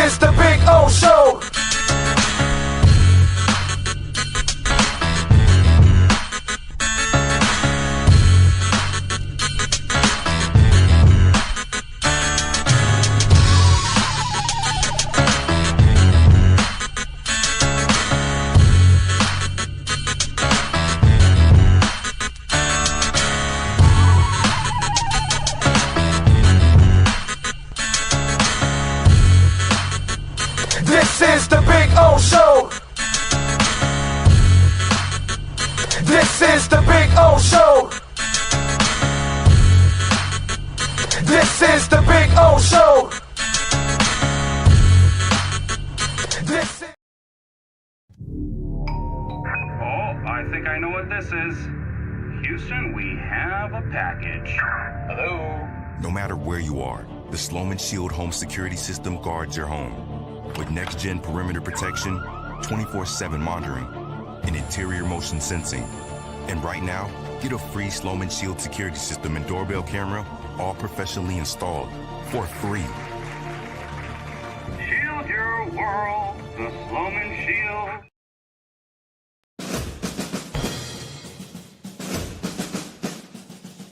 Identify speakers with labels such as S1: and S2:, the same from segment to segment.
S1: is the Big O Show. This is the Big O Show. This is the Big O Show. This is the Big O Show. This is...
S2: Oh, I think I know what this is. Houston, we have a package. Hello?
S3: No matter where you are, the Sloman Shield home security system guards your home. With next-gen perimeter protection, 24/7 monitoring, and interior motion sensing. And right now, get a free Sloman Shield security system and doorbell camera, all professionally installed, for free.
S2: Shield your world, the Sloman Shield.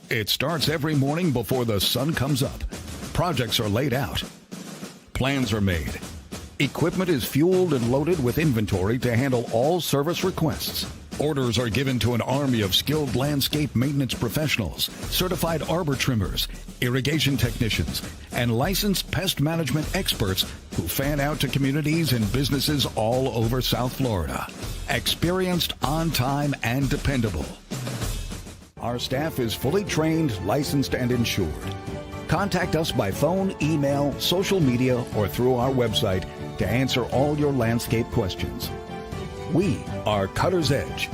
S4: It starts every morning before the sun comes up. Projects are laid out. Plans are made. Equipment is fueled and loaded with inventory to handle all service requests. Orders are given to an army of skilled landscape maintenance professionals, certified arbor trimmers, irrigation technicians, and licensed pest management experts who fan out to communities and businesses all over South Florida. Experienced, on time, and dependable. Our staff is fully trained, licensed, and insured. Contact us by phone, email, social media, or through our website to answer all your landscape questions. We are Cutter's Edge.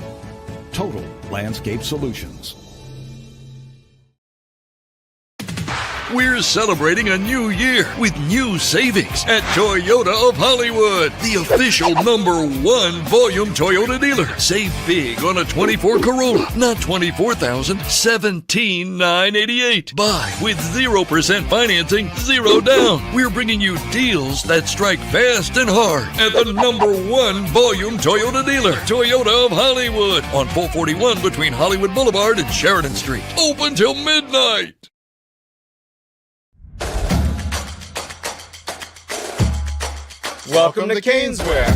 S4: Total Landscape Solutions.
S5: We're celebrating a new year with new savings at Toyota of Hollywood, the official #1 volume Toyota dealer. Save big on a 24 Corolla, not $24,000, $17,988. Buy with 0% financing, 0 down. We're bringing you deals that strike fast and hard at the #1 volume Toyota dealer, Toyota of Hollywood, on 441 between Hollywood Boulevard and Sheridan Street. Open till midnight.
S6: Welcome to Caneswear.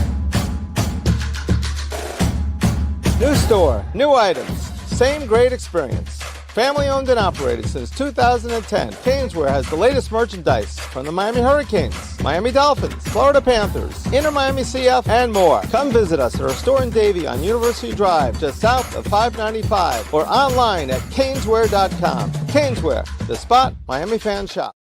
S6: New store, new items, same great experience. Family owned and operated since 2010, Caneswear has the latest merchandise from the Miami Hurricanes, Miami Dolphins, Florida Panthers, Inter Miami CF, and more. Come visit us at our store in Davie on University Drive, just south of 595, or online at caneswear.com. Caneswear, the spot Miami fans shop.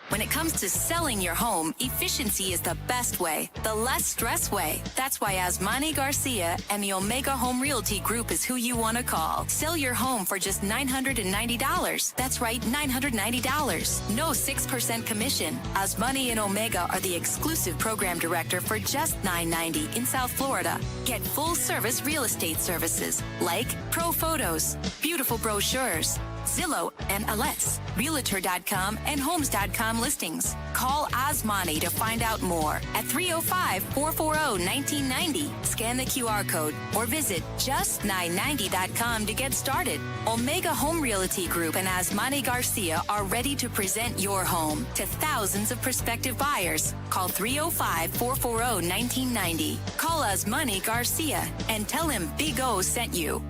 S7: When it comes to selling your home, efficiency is the best way, the less stress way. That's why Asmani Garcia and the Omega Home Realty Group is who you want to call. Sell your home for just $990. That's right, $990. No 6% commission. Asmani and Omega are the exclusive program director for just $990 in South Florida. Get full service real estate services like pro photos, beautiful brochures, Zillow and Alex, Realtor.com and Homes.com listings. Call Asmani to find out more at 305-440-1990. Scan the QR code or visit just990.com to get started. Omega Home Realty Group and Asmani Garcia are ready to present your home to thousands of prospective buyers. Call 305-440-1990. Call Asmani Garcia and tell him Big O sent you.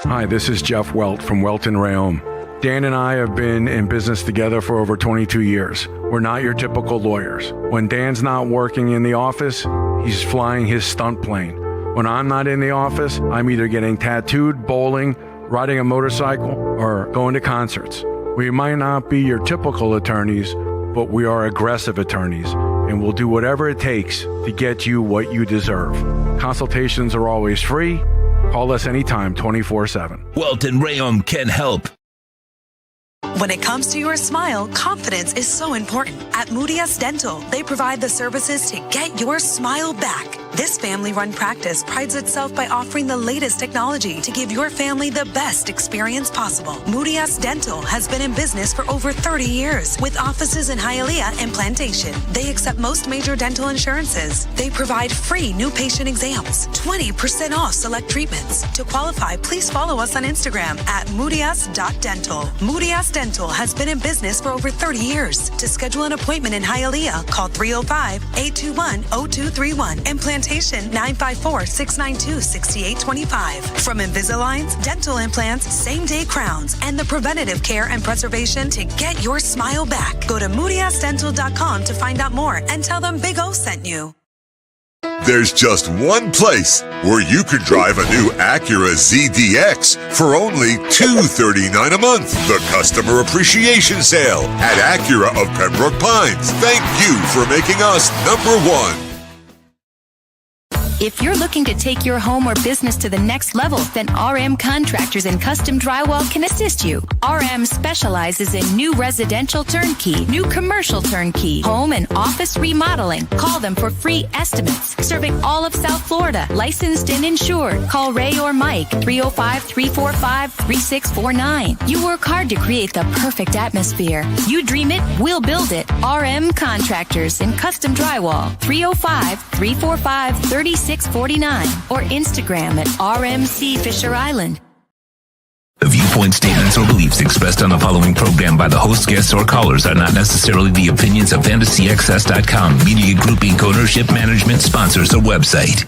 S8: Hi, this is Jeff Welt from Welton Rayom. Dan and I have been in business together for over 22 years. We're not your typical lawyers. When Dan's not working in the office, he's flying his stunt plane. When I'm not in the office, I'm either getting tattooed, bowling, riding a motorcycle, or going to concerts. We might not be your typical attorneys, but we are aggressive attorneys, and we'll do whatever it takes to get you what you deserve. Consultations are always free. Call us anytime, 24/7.
S9: Welton Rayom can help. When it comes to your smile, confidence is so important. At Moody-S Dental, they provide the services to get your smile back. This family-run practice prides itself by offering the latest technology to give your family the best experience possible. Moody-S Dental has been in business for over 30 years with offices in Hialeah and Plantation. They accept most major dental insurances. They provide free new patient exams, 20% off select treatments. To qualify, please follow us on Instagram at moodys.dental. Moody-S Dental has been in business for over 30 years. To schedule an appointment in Hialeah, call 305-821-0231 and Plantation 954-692-6825. From Invisaligns, dental implants, same-day crowns, and the preventative care and preservation to get your smile back. Go to moodysdental.com to find out more and tell them Big O sent you.
S10: There's just one place where you could drive a new Acura ZDX for only $239 a month. The Customer Appreciation Sale at Acura of Pembroke Pines. Thank you for making us number one.
S7: If you're looking to take your home or business to the next level, then RM Contractors and Custom Drywall can assist you. RM specializes in new residential turnkey, new commercial turnkey, home and office remodeling. Call them for free estimates. Serving all of South Florida, licensed and insured. Call Ray or Mike, 305-345-3649. You work hard to create the perfect atmosphere. You dream it, we'll build it. RM Contractors and Custom Drywall, 305-345-3649 or Instagram at RMC Fisher Island.
S11: The viewpoint, statements, or beliefs expressed on the following program by the host, guests, or callers are not necessarily the opinions of FantasyAccess.com, Media Group Inc., ownership, management, sponsors, or website.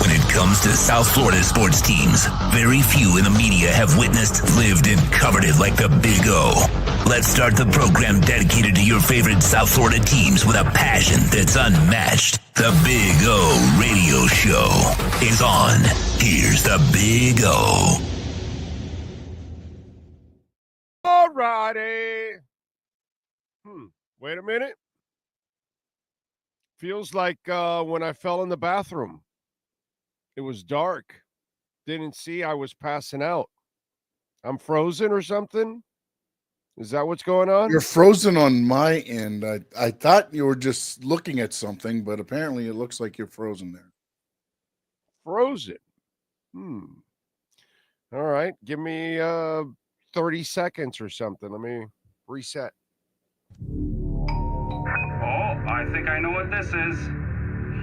S11: When it comes to South Florida sports teams, very few in the media have witnessed, lived, and covered it like the Big O. Let's start the program dedicated to your favorite South Florida teams with a passion that's unmatched. The Big O Radio Show is on. Here's the Big O.
S12: All righty. Wait a minute. Feels like when I fell in the bathroom. It was dark. Didn't see I was passing out. I'm frozen or something? Is that what's going on?
S13: You're frozen on my end. I thought you were just looking at something, but apparently it looks like you're frozen there.
S12: Frozen? All right. Give me 30 seconds or something. Let me reset.
S2: Oh, I think I know what this is.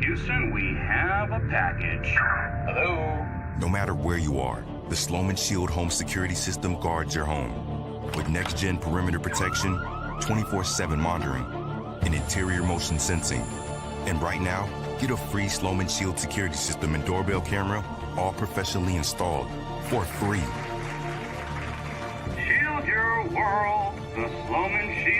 S2: Houston, we have a package. Hello?
S3: No matter where you are, the Sloman Shield home security system guards your home. With next-gen perimeter protection, 24/7 monitoring, and interior motion sensing. And right now, get a free Sloman Shield security system and doorbell camera, all professionally installed, for free.
S2: Shield your world, the Sloman Shield.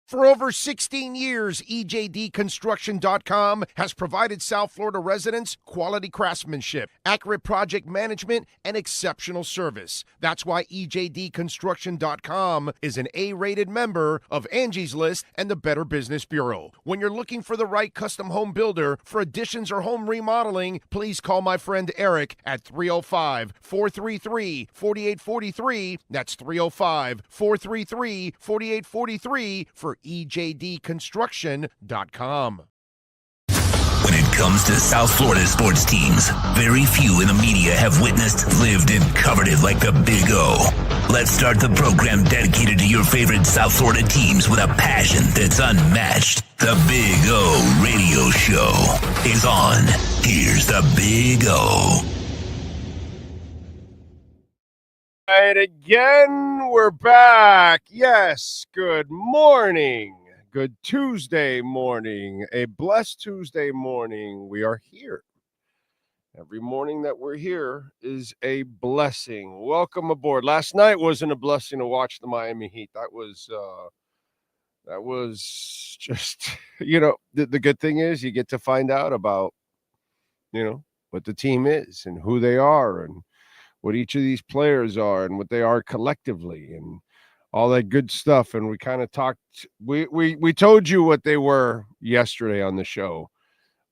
S14: For over 16 years, EJDconstruction.com has provided South Florida residents quality craftsmanship, accurate project management, and exceptional service. That's why EJDconstruction.com is an A-rated member of Angie's List and the Better Business Bureau. When you're looking for the right custom home builder for additions or home remodeling, please call my friend Eric at 305-433-4843. That's 305-433-4843 for EJDconstruction.com.
S11: When it comes to South Florida sports teams, very few in the media have witnessed, lived, and covered it like the Big O. Let's start the program dedicated to your favorite South Florida teams with a passion that's unmatched. The Big O Radio Show is on. Here's the Big O.
S12: All right, again, we're back. Yes, good morning. Good Tuesday morning. A blessed Tuesday morning. We are here. Every morning that we're here is a blessing. Welcome aboard. Last night wasn't a blessing to watch the Miami Heat. That was just, the good thing is you get to find out about, what the team is and who they are and what each of these players are and what they are collectively and all that good stuff. And we kind of talked, we told you what they were yesterday on the show.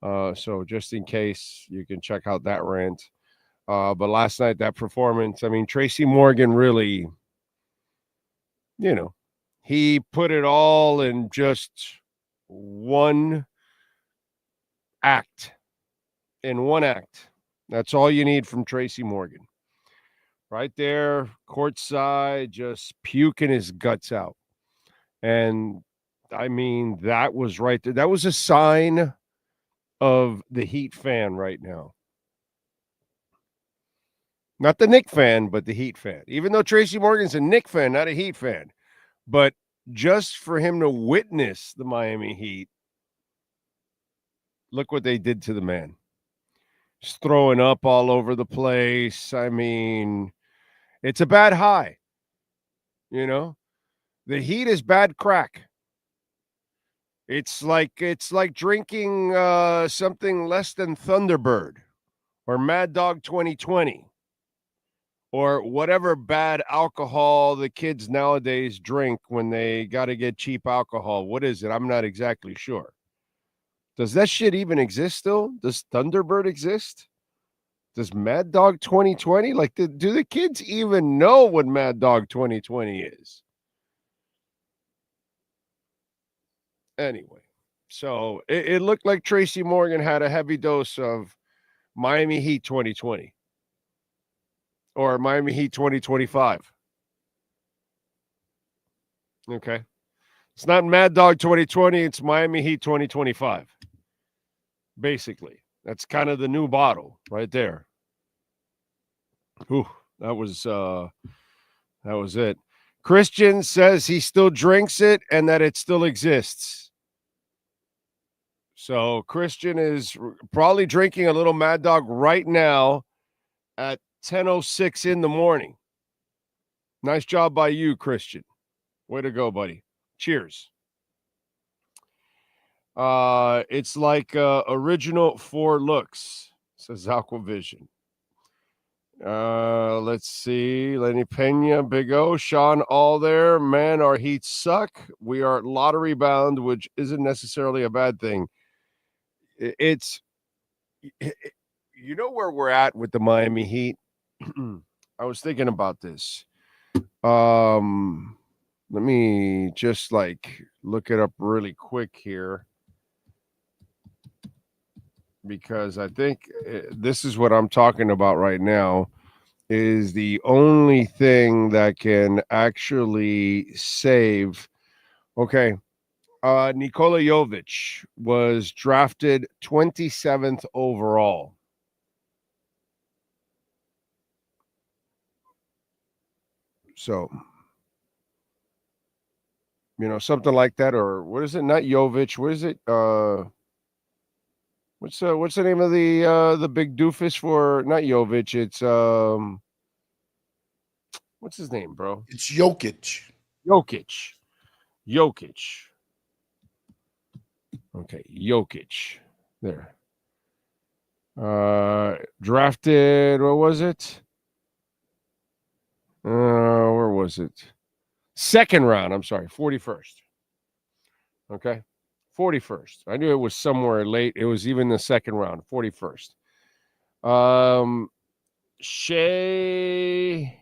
S12: So just in case, you can check out that rant. But last night, that performance, I mean, Tracy Morgan really, he put it all in just one act. In one act. That's all you need from Tracy Morgan. Right there, courtside, just puking his guts out. And, I mean, that was right there. That was a sign of the Heat fan right now. Not the Knick fan, but the Heat fan. Even though Tracy Morgan's a Knick fan, not a Heat fan. But just for him to witness the Miami Heat, look what they did to the man. Just throwing up all over the place. I mean, it's a bad high. The Heat is bad crack. It's like drinking something less than Thunderbird or Mad Dog 2020 or whatever bad alcohol the kids nowadays drink when they got to get cheap alcohol. What is it? I'm not exactly sure. Does that shit even exist still? Does Thunderbird exist? Does Mad Dog 2020? Like, do the kids even know what Mad Dog 2020 is? Anyway, so it looked like Tracy Morgan had a heavy dose of Miami Heat 2020 or Miami Heat 2025. Okay. It's not Mad Dog 2020. It's Miami Heat 2025. Basically, that's kind of the new bottle right there. Ooh, that was it. Christian says he still drinks it and that it still exists. So Christian is probably drinking a little Mad Dog right now at 10:06 in the morning. Nice job by you, Christian. Way to go, buddy. Cheers. It's like original for looks, says Aquavision. Let's see. Lenny Pena, Big O, Sean, all there. Man, our Heat suck. We are lottery bound, which isn't necessarily a bad thing. It's where we're at with the Miami Heat. I was thinking about this. Let me just look it up really quick here, because I think this is what I'm talking about right now is the only thing that can actually save. Okay. Nikola Jovic was drafted 27th overall. So, something like that, or what is it? Not Jovic. What is it? What's the name of the big doofus for not Jovic? It's what's his name, bro?
S13: It's Jokic.
S12: Okay, Jokic. There. Drafted, what was it? Where was it? Second round, I'm sorry, 41st. Okay. 41st. I knew it was somewhere late. It was even the second round, 41st. Shea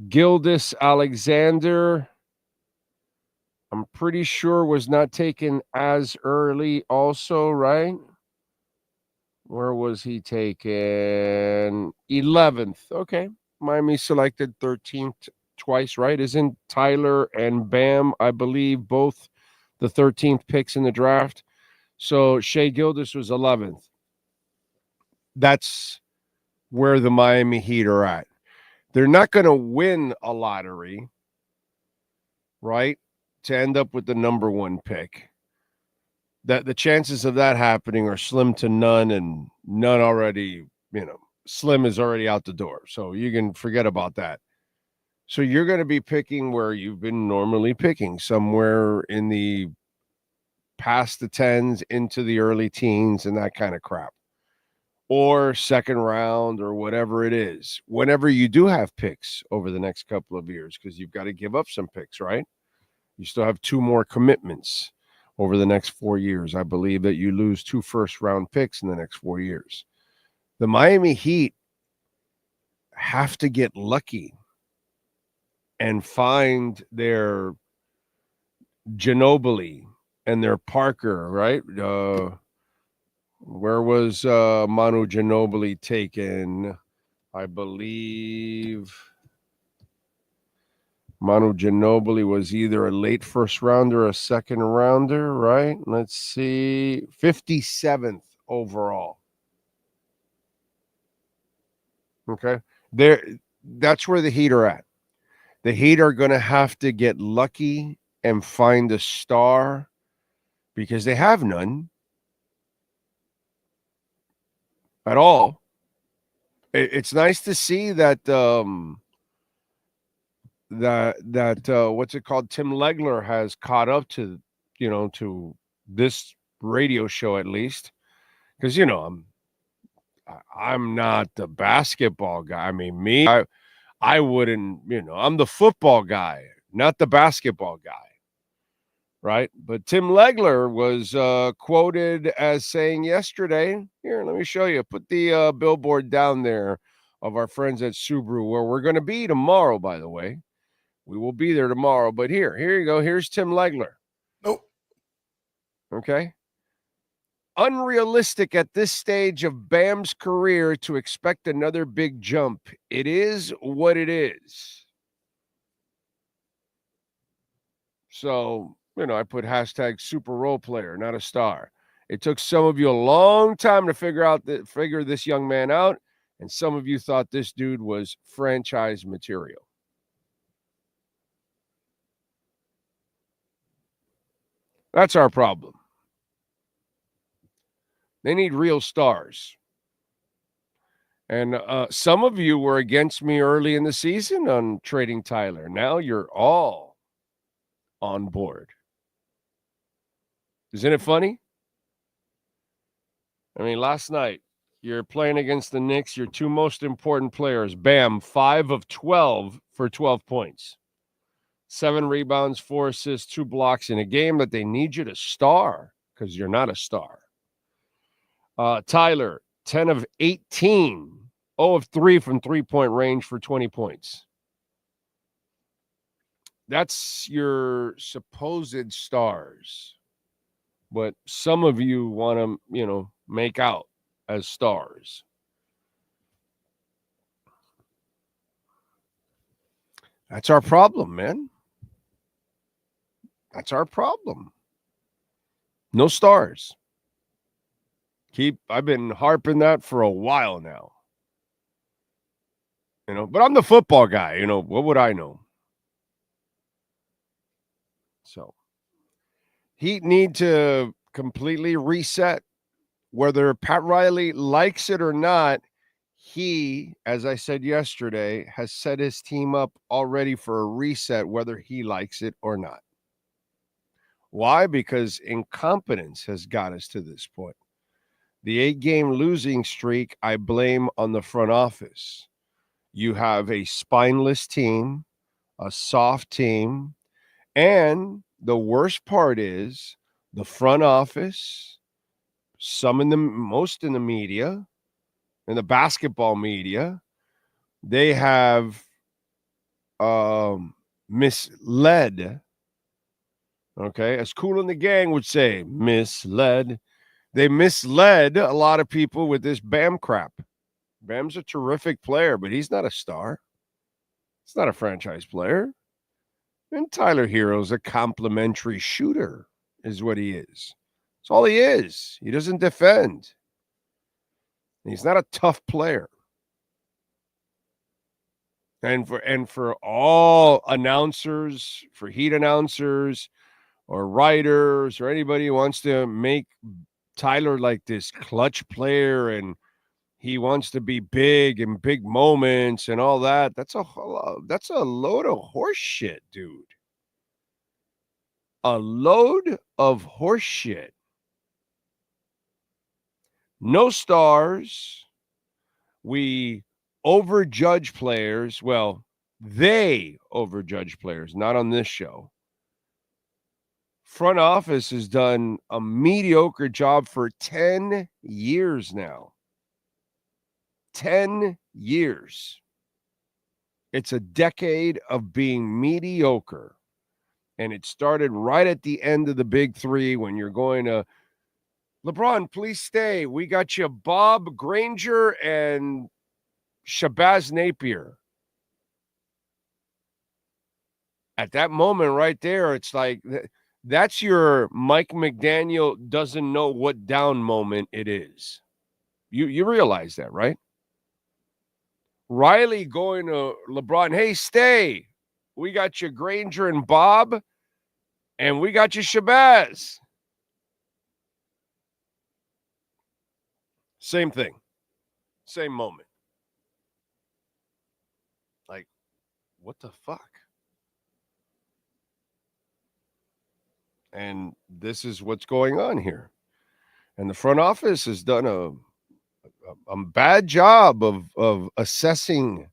S12: Gildas Alexander, I'm pretty sure was not taken as early also, right? Where was he taken? 11th. Okay. Miami selected 13th twice, right? Isn't Tyler and Bam, I believe, both the 13th picks in the draft? So Shea Gildas was 11th. That's where the Miami Heat are at. They're not going to win a lottery, right, to end up with the number one pick. That the chances of that happening are slim to none, and none already, slim is already out the door. So you can forget about that. So you're going to be picking where you've been normally picking, somewhere in the past the 10s into the early teens and that kind of crap. Or second round or whatever it is. Whenever you do have picks over the next couple of years, because you've got to give up some picks, right? You still have 2 more commitments over the next 4 years. I believe that you lose 2 first-round picks in the next 4 years. The Miami Heat have to get lucky and find their Ginobili and their Parker, right? Where was Manu Ginobili taken? I believe Manu Ginobili was either a late first rounder or a second rounder, right? Let's see. 57th overall. Okay. That's where the Heat are at. The Heat are going to have to get lucky and find a star because they have none at all. It's nice to see that what's it called? Tim Legler has caught up to this radio show at least, because I'm not the basketball guy. I mean, I wouldn't, I'm the football guy, not the basketball guy. Right. But Tim Legler was quoted as saying yesterday, here, let me show you. Put the billboard down there of our friends at Subaru, where we're going to be tomorrow, by the way. We will be there tomorrow. But here you go. Here's Tim Legler.
S13: Nope.
S12: Okay. Unrealistic at this stage of Bam's career to expect another big jump. It is what it is. So, I put hashtag super role player, not a star. It took some of you a long time to figure this young man out, and some of you thought this dude was franchise material. That's our problem. They need real stars. And some of you were against me early in the season on trading Tyler. Now you're all on board. Isn't it funny? I mean, last night, you're playing against the Knicks, your two most important players. Bam, 5 of 12 for 12 points. 7 rebounds, 4 assists, 2 blocks in a game that they need you to star because you're not a star. Tyler, 10 of 18, 0 of 3 from three-point range for 20 points. That's your supposed stars. But some of you want to, make out as stars. That's our problem, man. That's our problem. No stars. I've been harping that for a while now. But I'm the football guy, what would I know? So, Heat need to completely reset. Whether Pat Riley likes it or not, he, as I said yesterday, has set his team up already for a reset, whether he likes it or not. Why? Because incompetence has got us to this point. The 8-game losing streak, I blame on the front office. You have a spineless team, a soft team, and the worst part is the front office, most in the media, in the basketball media, they have misled. Okay, as Kool and the Gang would say, misled. They misled a lot of people with this Bam crap. Bam's a terrific player, but he's not a star. He's not a franchise player. And Tyler Hero's a complimentary shooter, is what he is. That's all he is. He doesn't defend. He's not a tough player. And for all announcers, for Heat announcers or writers or anybody who wants to make Tyler like this clutch player and he wants to be big in big moments and all that, that's a load of horse shit, dude. A load of horse shit. No stars. We overjudge players. Well, they overjudge players, not on this show. Front office has done a mediocre job for 10 years now. 10 years. It's a decade of being mediocre. And it started right at the end of the big three when you're going to, LeBron, please stay. We got you Bob Granger and Shabazz Napier. At that moment right there, it's like that's your Mike McDaniel doesn't know what down moment it is. You realize that, right? Riley going to LeBron, hey, stay. We got you Granger and Bob, and we got you Shabazz. Same thing. Same moment. Like, what the fuck? And this is what's going on here. And the front office has done a bad job of assessing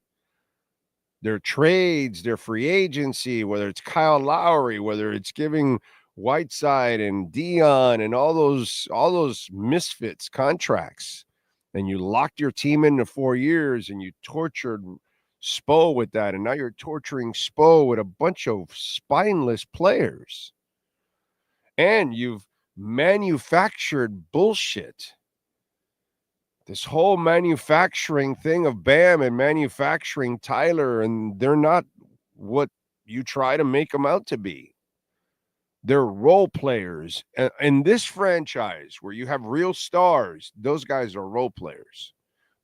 S12: their trades, their free agency, whether it's Kyle Lowry, whether it's giving Whiteside and Dion and all those misfits contracts. And you locked your team into 4 years and you tortured Spo with that. And now you're torturing Spo with a bunch of spineless players. And you've manufactured bullshit. This whole manufacturing thing of Bam and manufacturing Tyler, and they're not what you try to make them out to be. They're role players. In this franchise where you have real stars, those guys are role players.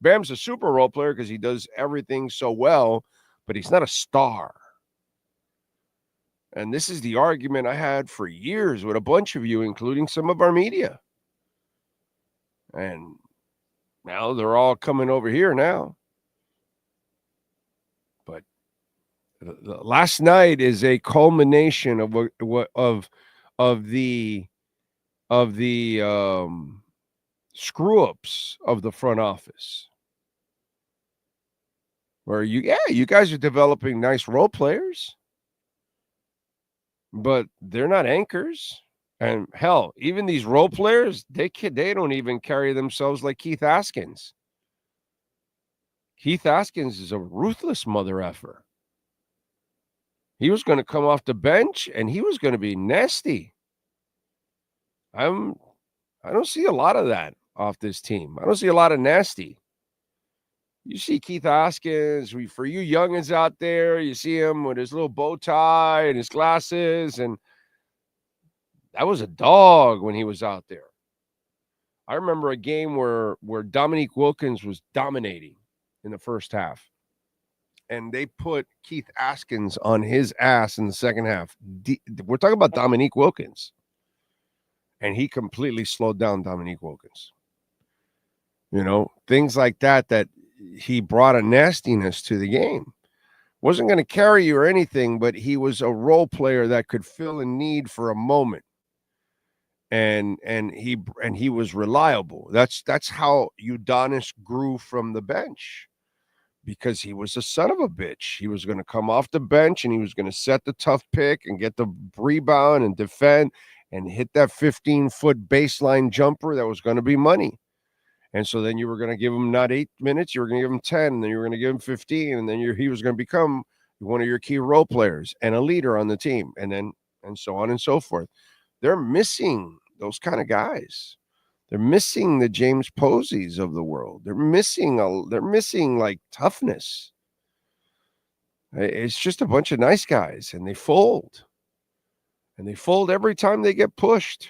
S12: Bam's a super role player because he does everything so well, but he's not a star. And this is the argument I had for years with a bunch of you, including some of our media. And now they're all coming over here now. But last night is a culmination of the screw ups of the front office. Where you guys are developing nice role players. But they're not anchors. And hell, even these role players, they don't even carry themselves like Keith Askins. Keith Askins is a ruthless mother effer. He was going to come off the bench and he was going to be nasty. I don't see a lot of that off this team. I don't see a lot of nasty. You see Keith Askins, for you youngins out there, you see him with his little bow tie and his glasses, and that was a dog when he was out there. I remember a game where Dominique Wilkins was dominating in the first half, and they put Keith Askins on his ass in the second half. We're talking about Dominique Wilkins, and he completely slowed down Dominique Wilkins. You know, things like that he brought a nastiness to the game. Wasn't going to carry you or anything, but he was a role player that could fill a need for a moment. And he was reliable. That's how Udonis grew from the bench, because he was a son of a bitch. He was going to come off the bench and he was going to set the tough pick and get the rebound and defend and hit that 15-foot baseline jumper that was going to be money. And so then you were going to give him not 8 minutes, you were going to give him 10, and then you were going to give him 15, and then he was going to become one of your key role players and a leader on the team, and so on and so forth. They're missing those kind of guys. They're missing the James Posies of the world. They're missing like toughness. It's just a bunch of nice guys, and they fold. And they fold every time they get pushed.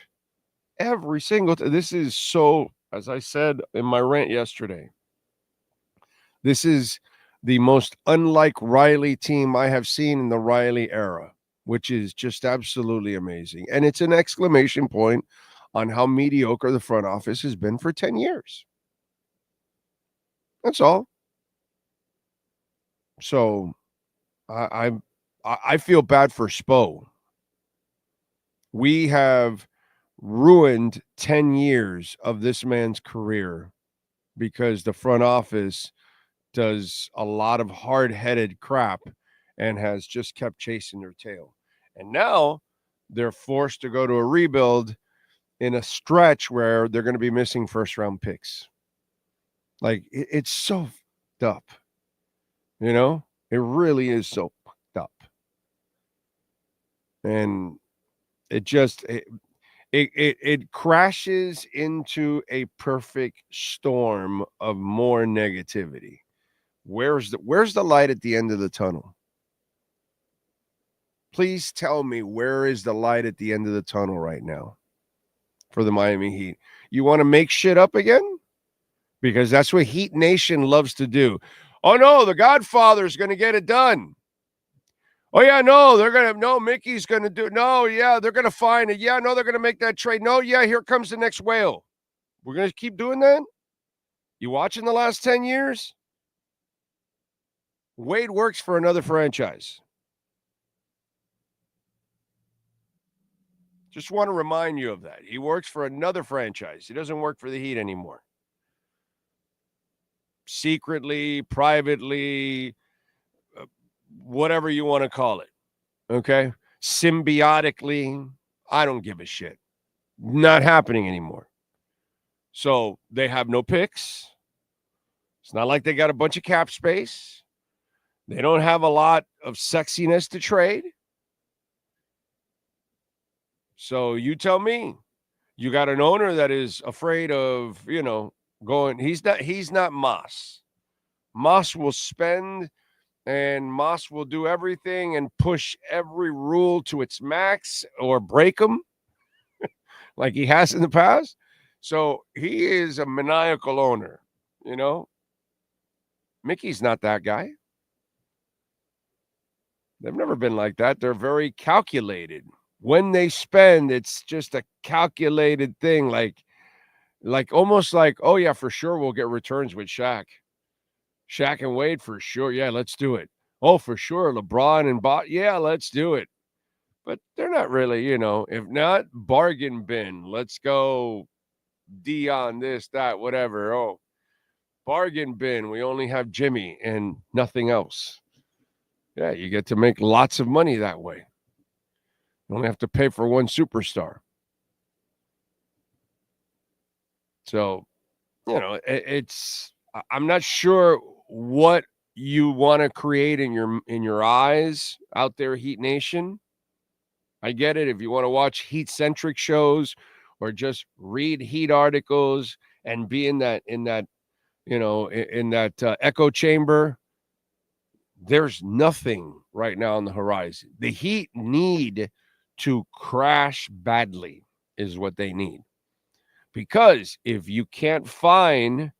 S12: Every single time. This is so, as I said in my rant yesterday, this is the most unlike Riley team I have seen in the Riley era, which is just absolutely amazing. And it's an exclamation point on how mediocre the front office has been for 10 years. That's all. So I feel bad for Spo. We have ruined 10 years of this man's career because the front office does a lot of hard-headed crap and has just kept chasing their tail. And now they're forced to go to a rebuild in a stretch where they're going to be missing first-round picks. Like, it's so fucked up. You know? It really is so fucked up. And it just it crashes into a perfect storm of more negativity. Where's the light at the end of the tunnel? Please tell me, where is the light at the end of the tunnel right now for the Miami Heat? You want to make shit up again? Because that's what Heat Nation loves to do. Oh, no, the Godfather's going to get it done. Oh, yeah, no, Mickey's going to do it. No, yeah, they're going to find it. Yeah, no, they're going to make that trade. No, yeah, here comes the next whale. We're going to keep doing that? You watching the last 10 years? Wade works for another franchise. Just want to remind you of that. He works for another franchise. He doesn't work for the Heat anymore. Secretly, privately, whatever you want to call it. Okay? Symbiotically, I don't give a shit. Not happening anymore. So they have no picks. It's not like they got a bunch of cap space. They don't have a lot of sexiness to trade. So you tell me, you got an owner that is afraid of, going. He's not Moss. Moss will spend and Moss will do everything and push every rule to its max or break them like he has in the past. So he is a maniacal owner, Mickey's not that guy. They've never been like that. They're very calculated. When they spend, it's just a calculated thing, like almost like, oh, yeah, for sure we'll get returns with Shaq. Shaq and Wade, for sure. Yeah, let's do it. Oh, for sure. LeBron and Bot. Yeah, let's do it. But they're not really, if not, bargain bin. Let's go Dion, this, that, whatever. Oh, bargain bin. We only have Jimmy and nothing else. Yeah, you get to make lots of money that way. You only have to pay for one superstar. So, I'm not sure what you want to create in your eyes out there, Heat Nation. I get it. If you want to watch Heat-centric shows or just read Heat articles and be in that echo chamber, there's nothing right now on the horizon. The Heat need to crash badly is what they need. Because if you can't find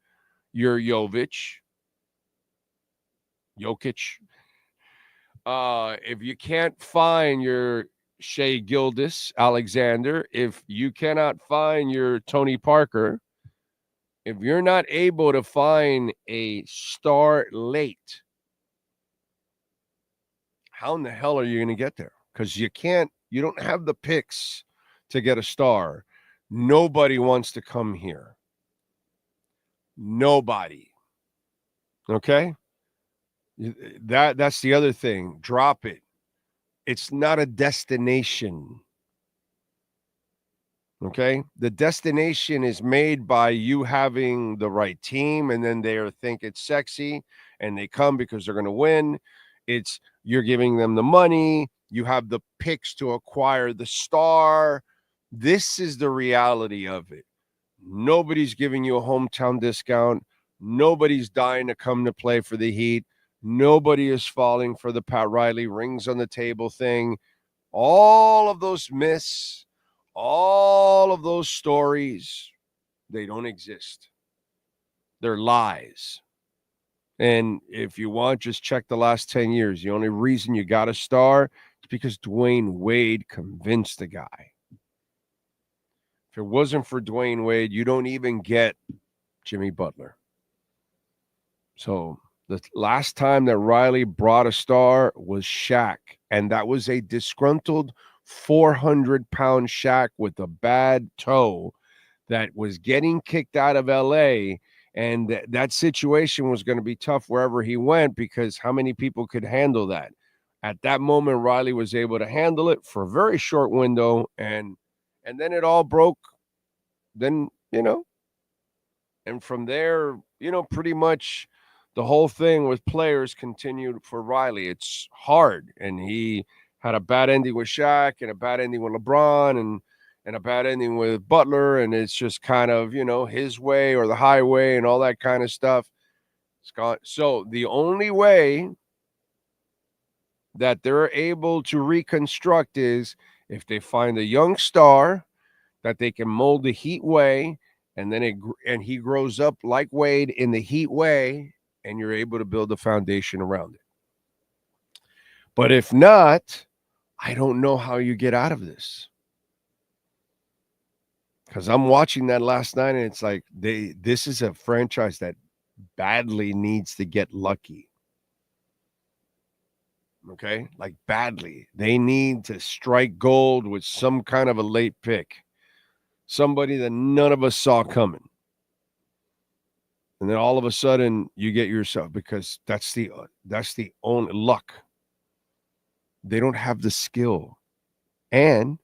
S12: your Jokic, if you can't find your Shea Gilgeous-Alexander, if you cannot find your Tony Parker, if you're not able to find a star late, how in the hell are you going to get there? Because you don't have the picks to get a star. Nobody wants to come here. Nobody. Okay? That's the other thing. Drop it. It's not a destination. Okay? The destination is made by you having the right team, and then they think it's sexy, and they come because they're going to win. It's you're giving them the money. You have the picks to acquire the star. This is the reality of it. Nobody's giving you a hometown discount. Nobody's dying to come to play for the Heat. Nobody is falling for the Pat Riley rings on the table thing. All of those myths, all of those stories, they don't exist. They're lies. And if you want, just check the last 10 years. The only reason you got a star is because Dwayne Wade convinced the guy. If it wasn't for Dwayne Wade, you don't even get Jimmy Butler. So the last time that Riley brought a star was Shaq, and that was a disgruntled 400-pound Shaq with a bad toe that was getting kicked out of L.A., and that situation was going to be tough wherever he went because how many people could handle that? At that moment, Riley was able to handle it for a very short window, and then it all broke. Then, And from there, pretty much the whole thing with players continued for Riley. It's hard. And he had a bad ending with Shaq and a bad ending with LeBron and a bad ending with Butler. And it's just kind of, his way or the highway and all that kind of stuff. It's gone. So the only way that they're able to reconstruct is if they find a young star that they can mold the Heat way, and then he grows up like Wade in the Heat way, and you're able to build a foundation around it. But if not, I don't know how you get out of this. Because I'm watching that last night, and it's like this is a franchise that badly needs to get lucky. Okay? Like badly. They need to strike gold with some kind of a late pick. Somebody that none of us saw coming. And then all of a sudden you get yourself, because that's the only luck. They don't have the skill. And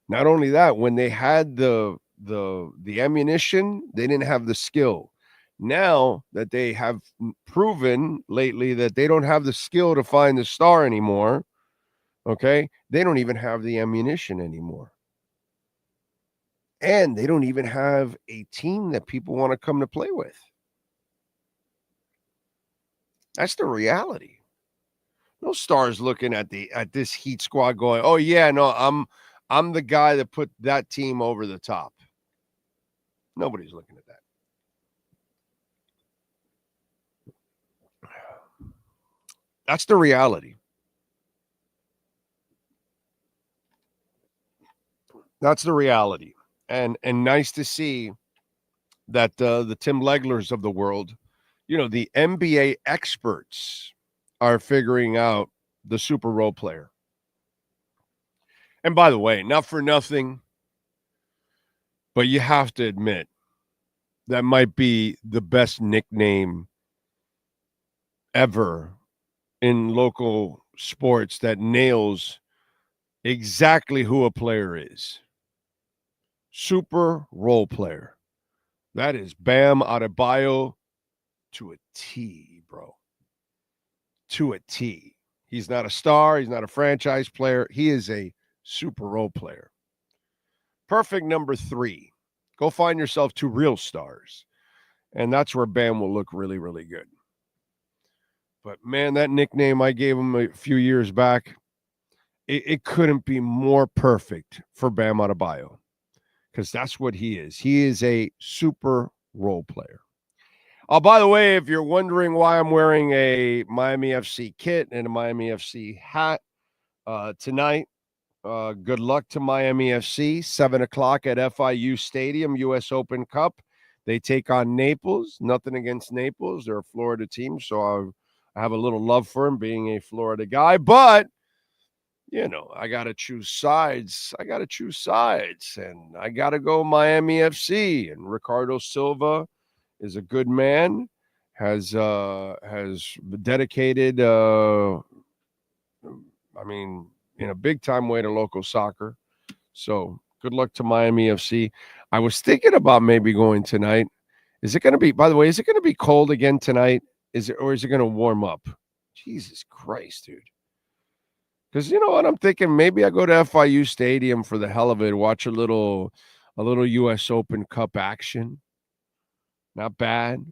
S12: not only that, when they had the ammunition, they didn't have the skill. Now that they have proven lately that they don't have the skill to find the star anymore, okay, they don't even have the ammunition anymore. And they don't even have a team that people want to come to play with. That's the reality. No stars looking at this Heat squad going, "Oh yeah, no, I'm the guy that put that team over the top." Nobody's looking at that. That's the reality. That's the reality. And nice to see that the Tim Leglers of the world, the NBA experts are figuring out the super role player. And by the way, not for nothing, but you have to admit that might be the best nickname ever in local sports that nails exactly who a player is. Super role player. That is Bam Adebayo to a T, bro. To a T. He's not a star. He's not a franchise player. He is a super role player. Perfect number 3. Go find yourself 2 real stars. And that's where Bam will look really, really good. But, man, that nickname I gave him a few years back, it couldn't be more perfect for Bam Adebayo. Because that's what he is. He is a super role player. Oh, by the way, if you're wondering why I'm wearing a Miami FC kit and a Miami FC hat tonight, good luck to Miami FC. 7 o'clock at FIU Stadium, U.S. Open Cup. They take on Naples. Nothing against Naples. They're a Florida team, so I have a little love for him being a Florida guy. But, I got to choose sides. And I got to go Miami FC. And Ricardo Silva is a good man, has dedicated, in a big-time way to local soccer. So good luck to Miami FC. I was thinking about maybe going tonight. Is it going to be, by the way, is it going to be cold again tonight? Or is it going to warm up? Jesus Christ, dude. Because you know what I'm thinking? Maybe I go to FIU Stadium for the hell of it, watch a little U.S. Open Cup action. Not bad,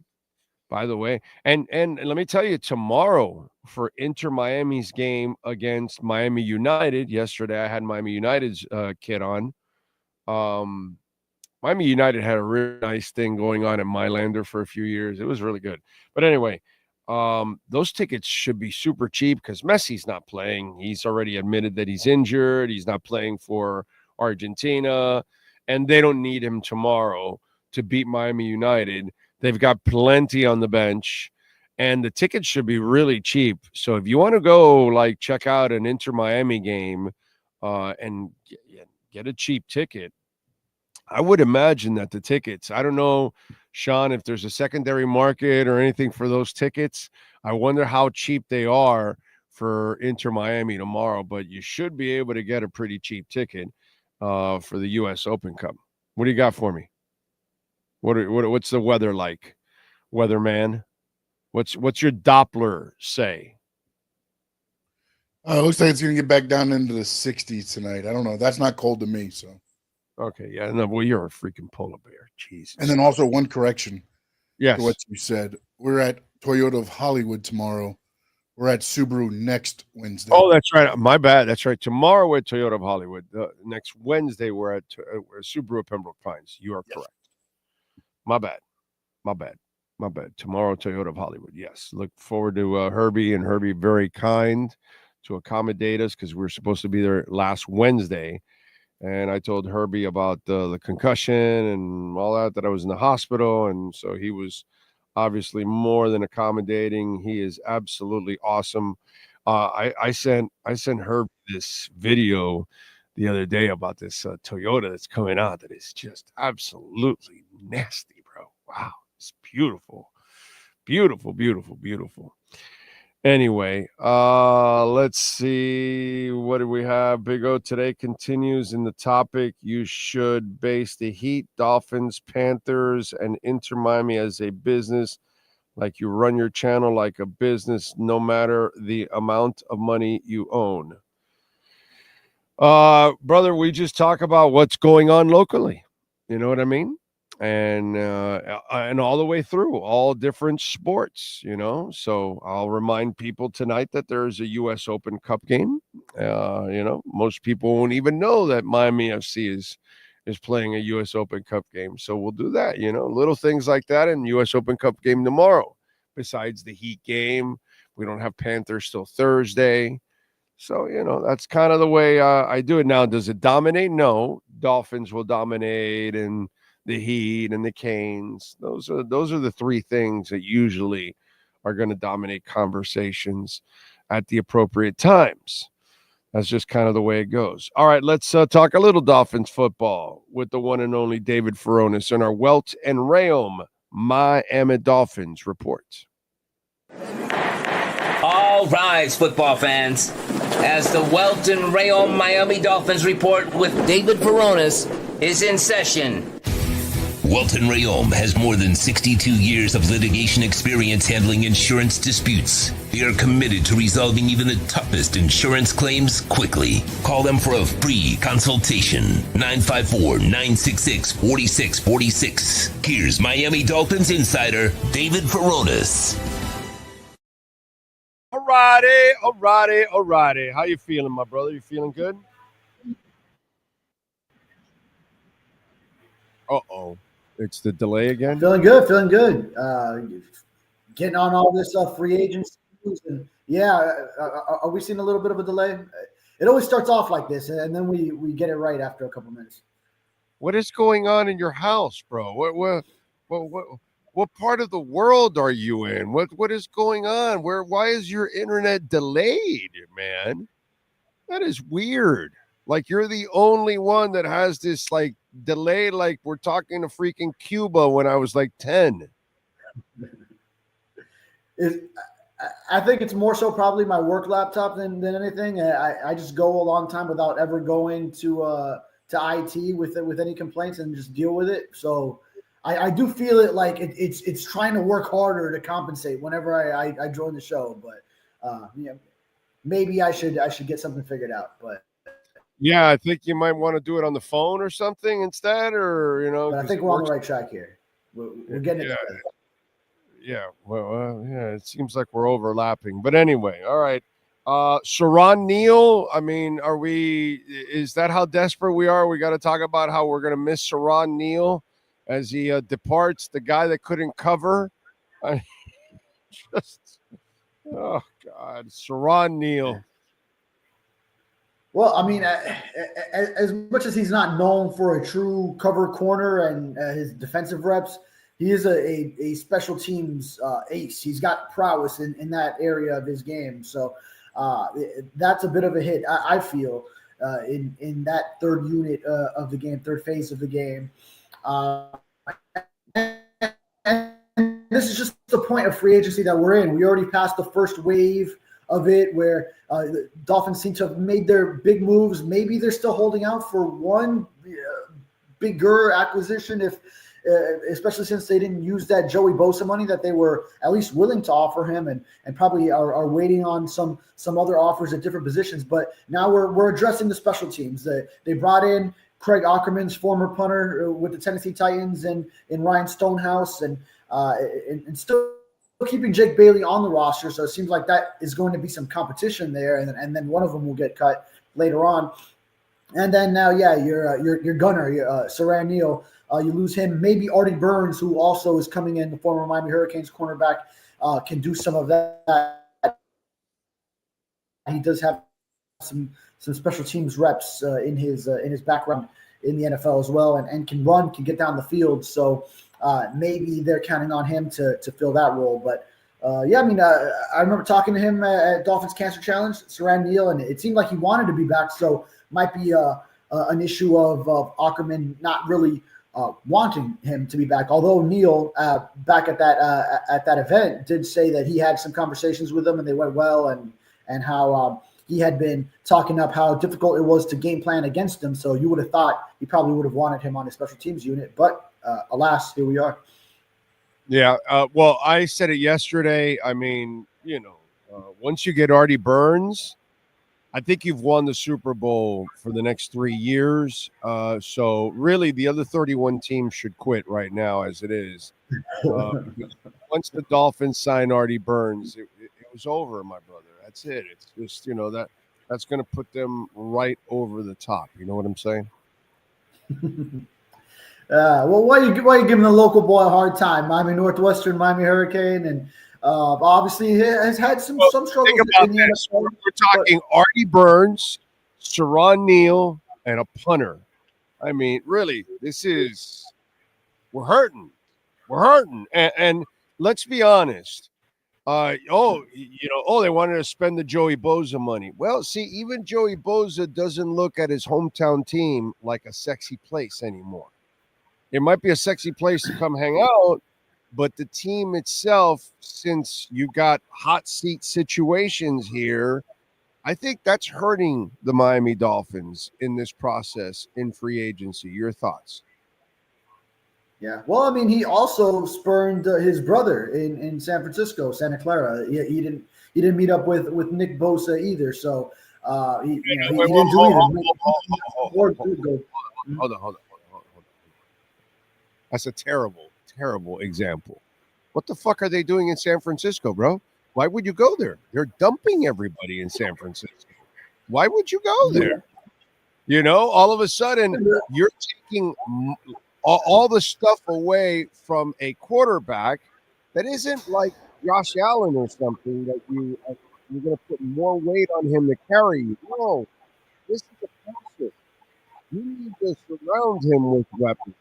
S12: by the way. And let me tell you, tomorrow for Inter Miami's game against Miami United. Yesterday I had Miami United's kit on. Miami United had a really nice thing going on at Mylander for a few years. It was really good. But anyway, those tickets should be super cheap because Messi's not playing. He's already admitted that he's injured. He's not playing for Argentina, and they don't need him tomorrow to beat Miami United. They've got plenty on the bench, and the tickets should be really cheap. So if you want to go, check out an Inter Miami game and get a cheap ticket, I would imagine that the tickets, I don't know, Sean, if there's a secondary market or anything for those tickets. I wonder how cheap they are for Inter Miami tomorrow, but you should be able to get a pretty cheap ticket for the U.S. Open Cup. What do you got for me? What's the weather like, weatherman? What's your Doppler say?
S13: It looks like it's going to get back down into the 60s tonight. I don't know. That's not cold to me. So,
S12: okay, yeah, no, well, you're a freaking polar bear, Jesus.
S13: And then also one correction.
S12: Yes,
S13: to what you said. We're at Toyota of Hollywood tomorrow. We're at Subaru next Wednesday.
S12: Oh, that's right. My bad. That's right. Tomorrow we're at Toyota of Hollywood. Next Wednesday we're at Subaru of Pembroke Pines. You are correct. My bad. Tomorrow Toyota of Hollywood. Yes. Look forward to Herbie, and Herbie very kind to accommodate us because we were supposed to be there last Wednesday. And I told Herbie about the concussion and all that I was in the hospital. And so he was obviously more than accommodating. He is absolutely awesome. I sent Herbie this video the other day about this Toyota that's coming out that is just absolutely nasty, bro. Wow. It's beautiful. Beautiful, beautiful, beautiful. Anyway, let's see. What do we have? Big O today continues in the topic. You should base the Heat, Dolphins, Panthers, and Inter Miami as a business. Like you run your channel like a business, no matter the amount of money you own. Brother, we just talk about what's going on locally. You know what I mean? And all the way through all different sports, you know. So I'll remind people tonight that there's a U.S. Open Cup game. You know, most people won't even know that Miami FC is playing a U.S. Open Cup game. So we'll do that, you know, little things like that. And U.S. Open Cup game tomorrow. Besides the Heat game, we don't have Panthers till Thursday. So, you know, that's kind of the way I do it. Now, does it dominate? No. Dolphins will dominate, and the Heat and the Canes. Those are the three things that usually are going to dominate conversations at the appropriate times. That's just kind of the way it goes. All right, let's talk a little Dolphins football with the one and only David Furones in our Welt and Rayom Miami Dolphins report.
S15: All rise, football fans, as the Welt and Rayom Miami Dolphins report with David Furones is in session.
S11: Welton Rayom has more than 62 years of litigation experience handling insurance disputes. They are committed to resolving even the toughest insurance claims quickly. Call them for a free consultation. 954-966-4646. Here's Miami Dolphins Insider David Furones.
S12: All righty. How you feeling, my brother? You feeling good? Uh-oh. It's the delay again?
S16: Feeling good. Getting on all this free agency. And are we seeing a little bit of a delay? It always starts off like this, and then we get it right after a couple minutes.
S12: What is going on in your house, bro? What part of the world are you in? What is going on? Why is your internet delayed, man? That is weird. Like you're the only one that has this like delay, like we're talking to freaking Cuba when I was like 10.
S16: I think it's more so probably my work laptop than anything. I just go a long time without ever going to IT with any complaints and just deal with it. So I do feel it like it's trying to work harder to compensate whenever I join the show. But maybe I should get something figured out. But
S12: yeah, I think you might want to do it on the phone or something instead, or
S16: But I think we're on the right track here. We're getting it together.
S12: Yeah, well, it seems like we're overlapping. But anyway, all right. Sharon Neal, I mean, is that how desperate we are? We got to talk about how we're going to miss Sharon Neal as he departs, the guy that couldn't cover. Oh, God, Sharon Neal.
S16: Well, I mean, as much as he's not known for a true cover corner and his defensive reps, he is a special teams ace. He's got prowess in that area of his game. So that's a bit of a hit, I feel, in that third unit of the game, third phase of the game. And this is just the point of free agency that we're in. We already passed the first wave of it where the Dolphins seem to have made their big moves. Maybe they're still holding out for one bigger acquisition especially since they didn't use that Joey Bosa money that they were at least willing to offer him, and probably are waiting on some other offers at different positions. But now we're addressing the special teams. They brought in Craig Ackerman's former punter with the Tennessee Titans and Ryan Stonehouse, and still keeping Jake Bailey on the roster. So it seems like that is going to be some competition there, and then one of them will get cut later on. And then now, your gunner, Saran Neal, you lose him. Maybe Artie Burns, who also is coming in, the former Miami Hurricanes cornerback, can do some of that. He does have some special teams reps in his background in the NFL as well, and can run, can get down the field. So maybe they're counting on him to fill that role. But I remember talking to him at Dolphins Cancer Challenge, Saran Neal, and it seemed like he wanted to be back. So might be an issue of Ackerman not really wanting him to be back. Although Neal, back at that event, did say that he had some conversations with him and they went well, and how he had been talking up how difficult it was to game plan against him. So you would have thought he probably would have wanted him on his special teams unit, but alas, here we are.
S12: Yeah. Well, I said it yesterday. I mean, once you get Artie Burns, I think you've won the Super Bowl for the next 3 years. So really the other 31 teams should quit right now as it is. Once the Dolphins sign Artie Burns, it was over, my brother. That's it. It's just, that's going to put them right over the top. You know what I'm saying?
S16: Well, why are you giving the local boy a hard time? Miami Northwestern, Miami Hurricane, and obviously he has had some struggles.
S12: Think about this. We're talking Artie Burns, Saran Neal, and a punter. I mean, really, we're hurting. We're hurting. And let's be honest. They wanted to spend the Joey Bosa money. Well, see, even Joey Bosa doesn't look at his hometown team like a sexy place anymore. It might be a sexy place to come hang out, but the team itself, since you got hot seat situations here, I think that's hurting the Miami Dolphins in this process in free agency. Your thoughts?
S16: Yeah. Well, I mean, he also spurned his brother in San Francisco, Santa Clara. He didn't meet up with Nick Bosa either. So he didn't do either.
S12: Hold on. That's a terrible, terrible example. What the fuck are they doing in San Francisco, bro? Why would you go there? They're dumping everybody in San Francisco. Why would you go there? All of a sudden, you're taking all the stuff away from a quarterback that isn't like Josh Allen or something that you're going to put more weight on him to carry you. No, this is a process. You need to surround him with weapons.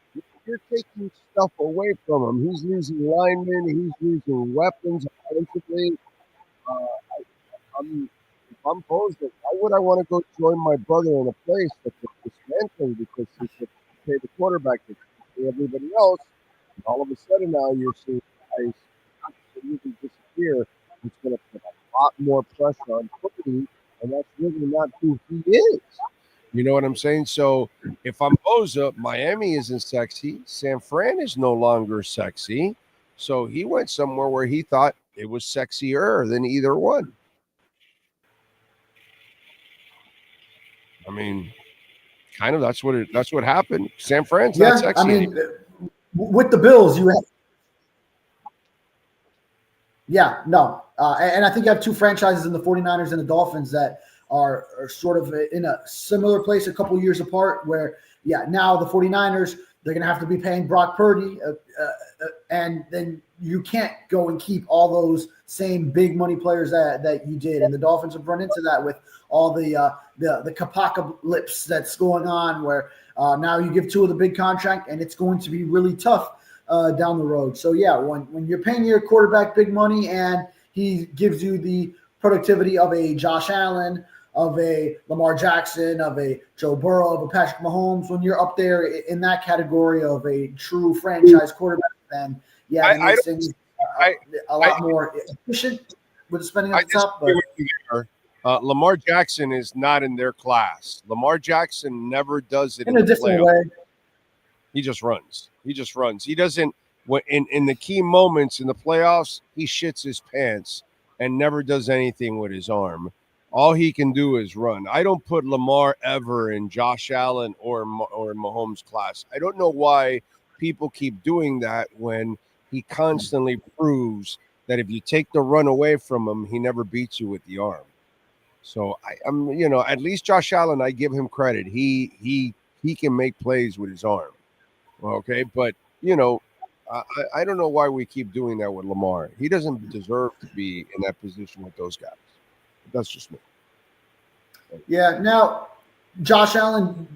S12: You're taking stuff away from him. He's losing linemen. He's losing weapons offensively. If I'm Bosa, why would I want to go join my brother in a place that's dismantling because he could pay the quarterback to pay everybody else? And all of a sudden now you're seeing guys absolutely disappear. It's going to put a lot more pressure on Cody, and that's really not who he is. You know what I'm saying? So if I'm Bosa, Miami isn't sexy. San Fran is no longer sexy. So he went somewhere where he thought it was sexier than either one. I mean, kind of that's what happened. San Fran's not sexy.
S16: I mean, with the Bills, you have. Yeah, no. And I think you have two franchises in the 49ers and the Dolphins that are sort of in a similar place a couple years apart where, now the 49ers, they're going to have to be paying Brock Purdy, and then you can't go and keep all those same big money players that you did. And the Dolphins have run into that with all the apocalypse that's going on where now you give two of the big contract and it's going to be really tough down the road. So, when you're paying your quarterback big money and he gives you the productivity of a Josh Allen, of a Lamar Jackson, of a Joe Burrow, of a Patrick Mahomes, when you're up there in that category of a true franchise quarterback, then it makes things a lot more efficient with the spending at the top.
S12: Lamar Jackson is not in their class. Lamar Jackson never does it
S16: in a different way.
S12: He just runs. He doesn't. In the key moments in the playoffs, he shits his pants and never does anything with his arm. All he can do is run. I don't put Lamar ever in Josh Allen or Mahomes' class. I don't know why people keep doing that when he constantly proves that if you take the run away from him, he never beats you with the arm. So I'm, at least Josh Allen, I give him credit. He can make plays with his arm. Okay, but I don't know why we keep doing that with Lamar. He doesn't deserve to be in that position with those guys. That's just me.
S16: Yeah. Now, Josh Allen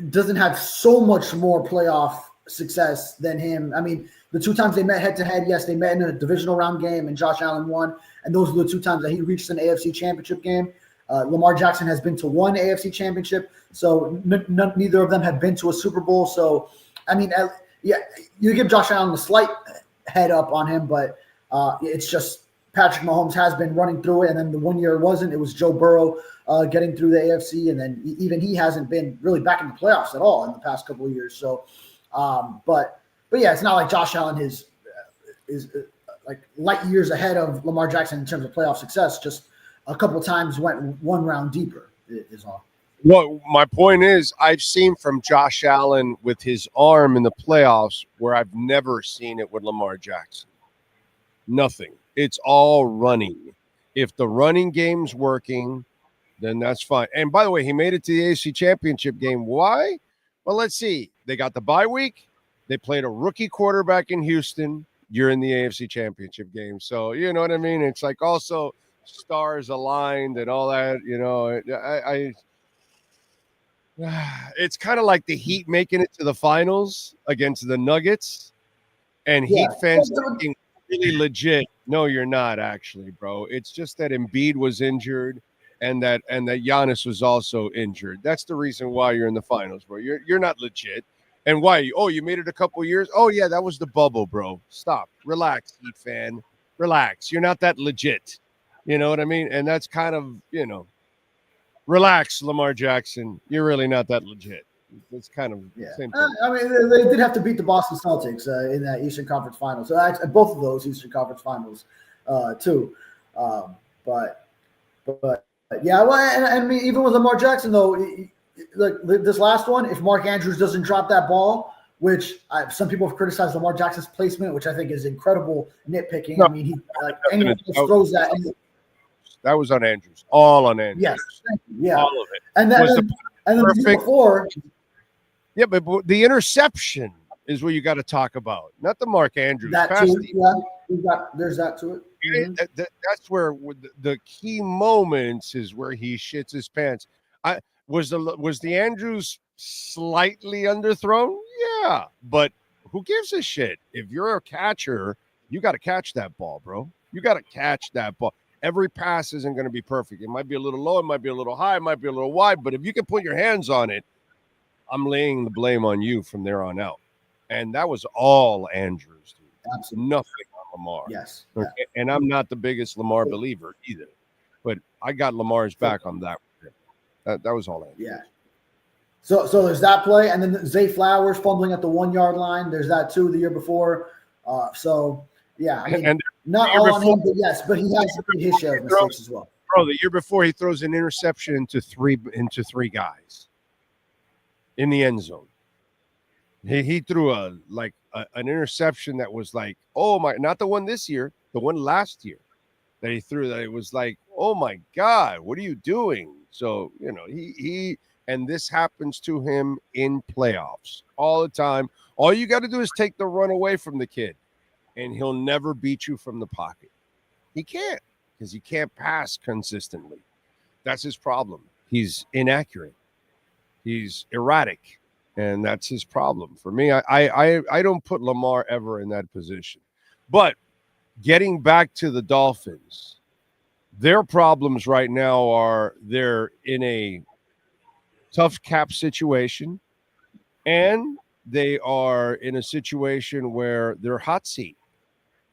S16: doesn't have so much more playoff success than him. I mean, the 2 times they met head-to-head, yes, they met in a divisional round game, and Josh Allen won. And those were the 2 times that he reached an AFC championship game. Lamar Jackson has been to 1 AFC championship, so neither of them have been to a Super Bowl. So, I mean, you give Josh Allen a slight head up on him, but it's just Patrick Mahomes has been running through it, and then the 1 year it wasn't. It was Joe Burrow getting through the AFC, and then even he hasn't been really back in the playoffs at all in the past couple of years. So, but yeah, it's not like Josh Allen is like light years ahead of Lamar Jackson in terms of playoff success. Just a couple of times went 1 round deeper is all.
S12: Well, my point is I've seen from Josh Allen with his arm in the playoffs where I've never seen it with Lamar Jackson. Nothing. It's all running. If the running game's working, then that's fine. And by the way, he made it to the AFC Championship game. Why? Well, let's see. They got the bye week. They played a rookie quarterback in Houston. You're in the AFC Championship game. So, you know what I mean? It's like also stars aligned and all that, it's kind of like the Heat making it to the finals against the Nuggets and Heat fans looking really legit. No, you're not actually, bro. It's just that Embiid was injured and that Giannis was also injured. That's the reason why you're in the finals, bro. You're not legit. And why? You made it a couple years? Oh, yeah, that was the bubble, bro. Stop. Relax, Heat fan. Relax. You're not that legit. You know what I mean? And that's kind of, relax, Lamar Jackson. You're really not that legit. It's kind of the same thing.
S16: I mean, they did have to beat the Boston Celtics in that Eastern Conference Finals. So actually, both of those Eastern Conference Finals, too. But yeah, well, and I mean, even with Lamar Jackson, though, look, this last one, if Mark Andrews doesn't drop that ball, which some people have criticized Lamar Jackson's placement, which I think is incredible nitpicking. No, I mean, anyone just throws that.
S12: That was on Andrews. All on Andrews.
S16: Yes. Yeah.
S12: All of it.
S16: And then the year before.
S12: Yeah, but the interception is what you got to talk about, not the Mark Andrews
S16: that
S12: pass.
S16: There's that to it. Mm-hmm.
S12: That's where the key moments is where he shits his pants. Was the Andrews slightly underthrown? Yeah, but who gives a shit? If you're a catcher, you got to catch that ball, bro. You got to catch that ball. Every pass isn't going to be perfect. It might be a little low, it might be a little high, it might be a little wide, but if you can put your hands on it, I'm laying the blame on you from there on out. And that was all Andrews, dude.
S16: Absolutely.
S12: Nothing on Lamar.
S16: Yes.
S12: Okay? Yeah. And I'm not the biggest Lamar believer either, but I got Lamar's back on that. That was all Andrews.
S16: Yeah. So there's that play, and then Zay Flowers fumbling at the 1 yard line. There's that too the year before. Yeah, I mean, and not all on him, but yes, but he has his share of mistakes as well.
S12: Bro, the year before he throws an interception into three guys in the end zone. He threw an interception that was like, oh my, not the one this year, the one last year that he threw that it was like, oh my God, what are you doing? So, he and this happens to him in playoffs all the time. All you got to do is take the run away from the kid, and he'll never beat you from the pocket. He can't, because he can't pass consistently. That's his problem. He's inaccurate. He's erratic, and that's his problem. For me, I don't put Lamar ever in that position. But getting back to the Dolphins, their problems right now are they're in a tough cap situation, and they are in a situation where they're hot seat.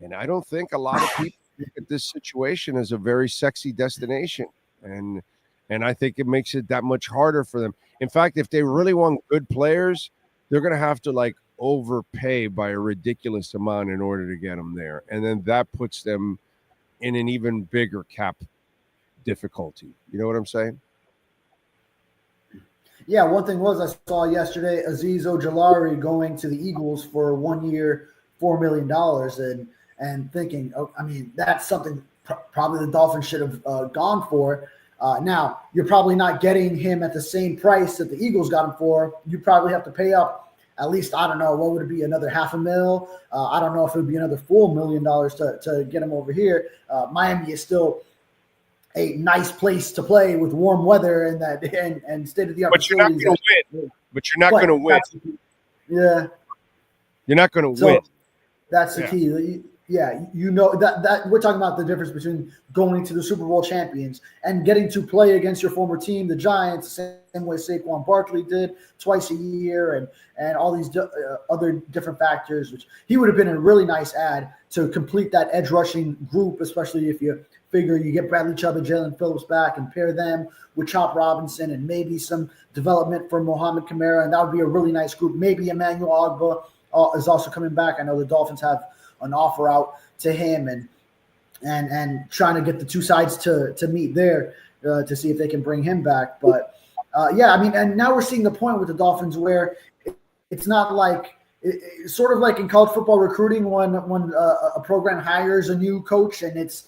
S12: And I don't think a lot of people look at this situation as a very sexy destination. And And I think it makes it that much harder for them. In fact, if they really want good players, they're going to have to like overpay by a ridiculous amount in order to get them there. And then that puts them in an even bigger cap difficulty. You know what I'm saying?
S16: Yeah, one thing was I saw yesterday Azeez Ojulari going to the Eagles for 1 year, $4 million, and thinking, oh, I mean, that's something probably the Dolphins should have gone for. Now, you're probably not getting him at the same price that the Eagles got him for. You probably have to pay up at least, I don't know, what would it be, another $500,000? I don't know if it would be another $4 million to get him over here. Miami is still a nice place to play with warm weather and state-of-the-art facilities.
S12: But you're not going to win.
S16: Yeah.
S12: You're not going to win.
S16: That's the key. Yeah, you know that we're talking about the difference between going to the Super Bowl champions and getting to play against your former team, the Giants, the same way Saquon Barkley did twice a year, and all these other different factors. Which he would have been a really nice add to complete that edge rushing group, especially if you figure you get Bradley Chubb and Jalen Phillips back and pair them with Chop Robinson and maybe some development for Mohamed Kamara, and that would be a really nice group. Maybe Emmanuel Ogbah is also coming back. I know the Dolphins have an offer out to him and trying to get the two sides to meet there to see if they can bring him back. But yeah, I mean, and now we're seeing the point with the Dolphins where it's not like it's sort of like in college football recruiting when a program hires a new coach and it's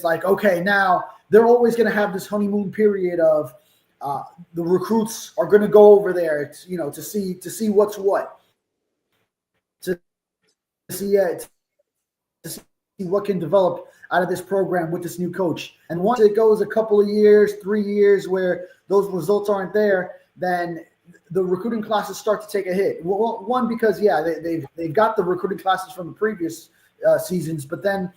S16: like, okay, now they're always going to have this honeymoon period of the recruits are going to go over there, to see what's what, to see what can develop out of this program with this new coach. And once it goes a couple of years, 3 years, where those results aren't there, then the recruiting classes start to take a hit. Well, one, because, they've got the recruiting classes from the previous seasons, but then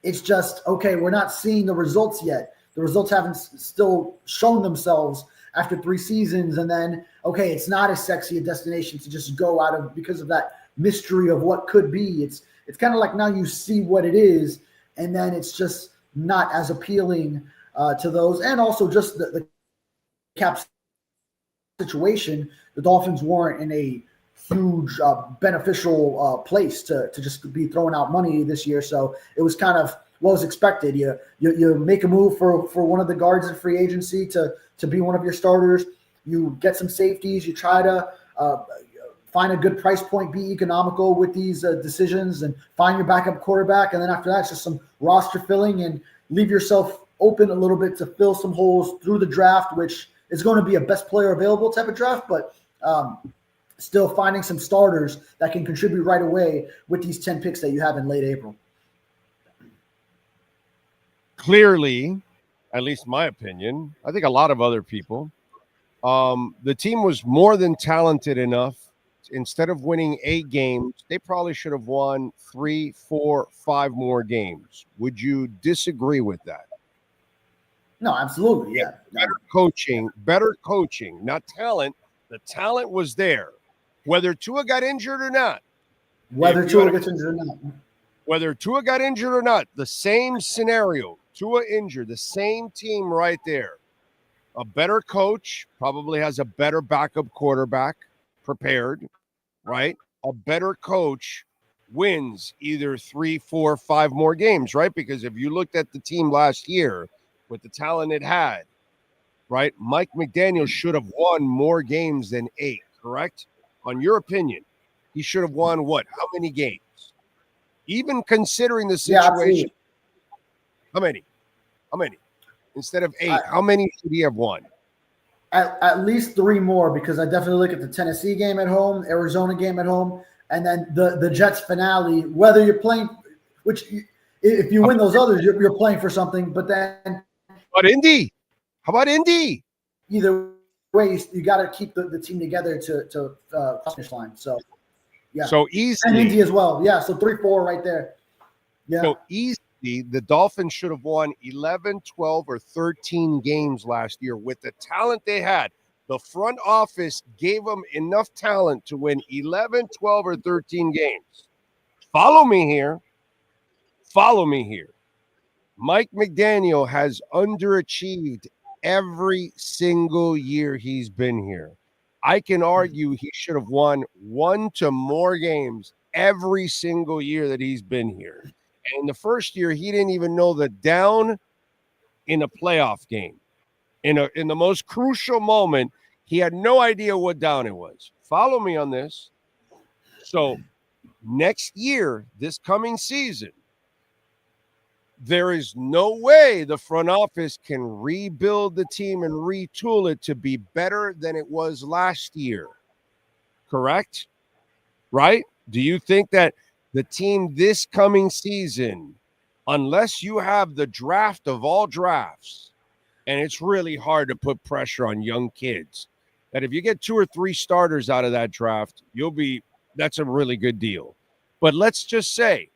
S16: it's just, okay, we're not seeing the results yet. The results haven't still shown themselves after 3 seasons. And then, okay, it's not as sexy a destination to just go out of because of that mystery of what could be. It's kind of like now you see what it is, and then it's just not as appealing to those. And also just the cap situation. The Dolphins weren't in a huge beneficial place to just be throwing out money this year. So it was kind of what was expected. You make a move for one of the guards in free agency to be one of your starters. You get some safeties. You try to find a good price point, be economical with these decisions, and find your backup quarterback. And then after that, it's just some roster filling and leave yourself open a little bit to fill some holes through the draft, which is going to be a best player available type of draft, but still finding some starters that can contribute right away with these 10 picks that you have in late April.
S12: Clearly, at least my opinion, I think a lot of other people, the team was more than talented enough. Instead of winning 8 games, they probably should have won 3, 4, 5 more games. Would you disagree with that?
S16: No, absolutely. Yeah.
S12: Better coaching, not talent. The talent was there. Whether Tua got injured or not.
S16: Whether Tua got
S12: injured or not, the same scenario. Tua injured, the same team right there. A better coach probably has a better backup quarterback prepared, right? A better coach wins either 3, 4, 5 more games, right? Because if you looked at the team last year with the talent it had, right? Mike McDaniel should have won more games than 8, correct? On your opinion, he should have won what? How many games? Even considering the situation. How many? Instead of 8, how many should he have won?
S16: At least 3 more, because I definitely look at the Tennessee game at home, Arizona game at home, and then the Jets finale. Whether you're playing, if you win those others, you're playing for something. But then,
S12: Indy? How about Indy?
S16: Either way, you got to keep the team together to finish line. So yeah.
S12: So easily,
S16: and Indy as well. Yeah. So 3-4 right there. Yeah.
S12: So easily, the Dolphins should have won 11, 12, or 13 games last year with the talent they had. The front office gave them enough talent to win 11, 12, or 13 games. Follow me here. Mike McDaniel has underachieved every single year he's been here. I can argue he should have won 1 to more games every single year that he's been here. And in the first year, he didn't even know the down in a playoff game. In the most crucial moment, he had no idea what down it was. Follow me on this. So next year, this coming season, there is no way the front office can rebuild the team and retool it to be better than it was last year. Correct? Right? Do you think that the team this coming season, unless you have the draft of all drafts, and it's really hard to put pressure on young kids, that if you get 2 or 3 starters out of that draft, that's a really good deal. But let's just say,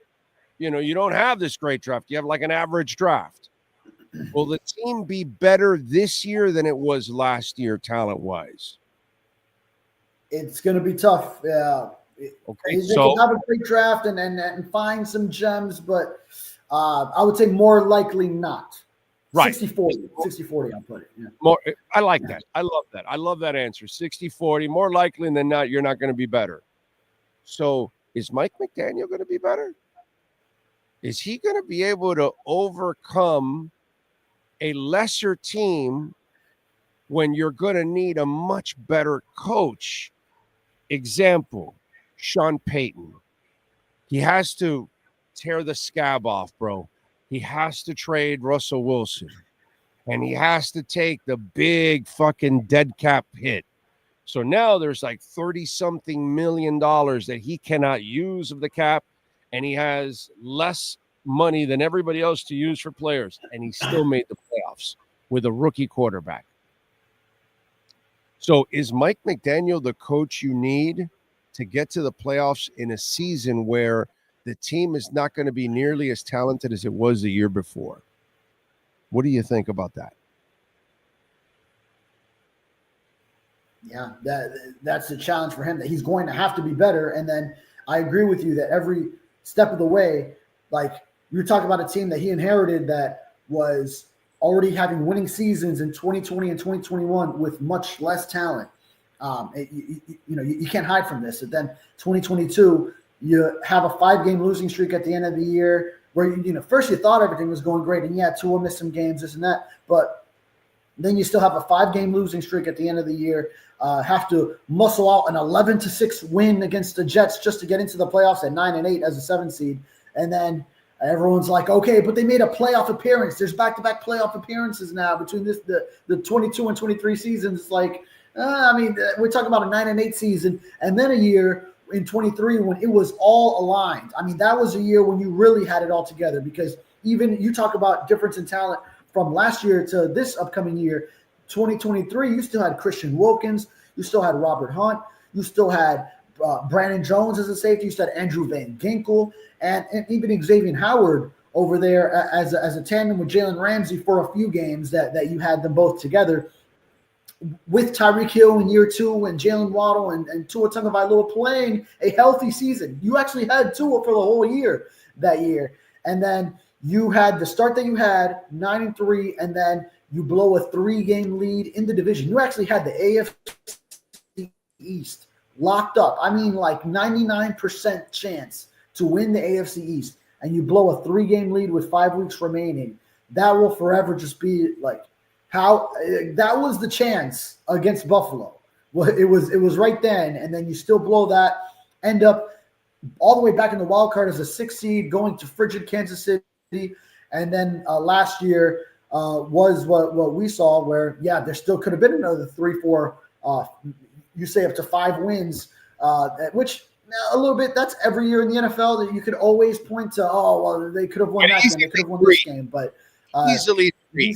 S12: you don't have this great draft. You have like an average draft. Will the team be better this year than it was last year, talent-wise?
S16: It's going to be tough. Yeah.
S12: Okay,
S16: they can have a great draft and find some gems, but I would say more likely not.
S12: Right.
S16: 60-40. 60-40, I'll put it. Yeah.
S12: More. I like that. I love that. I love that answer. 60-40. More likely than not, you're not going to be better. So is Mike McDaniel going to be better? Is he going to be able to overcome a lesser team when you're going to need a much better coach? Example, Sean Payton. He has to tear the scab off, bro. He has to trade Russell Wilson. And he has to take the big fucking dead cap hit. So now there's like $30-something million that he cannot use of the cap. And he has less money than everybody else to use for players. And he still made the playoffs with a rookie quarterback. So is Mike McDaniel the coach you need to get to the playoffs in a season where the team is not going to be nearly as talented as it was the year before? What do you think about that?
S16: Yeah, that's the challenge for him, that he's going to have to be better. And then I agree with you that every step of the way, like you're talking about a team that he inherited that was already having winning seasons in 2020 and 2021 with much less talent. You can't hide from this. And then 2022, you have a 5-game losing streak at the end of the year where, first you thought everything was going great. And yeah, Tua missed some games, this and that. But then you still have a 5-game losing streak at the end of the year. Have to muscle out an 11-6 win against the Jets just to get into the playoffs at 9-8 as a 7 seed. And then everyone's like, okay, but they made a playoff appearance. There's back-to-back playoff appearances now between the 22 and 23 seasons. It's like, we're talking about a 9-8 season, and then a year in 23 when it was all aligned. I mean, that was a year when you really had it all together, because even you talk about difference in talent from last year to this upcoming year, 2023, you still had Christian Wilkins, you still had Robert Hunt, you still had Brandon Jones as a safety, you still had Andrew Van Ginkel, and even Xavier Howard over there as a tandem with Jalen Ramsey for a few games that you had them both together. With Tyreek Hill in year 2 and Jalen Waddle and Tua Tagovailoa playing a healthy season. You actually had Tua for the whole year that year. And then you had the start that you had, 9-3, and then you blow a 3-game lead in the division. You actually had the AFC East locked up. I mean, like 99% chance to win the AFC East. And you blow a 3-game lead with 5 weeks remaining. That will forever just be like, how that was the chance against Buffalo. Well, it was right then, and then you still blow that, end up all the way back in the wild card as a 6 seed, going to frigid Kansas City, and then last year was what we saw, where there still could have been another 3-4, you say up to 5 wins, which a little bit, that's every year in the NFL that you could always point to. They could have won that game, they could have won this game, but
S12: easily 3.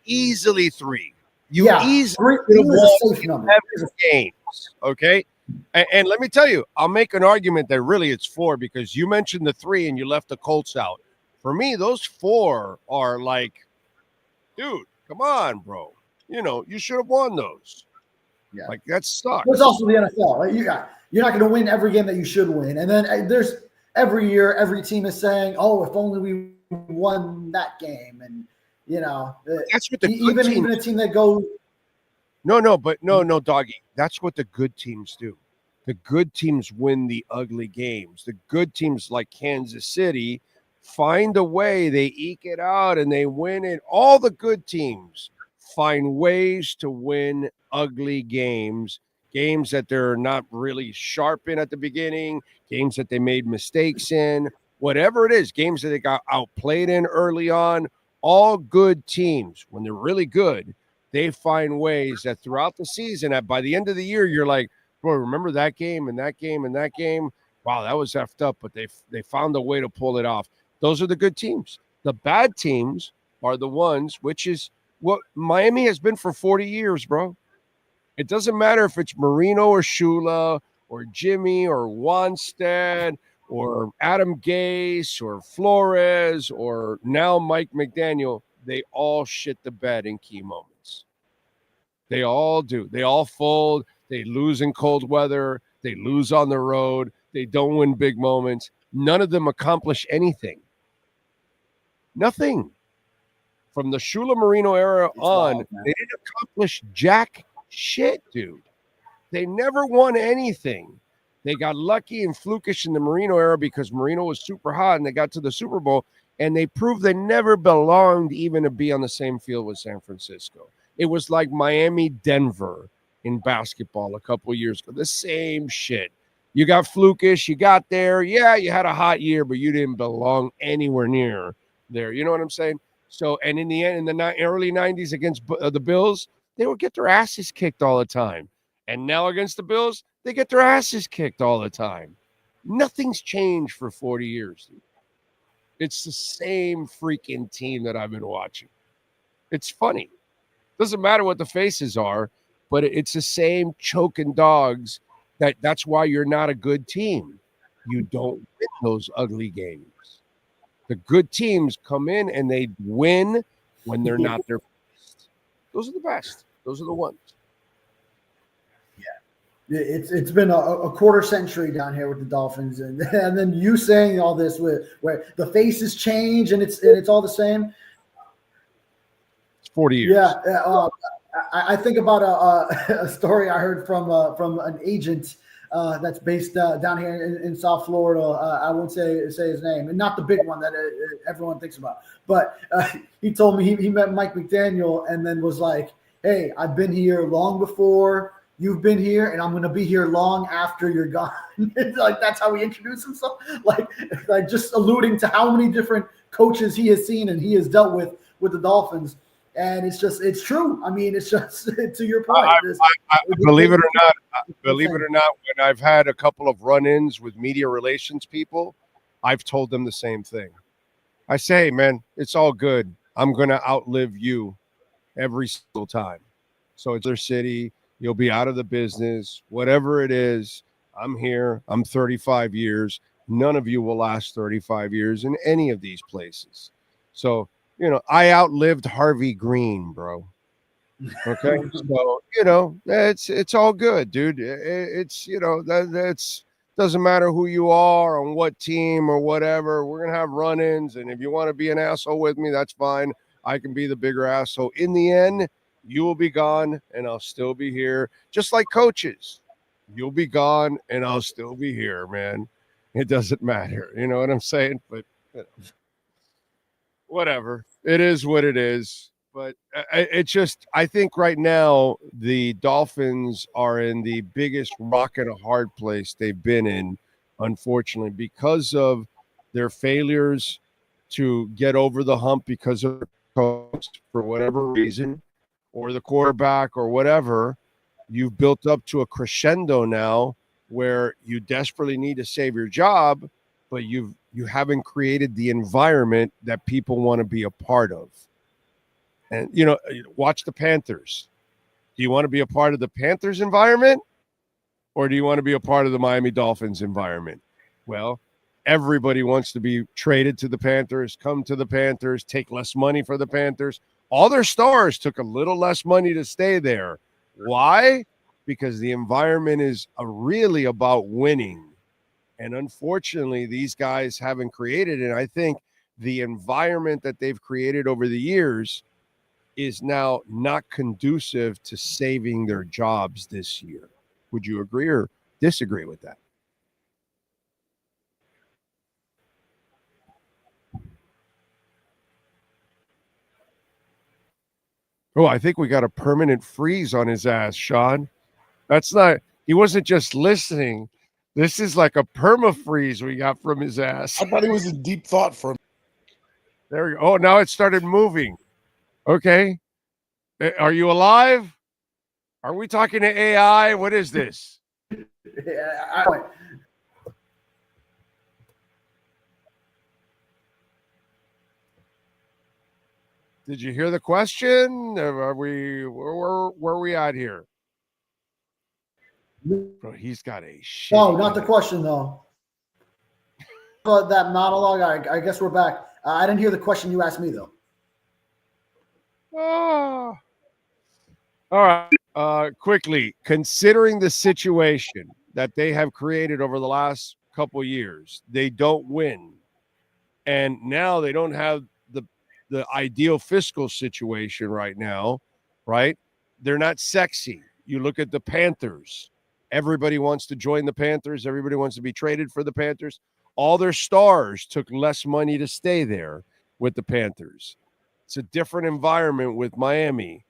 S12: Easily 3.
S16: Easily could have won 7
S12: games. Okay. And let me tell you, I'll make an argument that really it's 4, because you mentioned the 3 and you left the Colts out. For me, those 4 are like, dude, come on, bro. You should have won those.
S16: Yeah.
S12: Like, that sucks.
S16: There's also the NFL. Like, you're not going to win every game that you should win. And then there's every year, every team is saying, oh, if only we won that game. And
S12: That's what the good
S16: even a team that goes.
S12: No, doggy. That's what the good teams do. The good teams win the ugly games. The good teams like Kansas City find a way. They eke it out and they win it. All the good teams find ways to win ugly games that they're not really sharp in at the beginning, games that they made mistakes in, whatever it is, games that they got outplayed in early on. All good teams, when they're really good, they find ways that throughout the season, that by the end of the year, you're like, boy, remember that game and that game and that game? Wow, that was effed up, but they found a way to pull it off. Those are the good teams. The bad teams are the ones, which is what Miami has been for 40 years, bro. It doesn't matter if it's Marino or Shula or Jimmy or Wanstead or Adam Gase or Flores or now Mike McDaniel. They all shit the bed in key moments. They all do. They all fold. They lose in cold weather. They lose on the road. They don't win big moments. None of them accomplish anything. Nothing. From the Shula Marino era on, they didn't accomplish jack shit, dude. They never won anything. They got lucky and flukish in the Marino era because Marino was super hot and they got to the Super Bowl, and they proved they never belonged even to be on the same field with San Francisco. It was like Miami-Denver in basketball a couple years ago. The same shit. You got flukish. You got there. Yeah, you had a hot year, but you didn't belong anywhere near there. You know what I'm saying? So, and in the end, in the early 90s against the Bills, they would get their asses kicked all the time. And now against the Bills, they get their asses kicked all the time. Nothing's changed for 40 years. Dude. It's the same freaking team that I've been watching. It's funny. Doesn't matter what the faces are, but it's the same choking dogs. That's why you're not a good team. You don't win those ugly games. The good teams come in and they win when they're not their best. Those are the best. Those are the ones.
S16: Yeah, it's been a quarter century down here with the Dolphins, and then you saying all this where the faces change and it's all the same.
S12: It's 40 years.
S16: Yeah, I think about a story I heard from an agent. That's based down here in South Florida. I won't say his name, and not the big one that everyone thinks about. But he told me he met Mike McDaniel and then was like, "Hey, I've been here long before you've been here, and I'm going to be here long after you're gone." Like that's how he introduced himself. Like just alluding to how many different coaches he has seen and he has dealt with the Dolphins. And it's true. I mean, it's just to your point.
S12: I believe it or not, when I've had a couple of run-ins with media relations people, I've told them the same thing. I say, hey, man, it's all good. I'm going to outlive you every single time. So it's their city. You'll be out of the business. Whatever it is, I'm here. I'm 35 years. None of you will last 35 years in any of these places. So, I outlived Harvey Green, bro. Okay. So, it's all good, dude. It's, that's doesn't matter who you are on what team or whatever. We're going to have run-ins. And if you want to be an asshole with me, that's fine. I can be the bigger asshole. In the end, you will be gone and I'll still be here. Just like coaches. You'll be gone and I'll still be here, man. It doesn't matter. You know what I'm saying? But whatever. It is what it is. But I think right now the Dolphins are in the biggest rock and a hard place they've been in, unfortunately, because of their failures to get over the hump because of the coach for whatever reason, or the quarterback or whatever. You've built up to a crescendo now where you desperately need to save your job, but you haven't created the environment that people want to be a part of. And, watch the Panthers. Do you want to be a part of the Panthers environment, or do you want to be a part of the Miami Dolphins environment? Well, everybody wants to be traded to the Panthers, come to the Panthers, take less money for the Panthers. All their stars took a little less money to stay there. Why? Because the environment is really about winning. And unfortunately, these guys haven't created it. And I think the environment that they've created over the years is now not conducive to saving their jobs this year. Would you agree or disagree with that? Oh, I think we got a permanent freeze on his ass, Sean. That's not, he wasn't just listening. This is like a perma freeze we got from his ass.
S13: I thought he was in deep thought for him.
S12: There we go. Oh, now it started moving. Okay. Are you alive? Are we talking to AI? What is this? Did you hear the question? Are we where are we at here? Bro, he's got a shit.
S16: No, not the question though. That monologue. I guess we're back. I didn't hear the question you asked me though.
S12: Oh. All right. Quickly, considering the situation that they have created over the last couple years, they don't win, and now they don't have the ideal fiscal situation right now, right? They're not sexy. You look at the Panthers. Everybody wants to join the Panthers. Everybody wants to be traded for the Panthers. All their stars took less money to stay there with the Panthers. It's a different environment with Miami.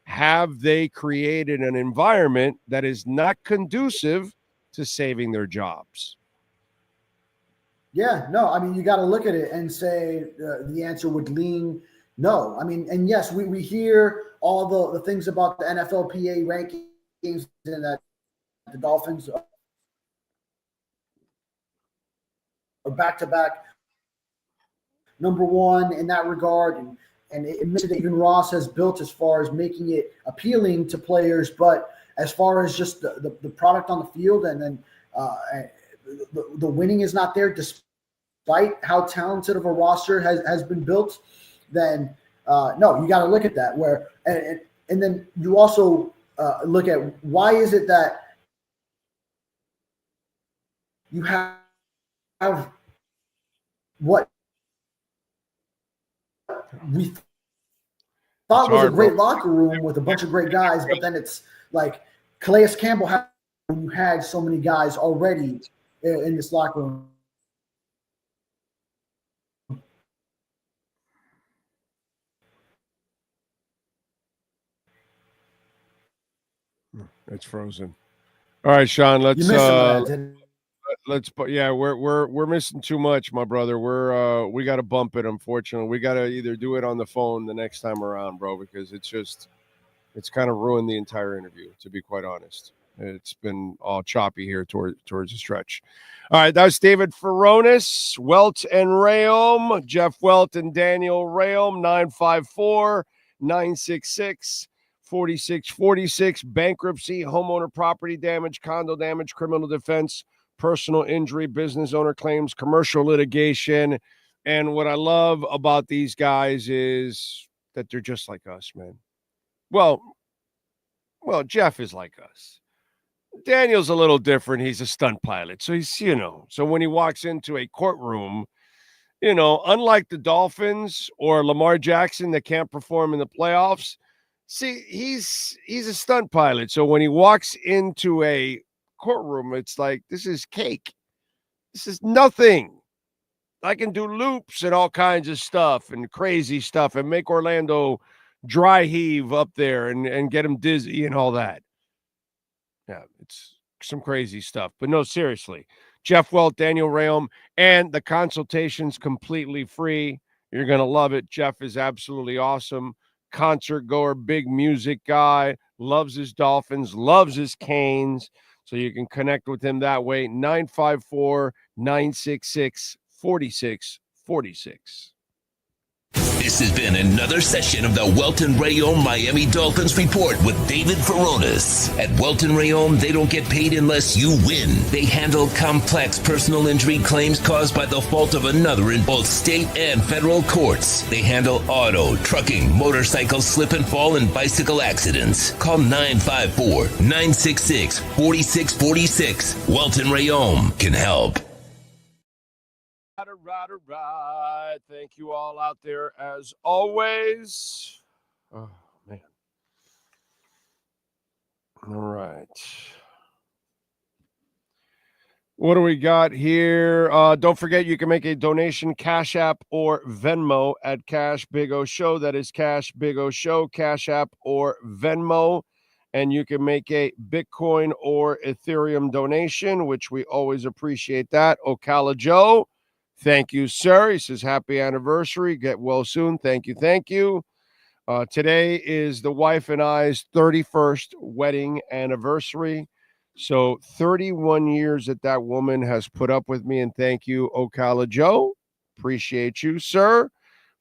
S12: Have they created an environment that is not conducive to saving their jobs?
S16: Yeah, no, I mean, you got to look at it and say the answer would lean no. I mean, and yes, we hear all the things about the NFLPA rankings and that the Dolphins are back-to-back number one in that regard. And it admitted that even Ross has built as far as making it appealing to players. But as far as just the product on the field and then the winning is not there despite how talented of a roster has been built, then no, you got to look at that. And then you also look at why is it that you have what we thought was a great locker room with a bunch of great guys, but then it's like Calais Campbell had so many guys already in this locker room.
S12: It's frozen. All right, Sean, let's yeah, we're missing too much, my brother. We got to bump it, unfortunately. We got to either do it on the phone the next time around, bro, because it's kind of ruined the entire interview, to be quite honest. It's been all choppy here towards the stretch. All right, that was David Furones, Welt and Rayom, Jeff Welt and Daniel Rayom, 954-966-4646, bankruptcy, homeowner property damage, condo damage, criminal defense, personal injury, business owner claims, commercial litigation. And what I love about these guys is that they're just like us, man. Well, Jeff is like us. Daniel's a little different. He's a stunt pilot. So he's, so when he walks into a courtroom, unlike the Dolphins or Lamar Jackson that can't perform in the playoffs, see, he's a stunt pilot. So when he walks into a courtroom, it's like, this is cake. This is nothing. I can do loops and all kinds of stuff and crazy stuff and make Orlando dry heave up there and get him dizzy and all that. Yeah, it's some crazy stuff. But no, seriously, Jeff Welt, Daniel Rayom, and the consultation's completely free. You're going to love it. Jeff is absolutely awesome. Concert goer, big music guy, loves his Dolphins, loves his Canes. So you can connect with him that way. 954-966-4646.
S11: This has been another session of the Welton Rayom Miami Dolphins Report with David Furones. At Welton Rayom, they don't get paid unless you win. They handle complex personal injury claims caused by the fault of another in both state and federal courts. They handle auto, trucking, motorcycle slip and fall, and bicycle accidents. Call 954-966-4646. Welton Rayom can help.
S12: right. Thank you all out there as always. Oh, man. All right. What do we got here? Don't forget, you can make a donation, Cash App or Venmo at Cash Big O Show. That is Cash Big O Show, Cash App or Venmo. And you can make a Bitcoin or Ethereum donation, which we always appreciate that. Ocala Joe, thank you, sir. He says, happy anniversary. Get well soon. Thank you. Thank you. Today is the wife and I's 31st wedding anniversary. So 31 years that woman has put up with me, and thank you, Ocala Joe. Appreciate you, sir,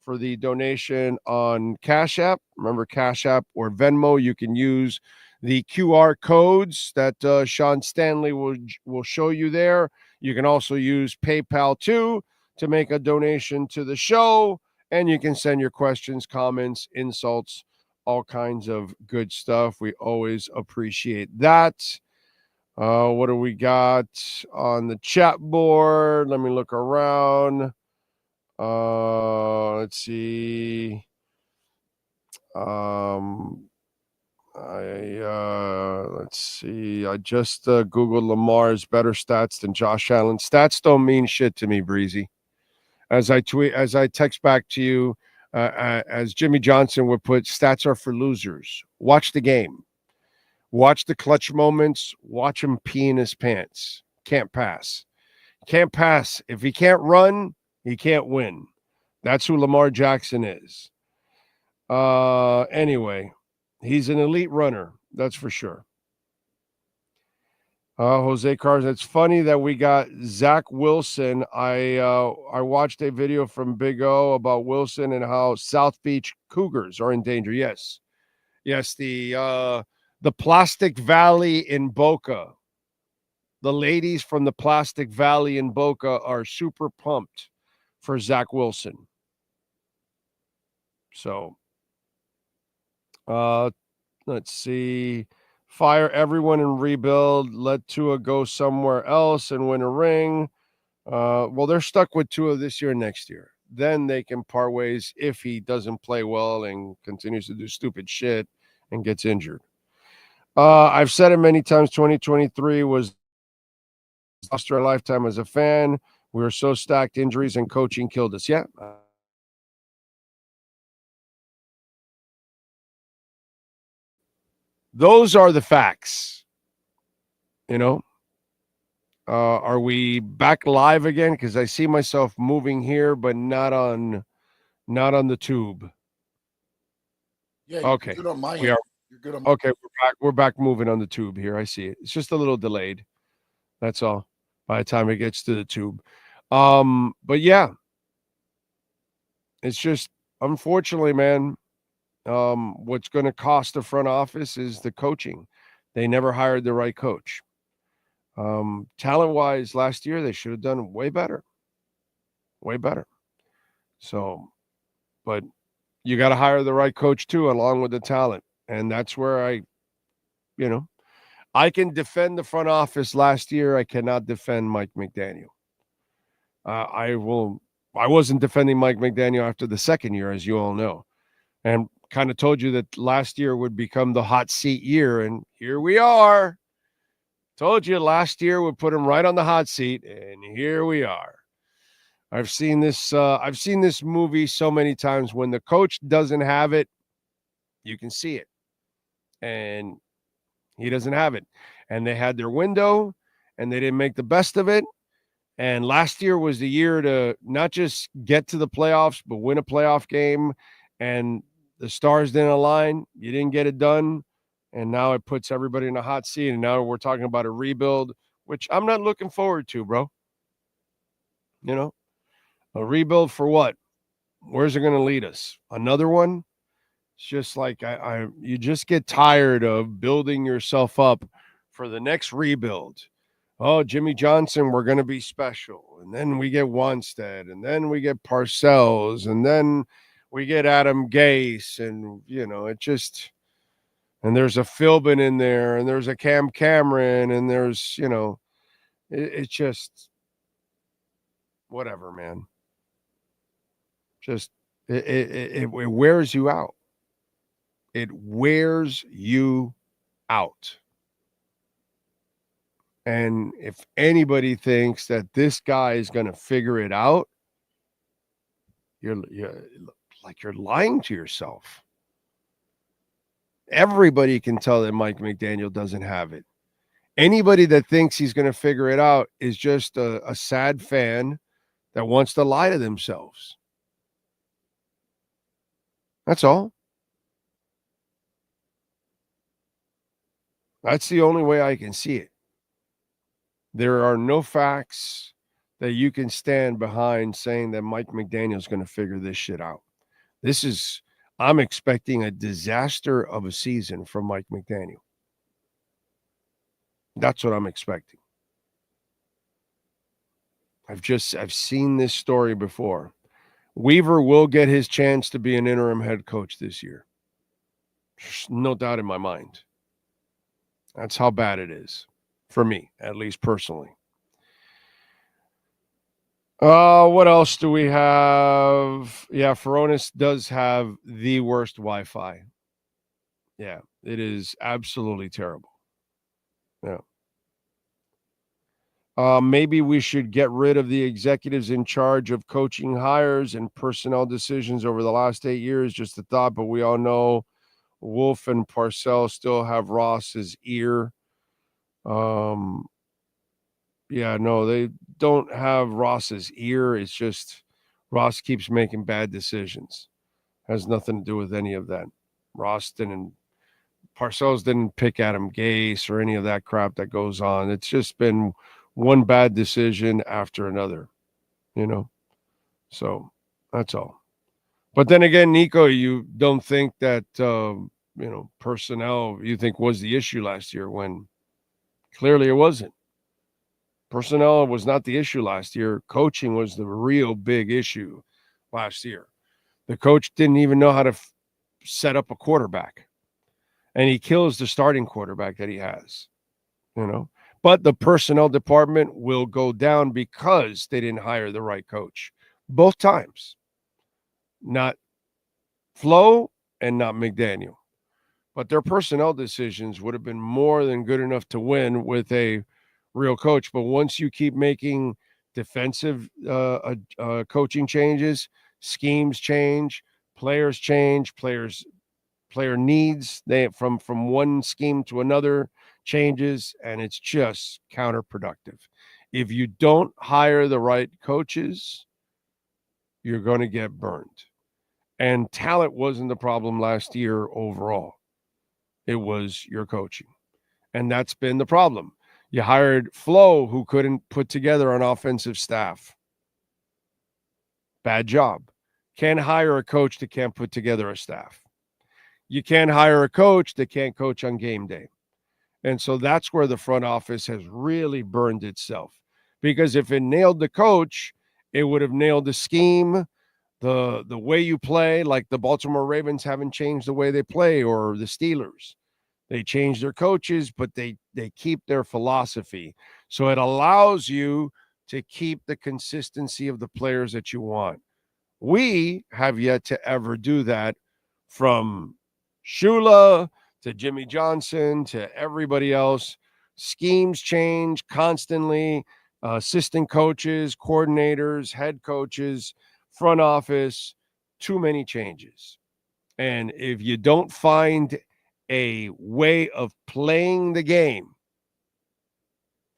S12: for the donation on Cash App. Remember, Cash App or Venmo, you can use the QR codes that Sean Stanley will show you there. You can also use PayPal, too, to make a donation to the show, and you can send your questions, comments, insults, all kinds of good stuff. We always appreciate that. What do we got on the chat board? Let me look around. Let's see. Let's see. I just Googled Lamar's better stats than Josh Allen. Stats don't mean shit to me, Breezy. As I text back to you, as Jimmy Johnson would put, stats are for losers. Watch the game. Watch the clutch moments. Watch him pee in his pants. Can't pass. Can't pass. If he can't run, he can't win. That's who Lamar Jackson is. Anyway, he's an elite runner. That's for sure. Jose Carson, it's funny that we got Zach Wilson. I watched a video from Big O about Wilson and how South Beach Cougars are in danger. Yes, the Plastic Valley in Boca. The ladies from the Plastic Valley in Boca are super pumped for Zach Wilson. So, let's see. Fire everyone and rebuild. Let Tua go somewhere else and win a ring. Well, they're stuck with Tua this year and next year. Then they can part ways if he doesn't play well and continues to do stupid shit and gets injured. I've said it many times, 2023 was lost our lifetime as a fan. We were so stacked, injuries and coaching killed us. Yeah. Those are the facts. You know, are we back live again? Because I see myself moving here, but not on the tube.
S13: Yeah.
S12: Okay.
S13: You're good on my
S12: we
S13: end.
S12: are.
S13: You're good on
S12: Okay, we're back moving on the tube here. I see it. It's just a little delayed. That's all. By the time it gets to the tube. But yeah. It's just, unfortunately, man, what's going to cost the front office is the coaching. They never hired the right coach. Talent-wise, last year they should have done way better. Way better. So, but you got to hire the right coach too, along with the talent. And that's where I can defend the front office last year. I cannot defend Mike McDaniel. I wasn't defending Mike McDaniel after the second year, as you all know, and kind of told you that last year would become the hot seat year. And here we are. Told you last year would put him right on the hot seat. And here we are. I've seen this movie so many times. When the coach doesn't have it, you can see it. And he doesn't have it. And they had their window, and they didn't make the best of it. And last year was the year to not just get to the playoffs, but win a playoff game. And the stars didn't align. You didn't get it done. And now it puts everybody in a hot seat. And now we're talking about a rebuild, which I'm not looking forward to, bro. You know, a rebuild for what? Where's it going to lead us? Another one? It's just like you just get tired of building yourself up for the next rebuild. Oh, Jimmy Johnson, we're going to be special. And then we get Wanstead, and then we get Parcells, and then we get Adam Gase, and, it just – and there's a Philbin in there, and there's a Cam Cameron, and there's, it's just whatever, man. Just it wears you out. It wears you out. And if anybody thinks that this guy is going to figure it out, you're lying to yourself. Everybody can tell that Mike McDaniel doesn't have it. Anybody that thinks he's going to figure it out is just a sad fan that wants to lie to themselves. That's all. That's the only way I can see it. There are no facts that you can stand behind saying that Mike McDaniel is going to figure this shit out. I'm expecting a disaster of a season from Mike McDaniel. That's what I'm expecting. I've seen this story before. Weaver will get his chance to be an interim head coach this year. There's no doubt in my mind. That's how bad it is. For me, at least personally. What else do we have? Yeah, Furones does have the worst Wi-Fi. Yeah, it is absolutely terrible. Yeah. Maybe we should get rid of the executives in charge of coaching hires and personnel decisions over the last 8 years. Just a thought, but we all know Wolf and Parcells still have Ross's ear. Yeah, no, they don't have Ross's ear. It's just Ross keeps making bad decisions. Has nothing to do with any of that. Parcells didn't pick Adam Gase or any of that crap that goes on. It's just been one bad decision after another, So that's all. But then again, Nico, you don't think that, personnel you think was the issue last year when clearly it wasn't. Personnel was not the issue last year. Coaching was the real big issue last year. The coach didn't even know how to set up a quarterback. And he kills the starting quarterback that he has, But the personnel department will go down because they didn't hire the right coach. Both times. Not Flo and not McDaniel. But their personnel decisions would have been more than good enough to win with a real coach. But once you keep making defensive coaching changes, schemes change, player needs from one scheme to another changes, and it's just counterproductive. If you don't hire the right coaches, you're going to get burned. And talent wasn't the problem last year overall. It was your coaching. And that's been the problem. You hired Flo, who couldn't put together an offensive staff. Bad job. Can't hire a coach that can't put together a staff. You can't hire a coach that can't coach on game day. And so that's where the front office has really burned itself. Because if it nailed the coach, it would have nailed the scheme, the way you play, like the Baltimore Ravens haven't changed the way they play, or the Steelers. They change their coaches, but they keep their philosophy. So it allows you to keep the consistency of the players that you want. We have yet to ever do that, from Shula to Jimmy Johnson to everybody else. Schemes change constantly. Assistant coaches, coordinators, head coaches, front office, too many changes. And if you don't find a way of playing the game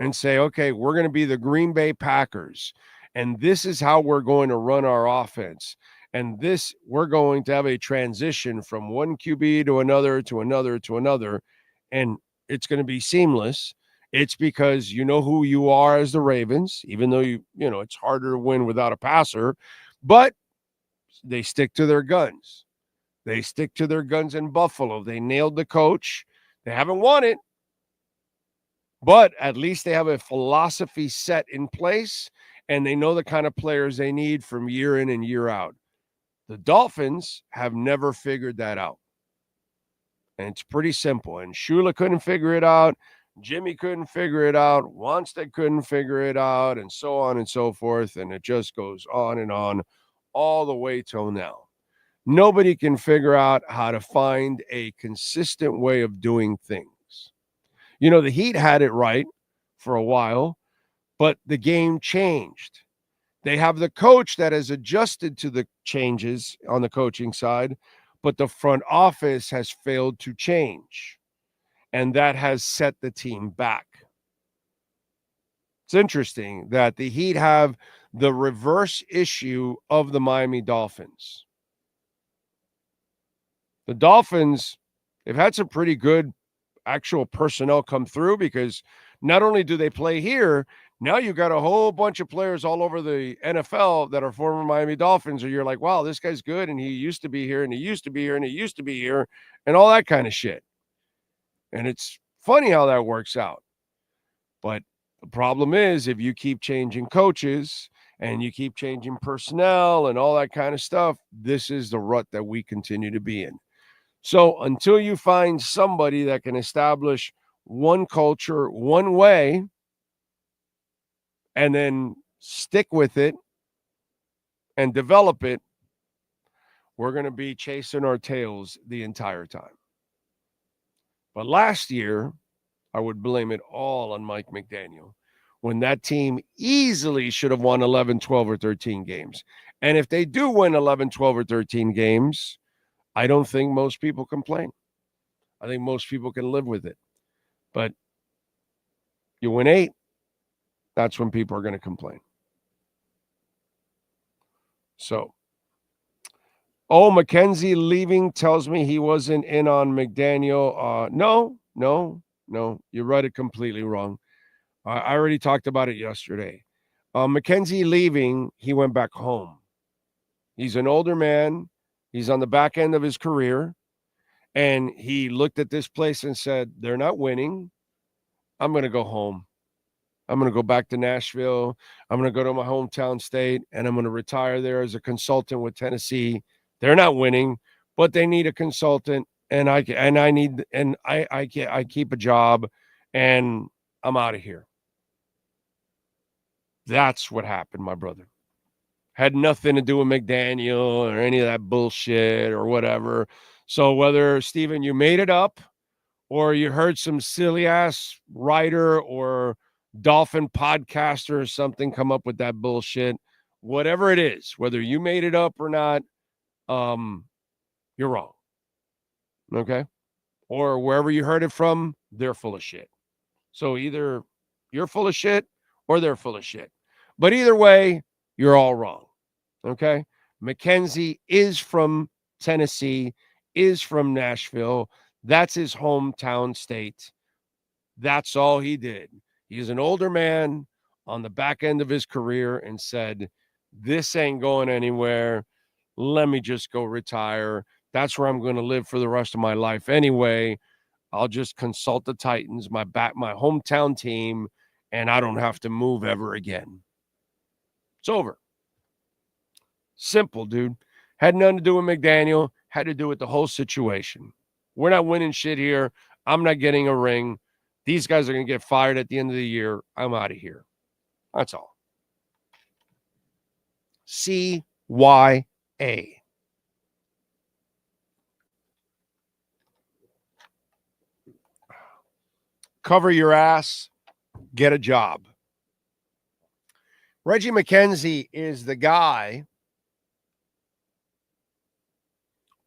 S12: and say, okay, we're going to be the Green Bay Packers, and this is how we're going to run our offense, and we're going to have a transition from one QB to another, and it's going to be seamless. It's because you know who you are as the Ravens, even though it's harder to win without a passer, but they stick to their guns. They stick to their guns in Buffalo. They nailed the coach. They haven't won it, but at least they have a philosophy set in place, and they know the kind of players they need from year in and year out. The Dolphins have never figured that out. And it's pretty simple. And Shula couldn't figure it out. Jimmy couldn't figure it out. Wannstedt couldn't figure it out, and so on and so forth. And it just goes on and on all the way till now. Nobody can figure out how to find a consistent way of doing things. You know, the Heat had it right for a while, but the game changed. They have the coach that has adjusted to the changes on the coaching side, but the front office has failed to change, and that has set the team back. It's interesting that the Heat have the reverse issue of the Miami Dolphins. The Dolphins, they've had some pretty good actual personnel come through because not only do they play here, now you got a whole bunch of players all over the NFL that are former Miami Dolphins, or you're like, wow, this guy's good, and he used to be here, and he used to be here, and he used to be here, and all that kind of shit. And it's funny how that works out. But the problem is if you keep changing coaches and you keep changing personnel and all that kind of stuff, this is the rut that we continue to be in. So until you find somebody that can establish one culture, one way, and then stick with it and develop it, we're going to be chasing our tails the entire time. But last year, I would blame it all on Mike McDaniel when that team easily should have won 11, 12, or 13 games. And if they do win 11, 12, or 13 games, I don't think most people complain. I think most people can live with it. But you win 8, that's when people are going to complain. So, Mackenzie leaving tells me he wasn't in on McDaniel. No, you read it completely wrong. I already talked about it yesterday. Mackenzie leaving, he went back home. He's an older man. He's on the back end of his career. And he looked at this place and said, they're not winning. I'm going to go home. I'm going to go back to Nashville. I'm going to go to my hometown state, and I'm going to retire there as a consultant with Tennessee. They're not winning, but they need a consultant, and I keep a job, and I'm out of here. That's what happened, my brother. Had nothing to do with McDaniel or any of that bullshit or whatever. So whether, Steven, you made it up or you heard some silly-ass writer or Dolphin podcaster or something come up with that bullshit, whatever it is, whether you made it up or not, you're wrong. Okay? Or wherever you heard it from, they're full of shit. So either you're full of shit or they're full of shit. But either way, you're all wrong. Okay? Mackenzie is from Tennessee, is from Nashville. That's his hometown state. That's all he did. He's an older man on the back end of his career and said, this ain't going anywhere. Let me just go retire. That's where I'm going to live for the rest of my life anyway. I'll just consult the Titans, my hometown team, and I don't have to move ever again. It's over. Simple, dude. Had nothing to do with McDaniel. Had to do with the whole situation. We're not winning shit here. I'm not getting a ring. These guys are going to get fired at the end of the year. I'm out of here. That's all. CYA. Cover your ass. Get a job. Reggie McKenzie is the guy.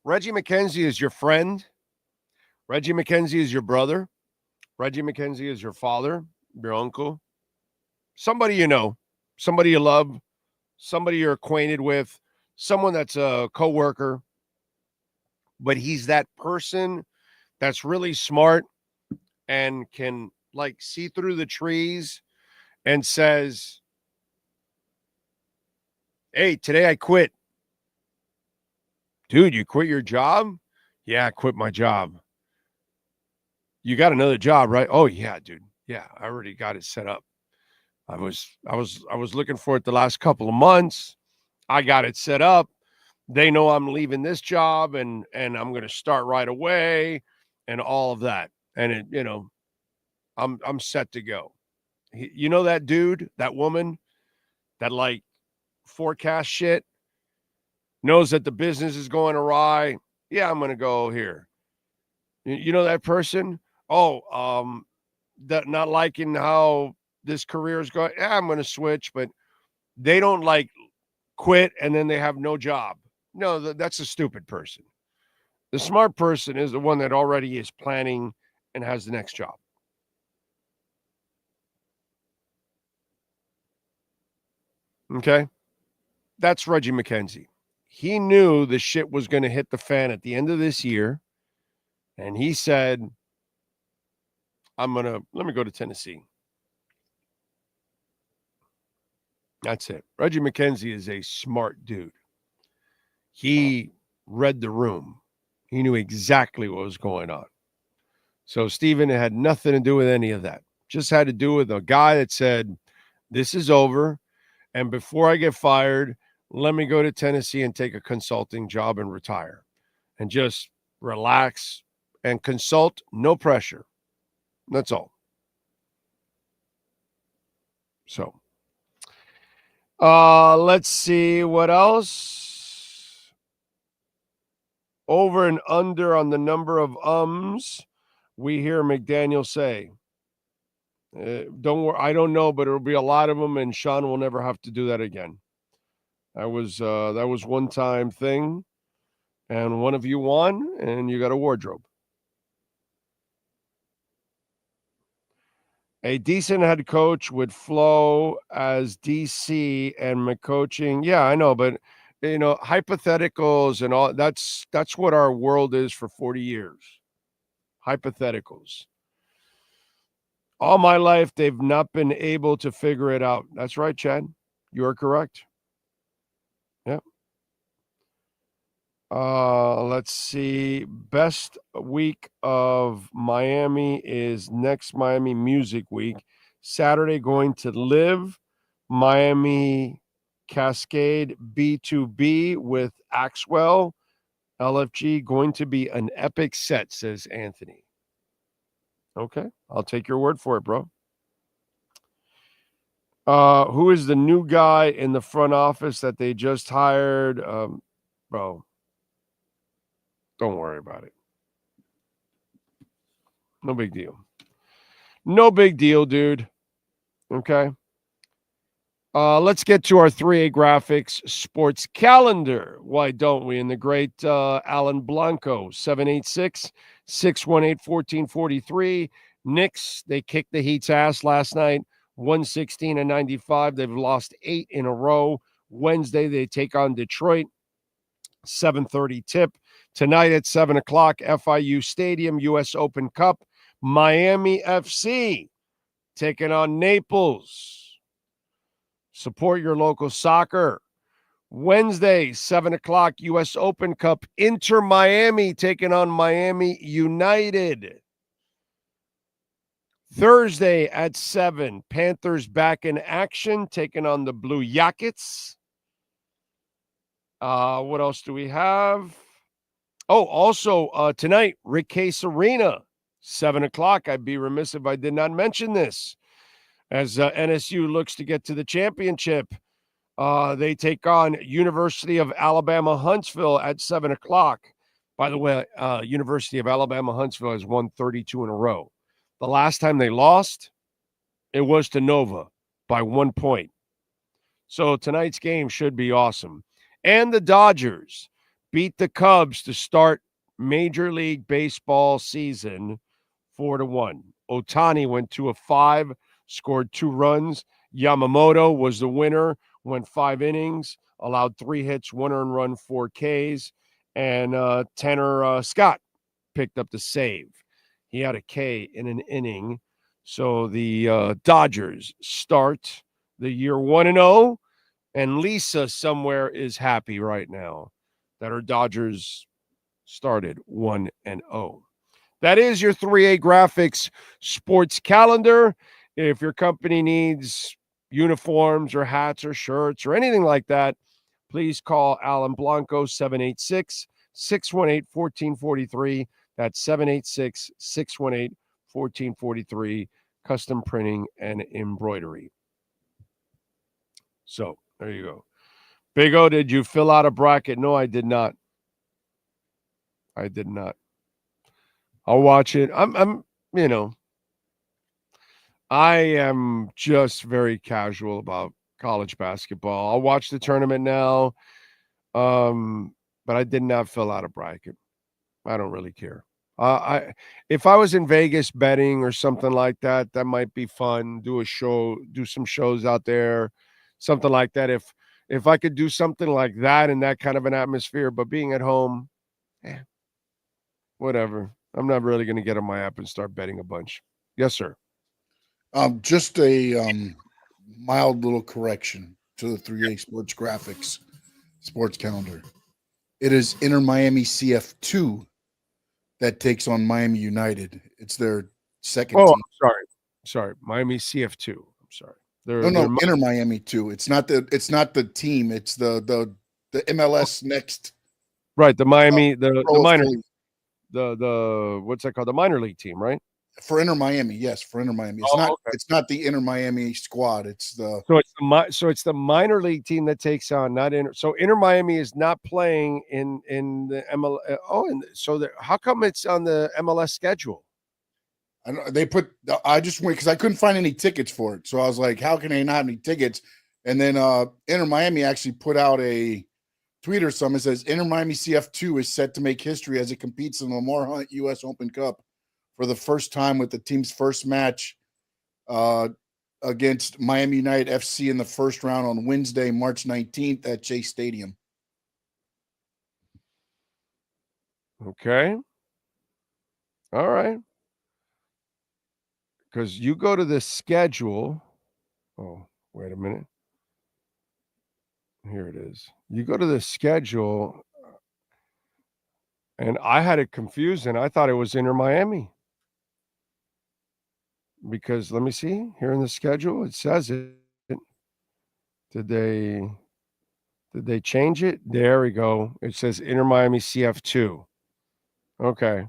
S12: Reggie McKenzie is your friend. Reggie McKenzie is your brother. Reggie McKenzie is your father, your uncle, somebody you know, somebody you love, somebody you're acquainted with, someone that's a coworker. But he's that person that's really smart and can like see through the trees and says, hey, today I quit. Dude, you quit your job? Yeah, I quit my job. You got another job, right? Oh yeah, dude. Yeah, I already got it set up. I was looking for it the last couple of months. I got it set up. They know I'm leaving this job and I'm going to start right away and all of that. And it, you know, I'm set to go. You know that dude, that woman that like forecast shit? knows that the business is going awry. Yeah, I'm going to go here. You know that person? Oh, that not liking how this career is going. Yeah, I'm going to switch, but they don't like quit and then they have no job. No, that's a stupid person. The smart person is the one that already is planning and has the next job. Okay? That's Reggie McKenzie. He knew the shit was going to hit the fan at the end of this year. And he said, let me go to Tennessee. That's it. Reggie McKenzie is a smart dude. He read the room. He knew exactly what was going on. So, Steven, it had nothing to do with any of that. Just had to do with a guy that said, this is over. And before I get fired, let me go to Tennessee and take a consulting job and retire. And just relax and consult, no pressure. That's all. So, let's see what else. Over and under on the number of we hear McDaniel say. Don't worry, I don't know, but it'll be a lot of them, and Sean will never have to do that again. That was one-time thing, and one of you won, and you got a wardrobe. A decent head coach would flow as DC and McCoaching. Yeah, I know, but hypotheticals and all that's what our world is for 40 years. Hypotheticals. All my life, they've not been able to figure it out. That's right, Chad. You are correct. Yeah. Let's see. Best week of Miami is next Miami Music Week. Saturday going to Live, Miami Cascade B2B with Axwell. LFG going to be an epic set, says Anthony. Okay, I'll take your word for it, bro. Who is the new guy in the front office that they just hired? Bro, don't worry about it. No big deal. No big deal, dude. Okay. Let's get to our 3A Graphics sports calendar. Why don't we? In the great Alan Blanco, 786-618-1443. Knicks, they kicked the Heat's ass last night, 116-95. They've lost 8 in a row. Wednesday, they take on Detroit, 7:30 tip. Tonight at 7 o'clock, FIU Stadium, U.S. Open Cup, Miami FC taking on Naples. Support your local soccer. Wednesday, 7 o'clock, U.S. Open Cup, Inter Miami taking on Miami United. Thursday at 7, Panthers back in action, taking on the Blue Jackets. What else do we have? Oh, also tonight, Rick Case Arena, 7 o'clock. I'd be remiss if I did not mention this. As NSU looks to get to the championship, they take on University of Alabama Huntsville at 7 o'clock. By the way, University of Alabama Huntsville has won 32 in a row. The last time they lost, it was to Nova by 1 point. So tonight's game should be awesome. And the Dodgers beat the Cubs to start Major League Baseball season 4-1. Ohtani went 2 of 5. Scored 2 runs. Yamamoto was the winner, went 5 innings, allowed 3 hits, 1 earned run, 4 Ks. And Tanner Scott picked up the save. He had a K in an inning. So the Dodgers start the year 1-0. And Lisa somewhere is happy right now that her Dodgers started 1-0. That is your 3A Graphics sports calendar. If your company needs uniforms or hats or shirts or anything like that, please call Alan Blanco, 786-618-1443. That's 786-618-1443, custom printing and embroidery. So there you go. Big O, did you fill out a bracket? No, I did not. I did not. I'll watch it. I am just very casual about college basketball. I'll watch the tournament now. But I did not fill out a bracket. I don't really care. If I was in Vegas betting or something like that, that might be fun. Do some shows out there, something like that. If I could do something like that in that kind of an atmosphere, but being at home, whatever. I'm not really going to get on my app and start betting a bunch. Yes, sir.
S13: Just a mild little correction to the 3A Sports Graphics sports calendar. It is Inter Miami CF2 that takes on Miami United. It's their second team.
S12: Sorry. Miami CF2. I'm sorry.
S13: No, Inter Miami 2. It's not the team. It's the MLS next.
S12: Right, the Miami, the minor, the what's that called? The minor league team, right?
S13: For Inter Miami, yes, for Inter Miami. It's not the Inter Miami squad. It's the
S12: it's the minor league team that takes on, not Inter. So Inter Miami is not playing in the MLS. How come it's on the MLS schedule?
S13: I just went because I couldn't find any tickets for it. So I was like, how can they not have any tickets? And then Inter Miami actually put out a tweet or something. It says Inter Miami CF2 is set to make history as it competes in the Lamar Hunt U.S. Open Cup for the first time, with the team's first match against Miami United FC in the first round on Wednesday, March 19th at Chase Stadium.
S12: Okay. All right. Because you go to the schedule. Oh, wait a minute. Here it is. You go to the schedule, and I had it confused, and I thought it was Inter Miami. Because let me see here in the schedule, it says it. Did they change it? There we go. It says Inter Miami CF2. Okay.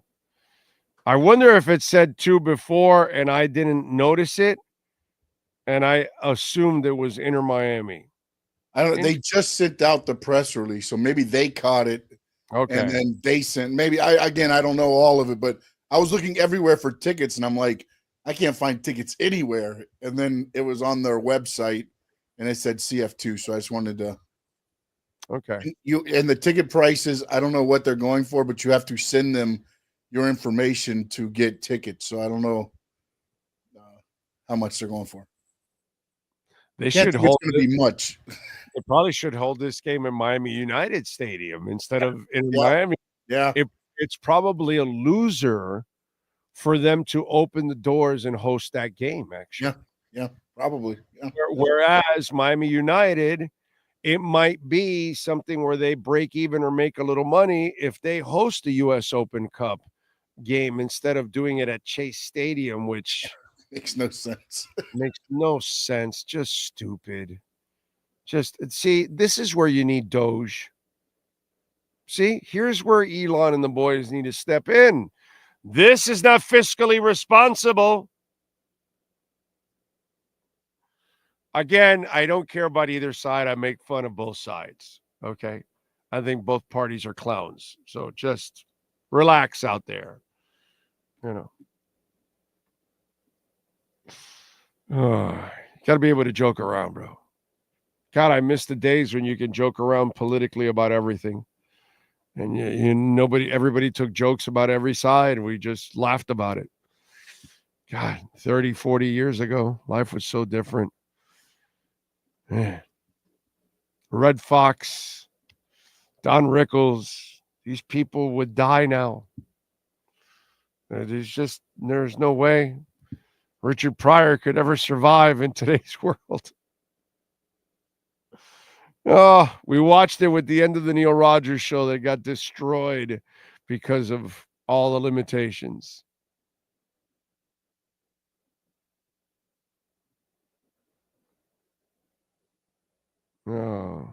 S12: I wonder if it said 2 before and I didn't notice it, and I assumed it was Inter Miami.
S13: I don't know. They just sent out the press release, so maybe they caught it.
S12: Okay.
S13: And then they sent I don't know all of it, but I was looking everywhere for tickets, and I'm like, I can't find tickets anywhere. And then it was on their website, and it said CF2. So I just wanted to.
S12: Okay.
S13: And the ticket prices, I don't know what they're going for, but you have to send them your information to get tickets. So I don't know how much they're going for.
S12: They should hold.
S13: It's going to be much.
S12: They probably should hold this game in Miami United Stadium instead of in Miami.
S13: Yeah.
S12: It's probably a loser for them to open the doors and host that game, actually.
S13: Yeah, probably. Yeah.
S12: Whereas Miami United, it might be something where they break even or make a little money if they host the U.S. Open Cup game instead of doing it at Chase Stadium, which
S13: makes no sense.
S12: Makes no sense. Just stupid. Just see, this is where you need Doge. See, here's where Elon and the boys need to step in. This is not fiscally responsible. Again, I don't care about either side. I make fun of both sides. Okay. I think both parties are clowns. So just relax out there. You got to be able to joke around, bro. God, I miss the days when you can joke around politically about everything. And everybody took jokes about every side. We just laughed about it. God, 30, 40 years ago, life was so different. Man. Red Fox, Don Rickles, these people would die now. There's no way Richard Pryor could ever survive in today's world. Oh, we watched it with the end of the Neil Rogers show that got destroyed because of all the limitations. Oh.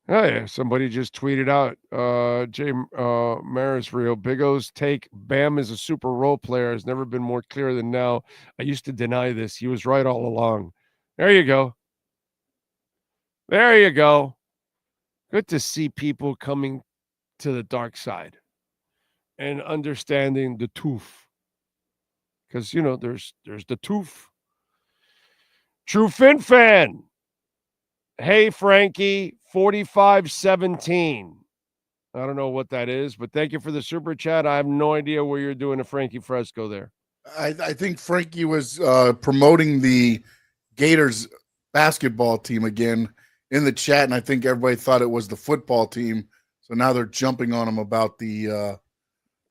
S12: Oh, yeah. Somebody just tweeted out, Jay Maris Real. Big O's take, Bam is a super role player, has never been more clear than now. I used to deny this. He was right all along. There you go. There you go. Good to see people coming to the dark side and understanding the tooth. Because, you know, there's the tooth. True Fin fan. Hey, Frankie, 4517. I don't know what that is, but thank you for the super chat. I have no idea where you're doing a Frankie Fresco there.
S13: I think Frankie was promoting the Gators basketball team again in the chat, and I think everybody thought it was the football team. So now they're jumping on him about the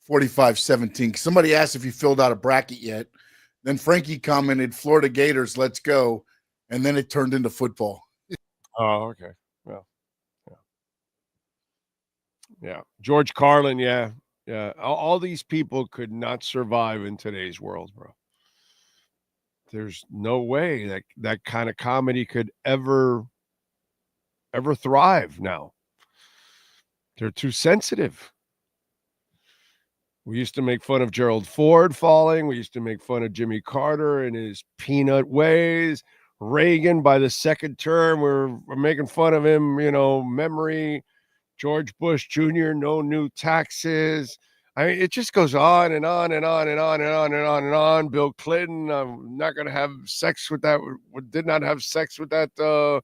S13: 45-17. Somebody asked if he filled out a bracket yet. Then Frankie commented, Florida Gators, let's go. And then it turned into football.
S12: Oh, okay. Well, yeah. George Carlin, yeah. All these people could not survive in today's world, bro. There's no way that kind of comedy could ever thrive now. They're too sensitive. We used to make fun of Gerald Ford falling. We used to make fun of Jimmy Carter and his peanut ways. Reagan, by the second term, we're making fun of him, you know, memory. George Bush Jr., no new taxes. I mean, it just goes on and on and on and on and on and on and on. Bill Clinton, I'm not going to have sex with that. Did not have sex with that,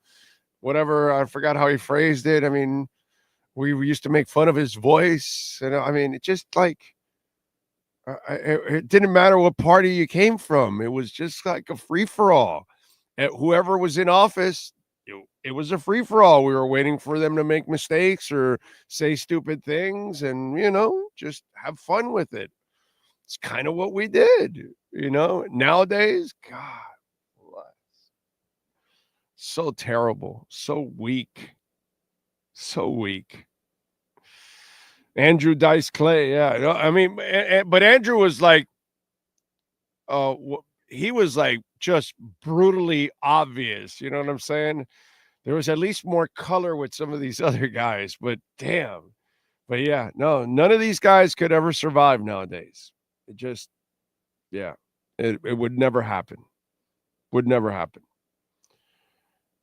S12: whatever. I forgot how he phrased it. I mean, we used to make fun of his voice. And I mean, it just like, it didn't matter what party you came from. It was just like a free-for-all. Whoever was in office, it was a free-for-all. We were waiting for them to make mistakes or say stupid things and, you know, just have fun with it. It's kind of what we did, you know. Nowadays, God, so terrible, so weak. Andrew Dice Clay, yeah. I mean, but Andrew was like, he was like just brutally obvious. You know what I'm saying? There was at least more color with some of these other guys, but damn. But yeah, no, none of these guys could ever survive nowadays. It just, yeah, it would never happen. Would never happen.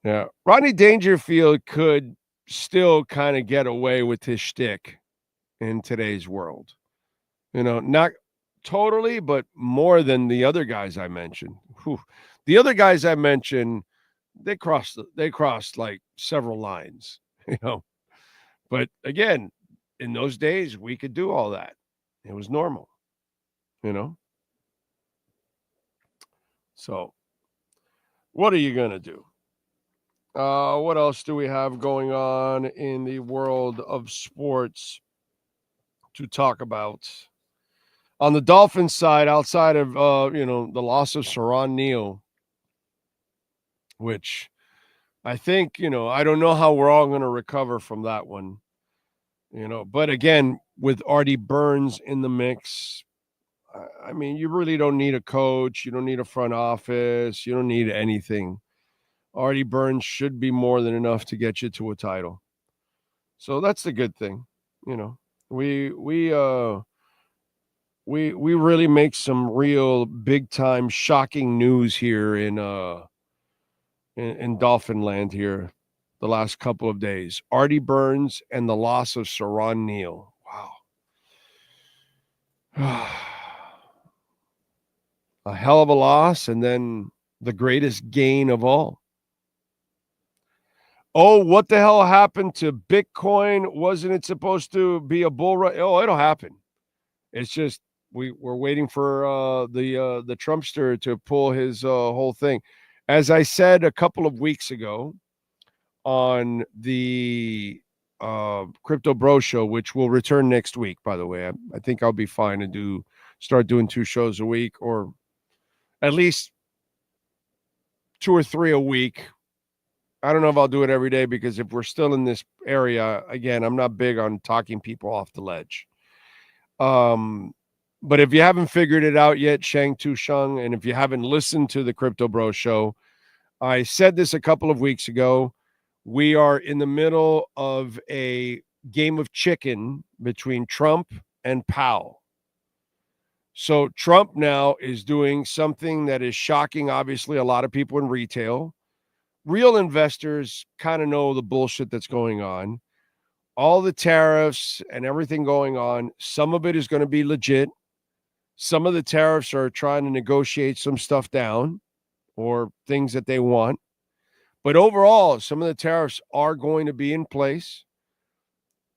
S12: Yeah. Rodney Dangerfield could still kind of get away with his shtick in today's world. You know, not totally, but more than the other guys I mentioned. Whew. The other guys I mentioned, they crossed like several lines, you know. But again, in those days, we could do all that. It was normal, you know. So what are you going to do? What else do we have going on in the world of sports to talk about? On the Dolphins side, outside of, you know, the loss of Saron Neal, which I think, you know, I don't know how we're all going to recover from that one, you know. But again, with Artie Burns in the mix, I mean, you really don't need a coach. You don't need a front office. You don't need anything. Artie Burns should be more than enough to get you to a title. So that's the good thing. You know, we really make some real big time shocking news here in Dolphin land here the last couple of days. Artie Burns and the loss of Saron Neal. Wow. A hell of a loss, and then the greatest gain of all. Oh, what the hell happened to Bitcoin? Wasn't it supposed to be a bull run? Oh, it'll happen. It's just we're waiting for the Trumpster to pull his whole thing. As I said a couple of weeks ago on the Crypto Bro Show, which will return next week, by the way. I think I'll be fine to start doing 2 shows a week, or at least 2 or 3 a week. I don't know if I'll do it every day, because if we're still in this area, again, I'm not big on talking people off the ledge. But if you haven't figured it out yet, Shang Tu Sheng, and if you haven't listened to the Crypto Bro Show, I said this a couple of weeks ago. We are in the middle of a game of chicken between Trump and Powell. So Trump now is doing something that is shocking, obviously, a lot of people in retail. Real investors kind of know the bullshit that's going on. All the tariffs and everything going on, some of it is going to be legit. Some of the tariffs are trying to negotiate some stuff down or things that they want. But overall, some of the tariffs are going to be in place.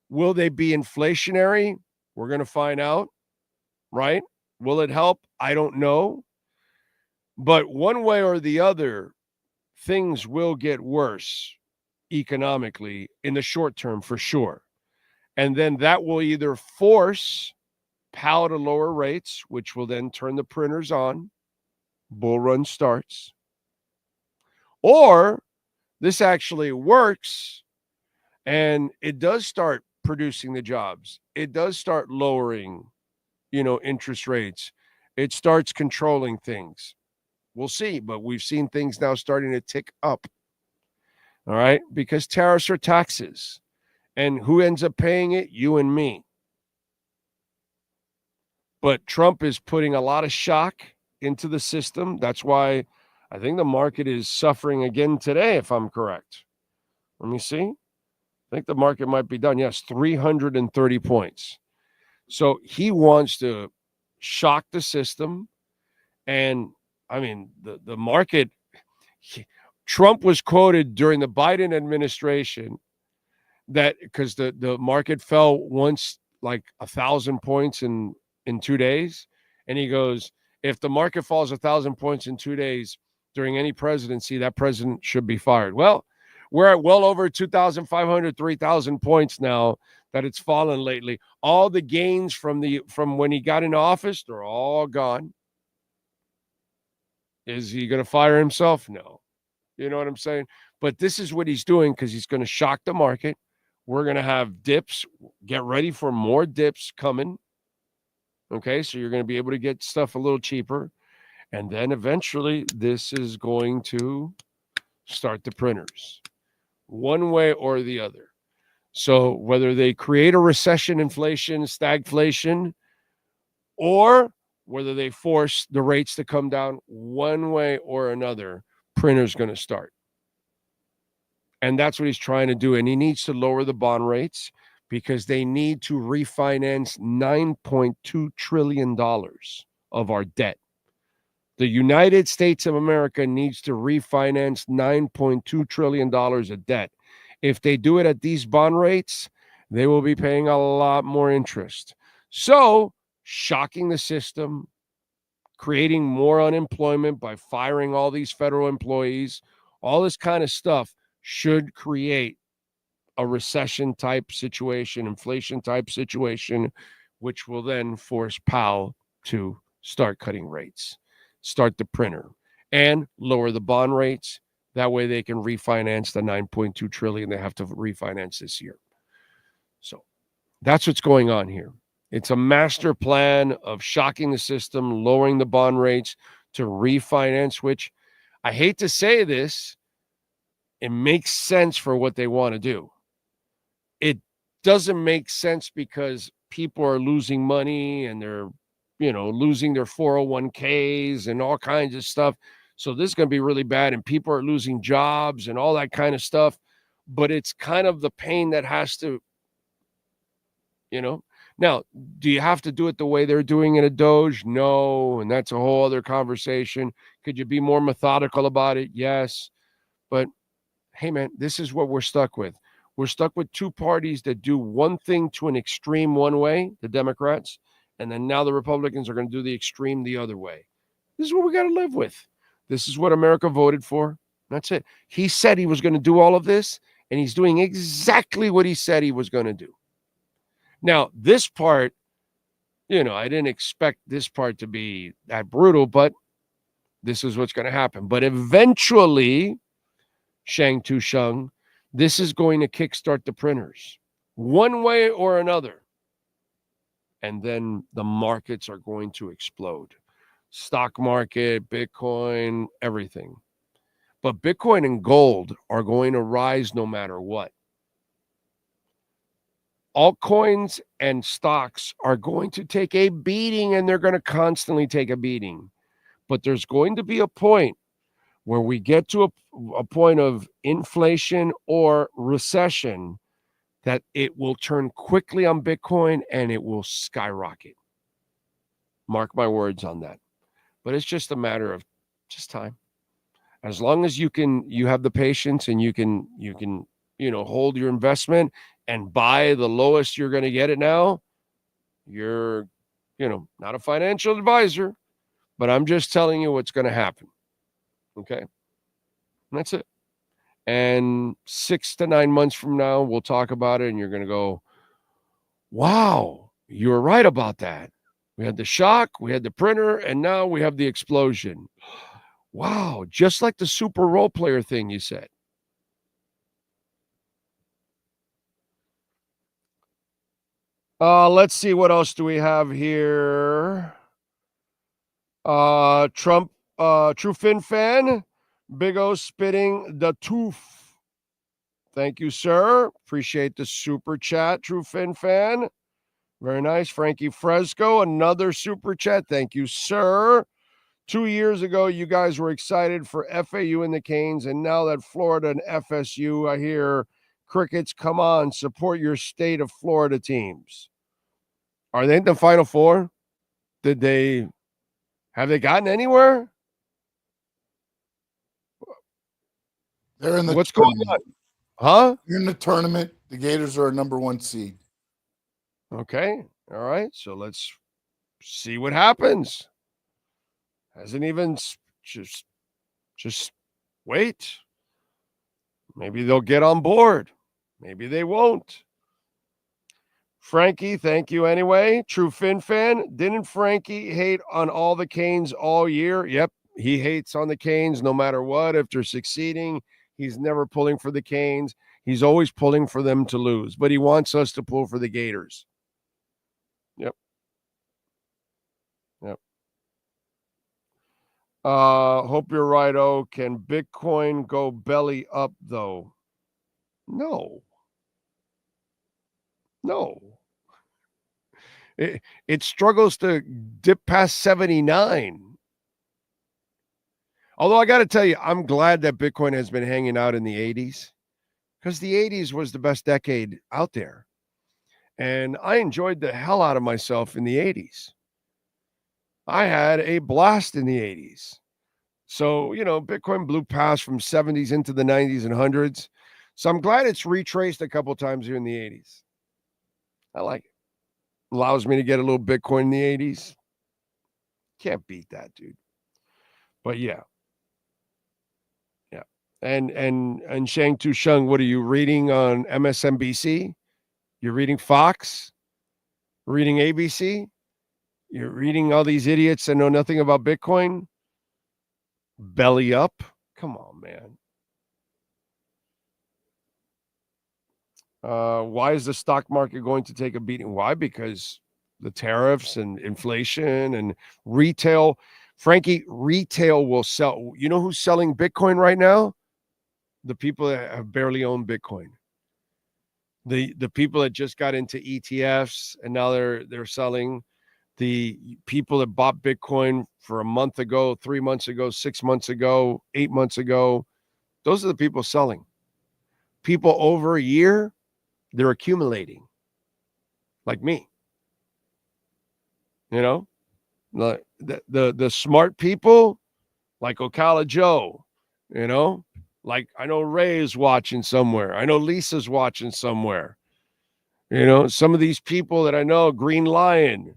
S12: Will they be inflationary? We're going to find out, right? Will it help? I don't know. But one way or the other, things will get worse economically in the short term for sure. And then that will either force Powell to lower rates, which will then turn the printers on. Bull run starts. Or this actually works and it does start producing the jobs. It does start lowering, interest rates. It starts controlling things. We'll see, but we've seen things now starting to tick up. All right, because tariffs are taxes. And who ends up paying it? You and me. But Trump is putting a lot of shock into the system. That's why I think the market is suffering again today, if I'm correct. Let me see. I think the market might be done. Yes, 330 points. So he wants to shock the system. And, I mean, the market, Trump was quoted during the Biden administration that because the market fell once like 1,000 points in 2 days. And he goes, if the market falls 1,000 points in 2 days during any presidency, that president should be fired. Well, we're at well over 2,500, 3,000 points now that it's fallen lately. All the gains from when he got into office, they're all gone. Is he going to fire himself? No. You know what I'm saying? But this is what he's doing because he's going to shock the market. We're going to have dips. Get ready for more dips coming. Okay, so you're going to be able to get stuff a little cheaper. And then eventually this is going to start the printers one way or the other. So whether they create a recession, inflation, stagflation, or whether they force the rates to come down one way or another, printer's going to start. And that's what he's trying to do. And he needs to lower the bond rates because they need to refinance $9.2 trillion of our debt. The United States of America needs to refinance $9.2 trillion of debt. If they do it at these bond rates, they will be paying a lot more interest. So, shocking the system, creating more unemployment by firing all these federal employees, all this kind of stuff should create a recession type situation, inflation type situation, which will then force Powell to start cutting rates, start the printer, and lower the bond rates. That way they can refinance the $9.2 trillion they have to refinance this year. So that's what's going on here. It's a master plan of shocking the system, lowering the bond rates to refinance, which I hate to say this, it makes sense for what they want to do. It doesn't make sense because people are losing money and they're, losing their 401ks and all kinds of stuff. So this is going to be really bad and people are losing jobs and all that kind of stuff. But it's kind of the pain that has to, Now, do you have to do it the way they're doing in a Doge? No. And that's a whole other conversation. Could you be more methodical about it? Yes. But hey, man, this is what we're stuck with. We're stuck with two parties that do one thing to an extreme one way, the Democrats, and then now the Republicans are going to do the extreme the other way. This is what we got to live with. This is what America voted for. That's it. He said he was going to do all of this, and he's doing exactly what he said he was going to do. Now, this part, I didn't expect this part to be that brutal, but this is what's going to happen. But eventually, Shang Tusheng, this is going to kickstart the printers one way or another. And then the markets are going to explode. Stock market, Bitcoin, everything. But Bitcoin and gold are going to rise no matter what. Altcoins and stocks are going to take a beating, and they're going to constantly take a beating. But there's going to be a point where we get to a point of inflation or recession that it will turn quickly on Bitcoin and it will skyrocket. Mark my words on that. But it's just a matter of just time. As long as you have the patience and you can hold your investment and buy the lowest you're going to get it now, you're not a financial advisor, but I'm just telling you what's going to happen. Okay? And that's it. And 6 to 9 months from now, we'll talk about it, and you're going to go, wow, you were right about that. We had the shock, we had the printer, and now we have the explosion. Wow, just like the super role player thing you said. Let's see, what else do we have here? Trump, True Fin fan, Big O spitting the tooth. Thank you, sir. Appreciate the super chat, True Fin fan. Very nice. Frankie Fresco, another super chat. Thank you, sir. 2 years ago, you guys were excited for FAU and the Canes, and now that Florida and FSU, I hear crickets, come on, support your state of Florida teams. Are they in the Final Four? Have they gotten anywhere?
S13: They're in the
S12: What's going on? Huh?
S13: You're in the tournament. The Gators are a number 1 seed.
S12: Okay. All right. So let's see what happens. Hasn't even just wait. Maybe they'll get on board. Maybe they won't. Frankie, thank you anyway. True Fin fan. Didn't Frankie hate on all the Canes all year? Yep. He hates on the Canes no matter what. If they're succeeding, he's never pulling for the Canes. He's always pulling for them to lose, but he wants us to pull for the Gators. Yep. Hope you're right. Oh, can Bitcoin go belly up though? No. It struggles to dip past 79. Although I got to tell you, I'm glad that Bitcoin has been hanging out in the 80s, because the 80s was the best decade out there. And I enjoyed the hell out of myself in the 80s. I had a blast in the 80s. So, Bitcoin blew past from 70s into the 90s and 100s. So I'm glad it's retraced a couple times here in the 80s. I like it. Allows me to get a little Bitcoin in the 80s. Can't beat that, dude. But yeah. And Shang Tu Sheng, what are you reading on MSNBC? You're reading Fox? Reading ABC? You're reading all these idiots that know nothing about Bitcoin? Belly up? Come on, man. Why is the stock market going to take a beating? Why? Because the tariffs and inflation and retail. Frankie, retail will sell. You know who's selling Bitcoin right now? The people that have barely owned Bitcoin. The people that just got into ETFs and now they're selling. The people that bought Bitcoin for a month ago, 3 months ago, 6 months ago, 8 months ago, those are the people selling. People over a year, they're accumulating. Like me. Like the smart people, like Ocala Joe, like I know Ray's watching somewhere. I know Lisa's watching somewhere. Some of these people that I know, Green Lion,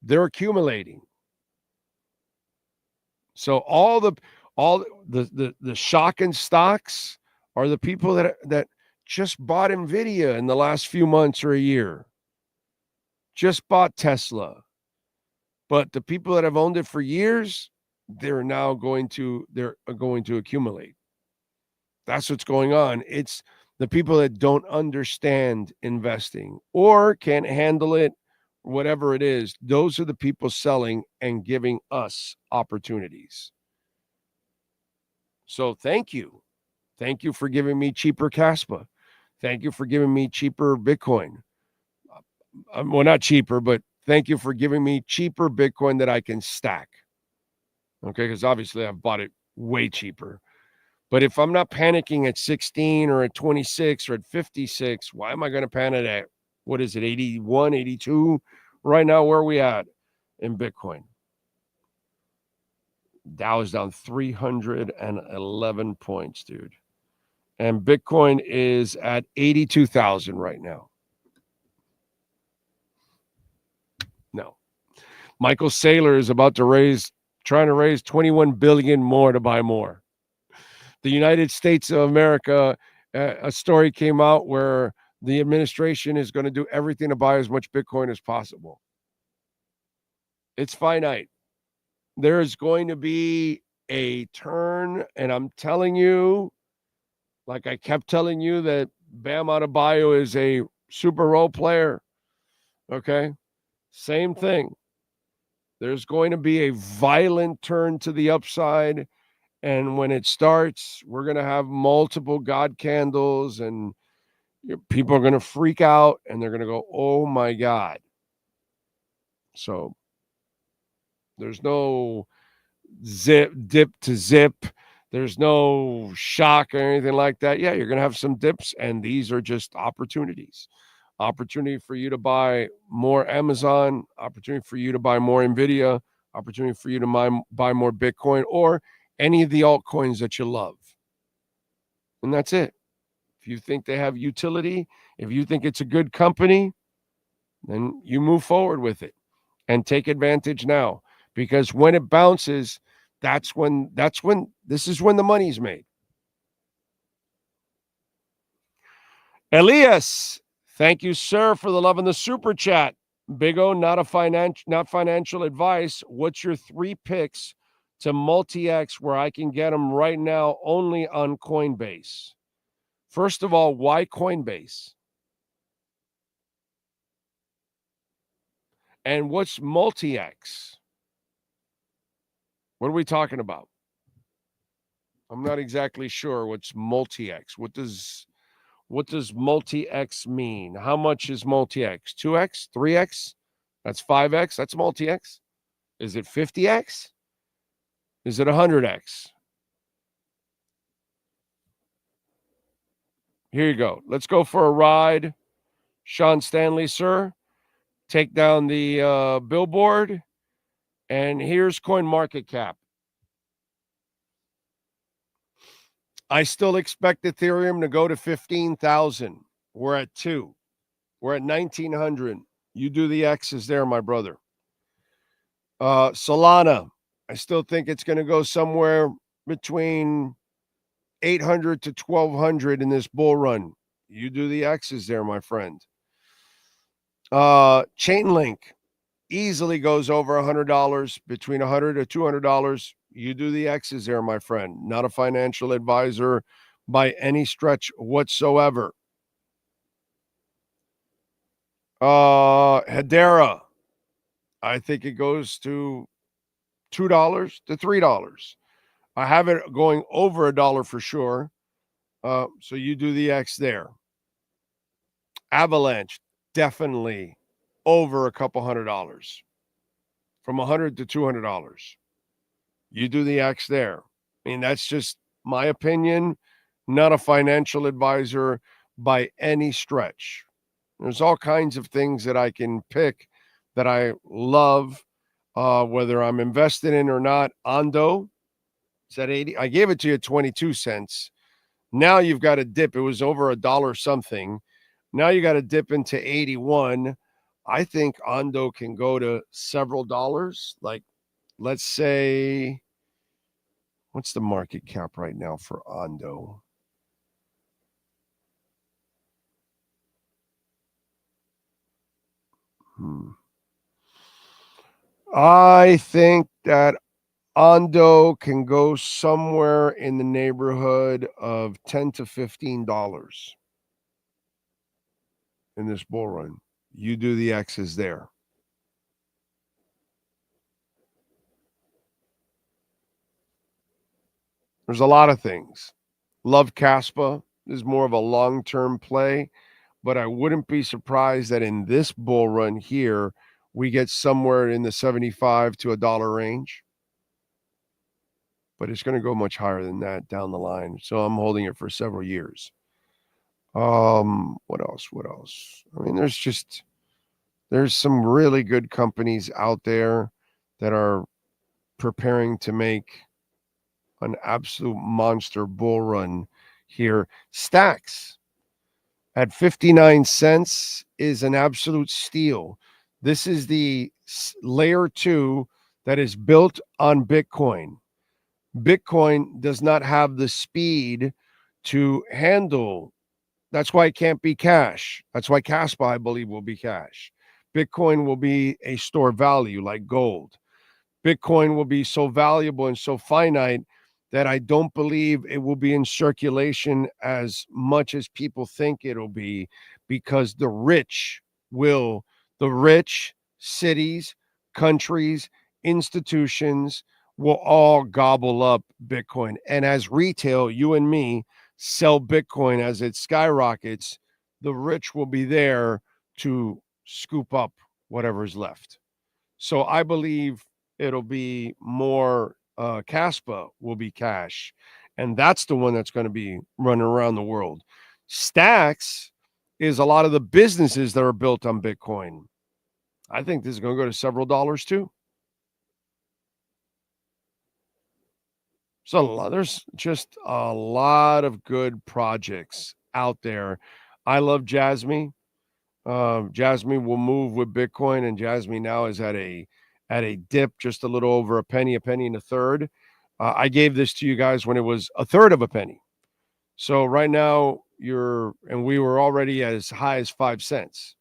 S12: they're accumulating. So all the shocking stocks are the people that just bought Nvidia in the last few months or a year. Just bought Tesla. But the people that have owned it for years, they're going to accumulate. That's what's going on. It's the people that don't understand investing or can't handle it, whatever it is. Those are the people selling and giving us opportunities. So thank you. Thank you for giving me cheaper Caspa. Thank you for giving me cheaper Bitcoin. Well, not cheaper, but thank you for giving me cheaper Bitcoin that I can stack. Okay, because obviously I've bought it way cheaper. But if I'm not panicking at 16 or at 26 or at 56, why am I going to panic at, what is it, 81, 82? Right now, where are we at in Bitcoin? Dow is down 311 points, dude. And Bitcoin is at 82,000 right now. No. Michael Saylor is about to trying to raise 21 billion more to buy more. The United States of America, a story came out where the administration is going to do everything to buy as much Bitcoin as possible. It's finite. There is going to be a turn, and I'm telling you, like I kept telling you, that Bam Adebayo is a super role player. Okay? Same thing. There's going to be a violent turn to the upside. And when it starts, we're going to have multiple God candles, and people are going to freak out, and they're going to go, oh, my God. So there's no dip to zip. There's no shock or anything like that. Yeah, you're going to have some dips, and these are just opportunities. Opportunity for you to buy more Amazon, opportunity for you to buy more NVIDIA, opportunity for you to buy more Bitcoin, or any of the altcoins that you love. And that's it. If you think they have utility, if you think it's a good company, then you move forward with it and take advantage now. Because when it bounces, this is when the money's made. Elias, thank you, sir, for the love and the super chat. Big O, not financial advice. What's your 3 picks to multi-X where I can get them right now only on Coinbase? First of all, why Coinbase? And what's multi-X? What are we talking about? I'm not exactly sure what's multi-X. What does multi-X mean? How much is multi-X? 2X? 3X? That's 5X? That's multi-X? Is it 50X? Is it 100X? Here you go. Let's go for a ride. Sean Stanley, sir. Take down the billboard. And here's CoinMarketCap. I still expect Ethereum to go to 15,000. We're at 2. We're at 1,900. You do the X's there, my brother. Solana, I still think it's going to go somewhere between 800 to 1,200 in this bull run. You do the X's there, my friend. Chainlink easily goes over $100, between $100 to $200. You do the X's there, my friend. Not a financial advisor by any stretch whatsoever. Hedera, I think it goes to $2 to $3. I have it going over $1 for sure. So you do the X there. Avalanche, definitely over a couple $100. From $100 to $200. You do the X there. I mean, that's just my opinion. Not a financial advisor by any stretch. There's all kinds of things that I can pick that I love, whether I'm invested in or not. Ondo, it's at 80. I gave it to you at 22 cents. Now you've got a dip. It was over $1 something. Now you got to dip into 81. I think Ondo can go to several dollars. Like, let's say, what's the market cap right now for Ondo? I think that Ondo can go somewhere in the neighborhood of $10 to $15 in this bull run. You do the X's there. There's a lot of things. Love Caspa is more of a long-term play, but I wouldn't be surprised that in this bull run here, we get somewhere in the 75 to $1 range. But it's going to go much higher than that down the line. So I'm holding it for several years. What else? I mean, there's some really good companies out there that are preparing to make an absolute monster bull run here. Stacks at 59 cents is an absolute steal. This is the layer 2 that is built on Bitcoin. Bitcoin does not have the speed to handle. That's why it can't be cash. That's why Caspa, I believe, will be cash. Bitcoin will be a store value like gold. Bitcoin will be so valuable and so finite that I don't believe it will be in circulation as much as people think it'll be, because the rich, cities, countries, institutions will all gobble up Bitcoin. And as retail, you and me sell Bitcoin as it skyrockets, the rich will be there to scoop up whatever's left. So I believe it'll be more Caspa will be cash. And that's the one that's going to be running around the world. Stacks is a lot of the businesses that are built on Bitcoin. I think this is going to go to several dollars too. So there's just a lot of good projects out there. I love Jasmine. Jasmine will move with Bitcoin, and Jasmine now is at a dip, just a little over a penny and a third. I gave this to you guys when it was a third of a penny. So right now we were already as high as 5 cents.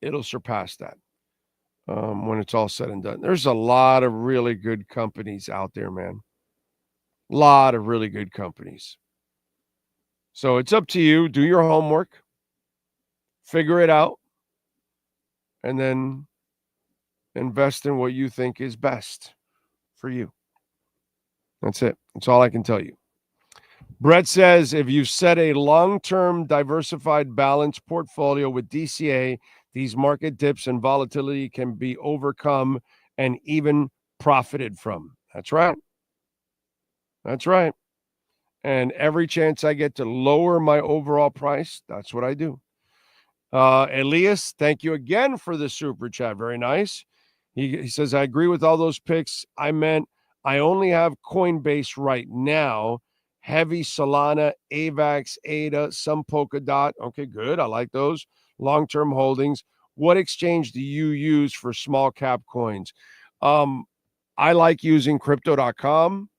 S12: It'll surpass that when it's all said and done. There's a lot of really good companies out there, man. A lot of really good companies. So it's up to you. Do your homework, figure it out, and then invest in what you think is best for you. That's it. That's all I can tell you. Brett says, if you set a long-term diversified balanced portfolio with DCA, these market dips and volatility can be overcome and even profited from. That's right. That's right. And every chance I get to lower my overall price, that's what I do. Elias, thank you again for the super chat. Very nice. He says, I agree with all those picks. I meant I only have Coinbase right now. Heavy Solana, AVAX, ADA, some Polkadot. Okay, good. I like those. Long-term holdings. What exchange do you use for small cap coins? I like using crypto.com.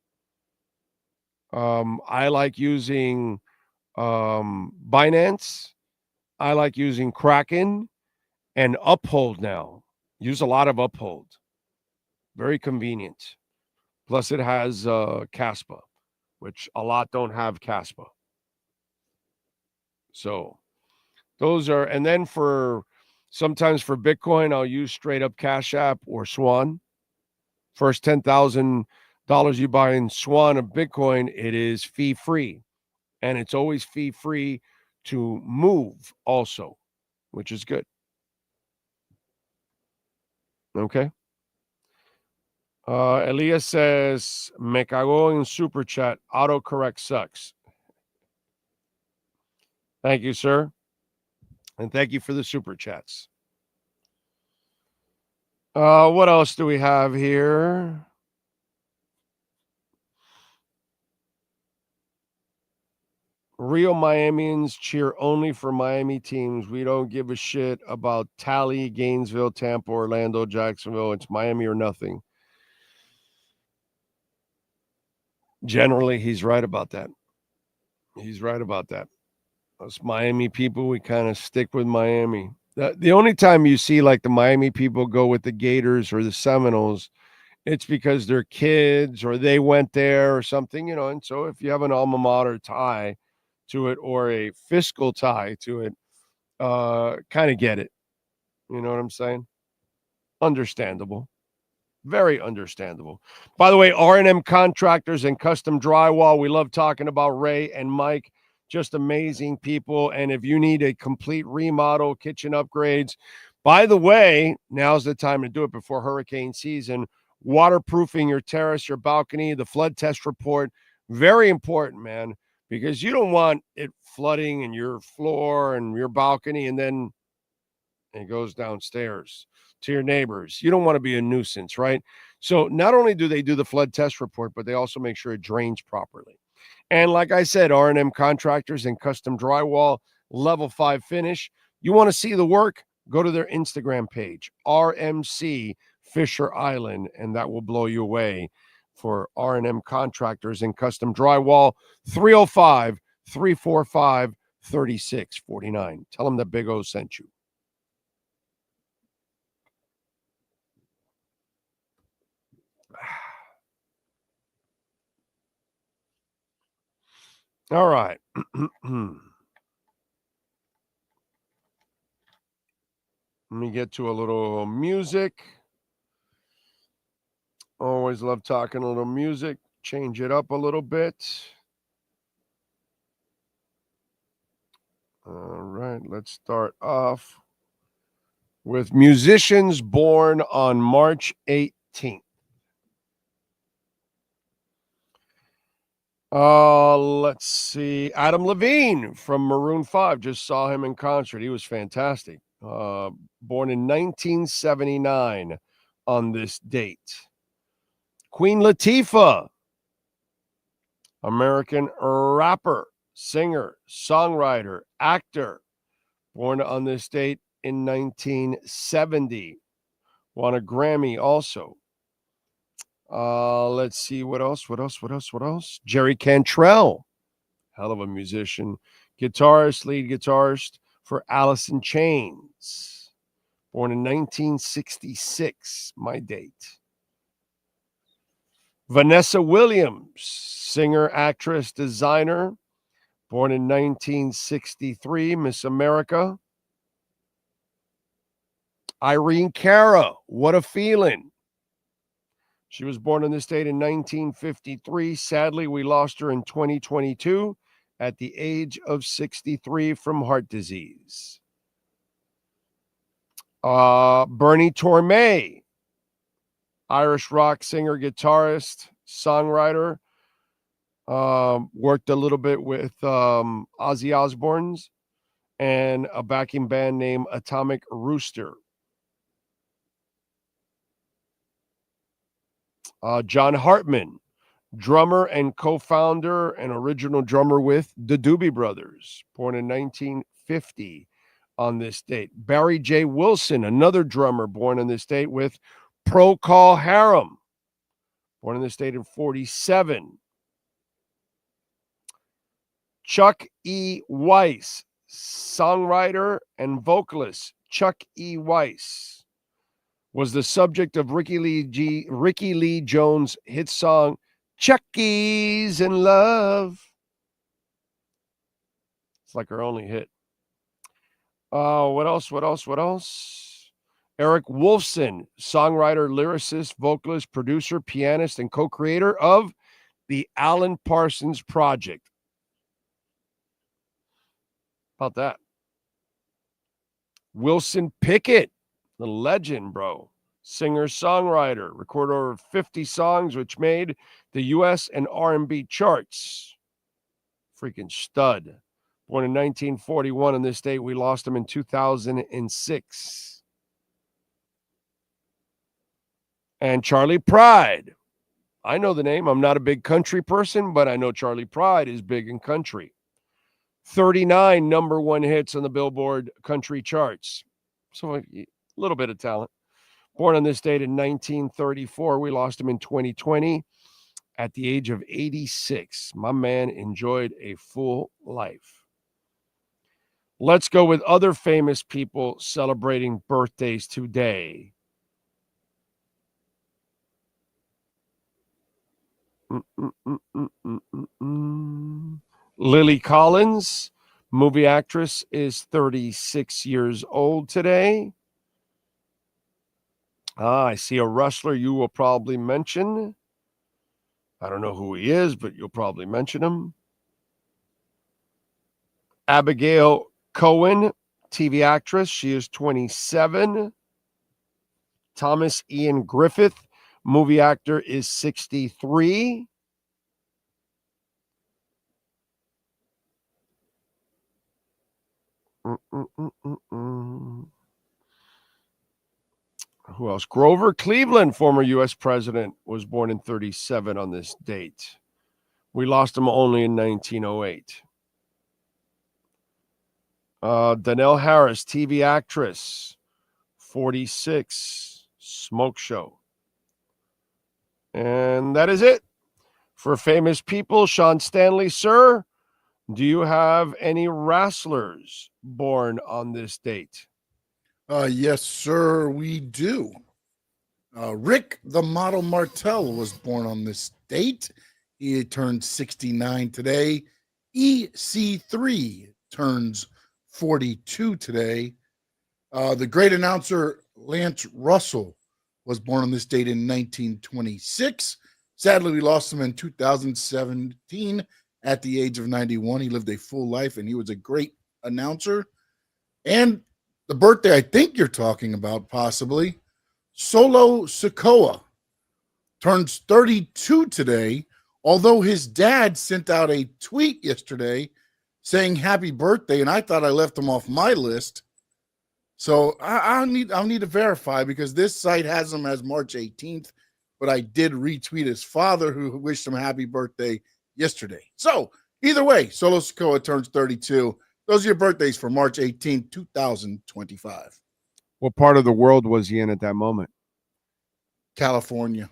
S12: I like using Binance. I like using Kraken and Uphold now. Use a lot of Uphold. Very convenient. Plus it has Caspa, which a lot don't have Caspa. So those are, and then sometimes for Bitcoin, I'll use straight up Cash App or Swan. First $10,000 you buy in Swan of Bitcoin, it is fee free. And it's always fee free to move also, which is good. Okay. Elias says, me cago in super chat. Autocorrect sucks. Thank you, sir. And thank you for the super chats. What else do we have here? Real Miamians cheer only for Miami teams. We don't give a shit about Tally, Gainesville, Tampa, Orlando, Jacksonville. It's Miami or nothing. Generally, he's right about that. He's right about that. Us Miami people, we kind of stick with Miami. The only time you see like the Miami people go with the Gators or the Seminoles, it's because they're kids or they went there or something, you know. And so if you have an alma mater tie to it or a fiscal tie to it, kind of get it. You know what I'm saying? Understandable. Very understandable. By the way, R&M Contractors and Custom Drywall. We love talking about Ray and Mike. Just amazing people. And if you need a complete remodel, kitchen upgrades, by the way, now's the time to do it before hurricane season. Waterproofing your terrace, your balcony, the flood test report. Very important, man, because you don't want it flooding in your floor and your balcony and then it goes downstairs to your neighbors. You don't want to be a nuisance, right? So not only do they do the flood test report, but they also make sure it drains properly. And like I said, R&M Contractors and Custom Drywall, level 5 finish. You want to see the work? Go to their Instagram page, RMC Fisher Island, and that will blow you away. For R&M Contractors and Custom Drywall, 305-345-3649. Tell them that Big O sent you. All right. Let me get to a little music. Always love talking a little music. Change it up a little bit. All right. Let's start off with musicians born on March 18th. Let's see. Adam Levine from Maroon 5. Just saw him in concert. He was fantastic. Born in 1979 on this date. Queen Latifah, American rapper, singer, songwriter, actor. Born on this date in 1970. Won a Grammy also. Let's see what else. Jerry Cantrell, hell of a musician, guitarist, lead guitarist for Alice in Chains. Born in 1966, my date. Vanessa Williams, singer, actress, designer. Born in 1963, Miss America. Irene Cara, What a Feeling. She was born on this date in 1953. Sadly, we lost her in 2022 at the age of 63 from heart disease. Bernie Tormé, Irish rock singer, guitarist, songwriter. Worked a little bit with Ozzy Osbourne's and a backing band named Atomic Rooster. John Hartman, drummer and co-founder and original drummer with the Doobie Brothers, born in 1950 on this date. Barry J. Wilson, another drummer, born on this date with Procol Harum, born on this date in 47. Chuck E. Weiss, songwriter and vocalist. Chuck E. Weiss was the subject of Ricky Lee Jones' hit song, Chucky's in Love. It's like her only hit. What else? Eric Wolfson, songwriter, lyricist, vocalist, producer, pianist, and co-creator of the Alan Parsons Project. How about that? Wilson Pickett, the legend, bro. Singer, songwriter, recorded over 50 songs, which made the U.S. and R&B charts. Freaking stud. Born in 1941 on this date. We lost him in 2006. And Charlie Pride. I know the name. I'm not a big country person, but I know Charlie Pride is big in country. 39 number one hits on the Billboard country charts. So a little bit of talent. Born on this date in 1934. We lost him in 2020 at the age of 86. My man enjoyed a full life. Let's go with other famous people celebrating birthdays today. Lily Collins, movie actress, is 36 years old today. I see a wrestler you will probably mention. I don't know who he is, but you'll probably mention him. Abigail Cohen, TV actress. She is 27. Thomas Ian Griffith, movie actor, is 63. Who else? Grover Cleveland, former U.S. president, was born in 37 on this date. We lost him only in 1908. Donnell Harris, TV actress, 46, Smoke Show. And that is it. For famous people, Sean Stanley, sir, do you have any wrestlers born on this date?
S13: Yes, sir, we do. Rick the Model Martel was born on this date. He turned 69 today. EC3 turns 42 today. The great announcer Lance Russell was born on this date in 1926. Sadly, we lost him in 2017 at the age of 91. He lived a full life, and he was a great announcer. And the birthday I think you're talking about, possibly, Solo Sikoa turns 32 today, although his dad sent out a tweet yesterday saying happy birthday, and I thought I left him off my list. So I'll need to verify, because this site has him as March 18th, but I did retweet his father, who wished him happy birthday yesterday. So either way, Solo Sikoa turns 32. Those are your birthdays for March 18th, 2025.
S12: What part of the world was he in at that moment?
S13: California.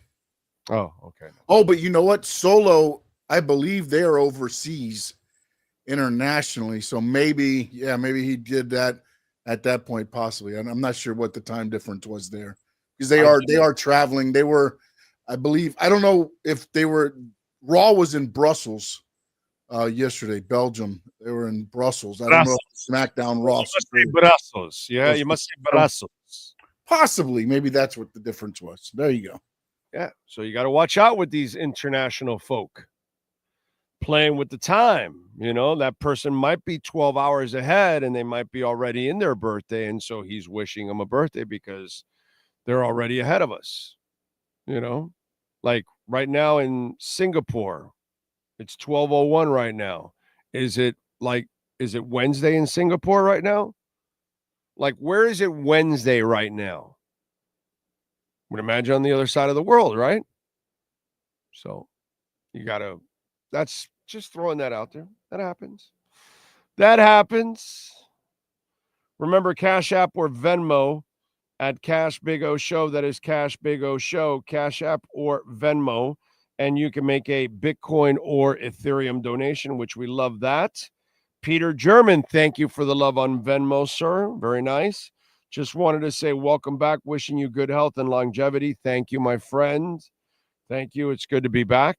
S12: Oh, okay.
S13: Oh, but you know what? Solo, I believe they're overseas internationally. So maybe he did that at that point, possibly. And I'm not sure what the time difference was there, because they are traveling. They were, I believe, I don't know if they were, Raw was in Brussels yesterday, Belgium. They were in Brussels. I don't know if SmackDown Raw.
S12: You must say Brussels. Yeah, you must say Brussels.
S13: Possibly. Maybe that's what the difference was. There you go.
S12: Yeah. So you got to watch out with these international folk playing with the time. You know, that person might be 12 hours ahead, and they might be already in their birthday. And so he's wishing them a birthday because they're already ahead of us. You know, like right now in Singapore, it's 12:01 right now. Is it Wednesday in Singapore right now? Like, where is it Wednesday right now? Would imagine on the other side of the world, right? So that's just throwing that out there. That happens. Remember, Cash App or Venmo at Cash Big O Show. That is Cash Big O Show, Cash App or Venmo. And you can make a Bitcoin or Ethereum donation, which we love that. Peter German, thank you for the love on Venmo, sir. Very nice. Just wanted to say welcome back. Wishing you good health and longevity. Thank you, my friend. Thank you. It's good to be back.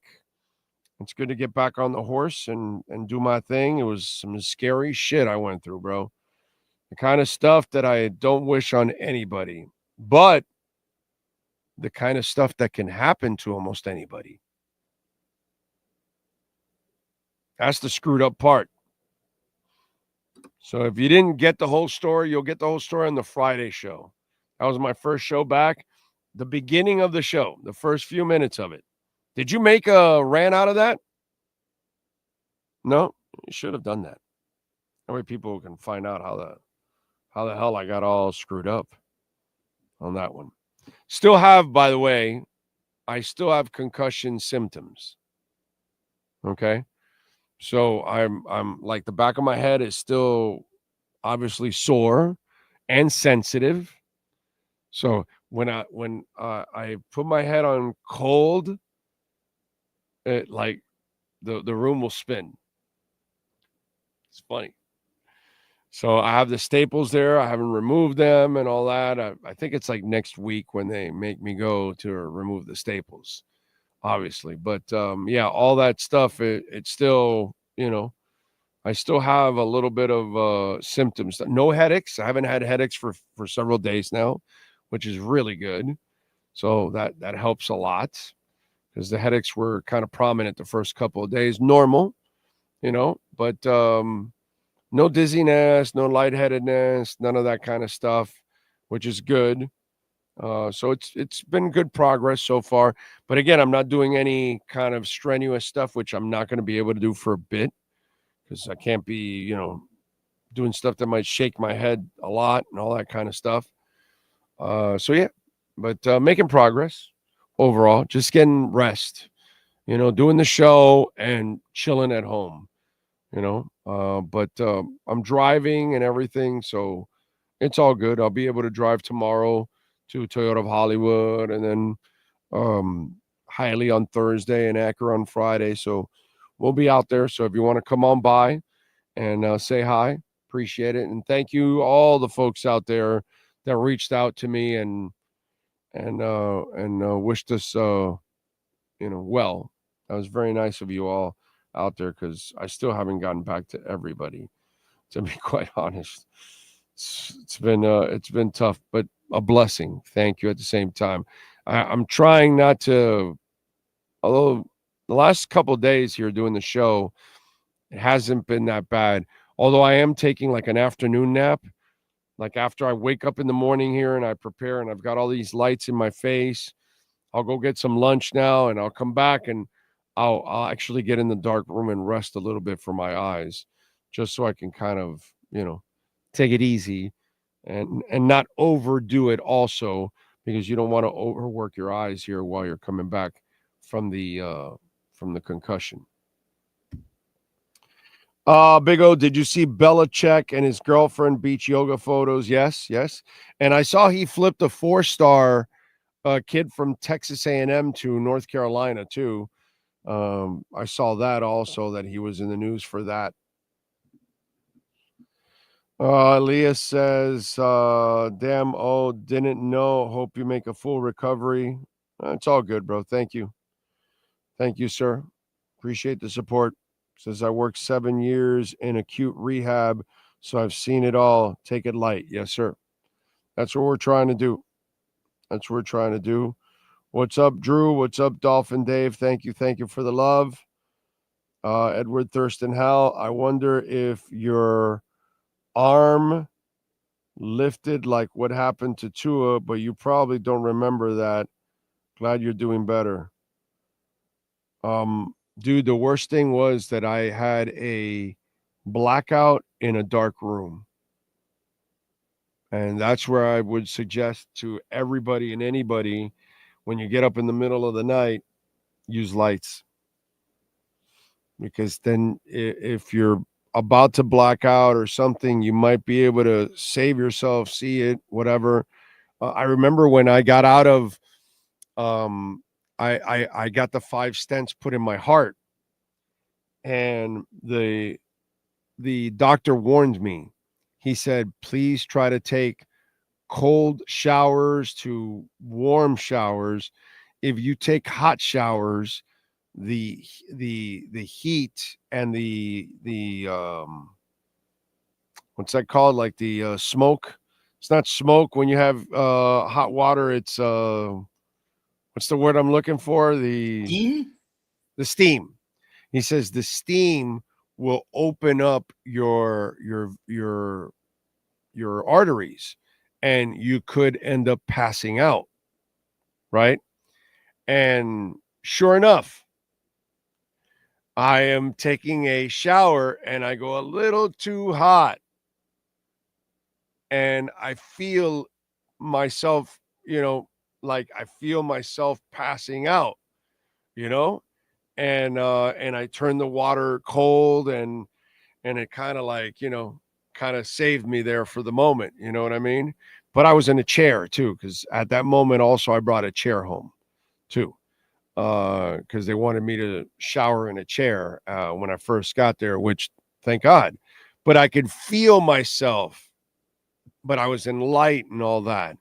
S12: It's good to get back on the horse and do my thing. It was some scary shit I went through, bro. The kind of stuff that I don't wish on anybody, but the kind of stuff that can happen to almost anybody. That's the screwed up part. So if you didn't get the whole story, you'll get the whole story on the Friday show. That was my first show back. The beginning of the show, the first few minutes of it. Did you make a rant out of that? No, you should have done that. That way people can find out how the hell I got all screwed up on that one. Still have, by the way, I still have concussion symptoms. Okay. So I'm like, the back of my head is still obviously sore and sensitive. So when I put my head on cold, it like the room will spin. It's funny. So I have the staples there. I haven't removed them and all that. I think it's like next week when they make me go to remove the staples, obviously. But yeah, all that stuff, it's still, you know, I still have a little bit of symptoms. No headaches. I haven't had headaches for several days now, which is really good. So that helps a lot because the headaches were kind of prominent the first couple of days. Normal, but no dizziness, no lightheadedness, none of that kind of stuff, which is good. So it's been good progress so far. But again, I'm not doing any kind of strenuous stuff, which I'm not going to be able to do for a bit because I can't be, doing stuff that might shake my head a lot and all that kind of stuff. So yeah, but making progress overall, just getting rest, doing the show and chilling at home, but I'm driving and everything. So it's all good. I'll be able to drive tomorrow to Toyota of Hollywood and then Hialeah on Thursday and Acura on Friday. So we'll be out there. So if you want to come on by and say hi, appreciate it. And thank you all the folks out there that reached out to me and wished us, well. That was very nice of you all out there because I still haven't gotten back to everybody, to be quite honest. It's been tough, but a blessing. Thank you at the same time. I'm trying not to, although the last couple of days here doing the show, it hasn't been that bad. Although I am taking like an afternoon nap, like after I wake up in the morning here and I prepare and I've got all these lights in my face, I'll go get some lunch now and I'll come back and I'll actually get in the dark room and rest a little bit for my eyes, just so I can kind of, take it easy and not overdo it also, because you don't want to overwork your eyes here while you're coming back from the concussion. Big O, did you see Belichick and his girlfriend beach yoga photos? Yes. And I saw he flipped a 4-star kid from Texas A&M to North Carolina too. I saw that also, that he was in the news for that. Leah says, damn, didn't know. Hope you make a full recovery. It's all good, bro. Thank you. Thank you, sir. Appreciate the support. Says, I worked 7 years in acute rehab, so I've seen it all. Take it light. Yes, sir. That's what we're trying to do. What's up, Drew? What's up, Dolphin Dave? Thank you for the love. Edward Thurston Hal, I wonder if your arm lifted like what happened to Tua, but you probably don't remember that. Glad you're doing better. Dude, the worst thing was that I had a blackout in a dark room. And that's where I would suggest to everybody and anybody, when you get up in the middle of the night, use lights. Because then if you're about to black out or something, you might be able to save yourself, see it, whatever. I remember when I got out of, I got the 5 stents put in my heart, and the doctor warned me. He said, please try to take cold showers to warm showers. If you take hot showers, the heat and the what's that called? Like the smoke. It's not smoke when you have hot water. It's what's the word I'm looking for? The steam. He says the steam will open up your arteries and you could end up passing out. Right? And sure enough, I am taking a shower and I go a little too hot. And I feel myself, like I feel myself passing out, and I turn the water cold and it kind of like, kind of saved me there for the moment. You know what I mean? But I was in a chair too, because at that moment also I brought a chair home too, because they wanted me to shower in a chair when I first got there, which thank God. But I could feel myself, but I was in light and all that.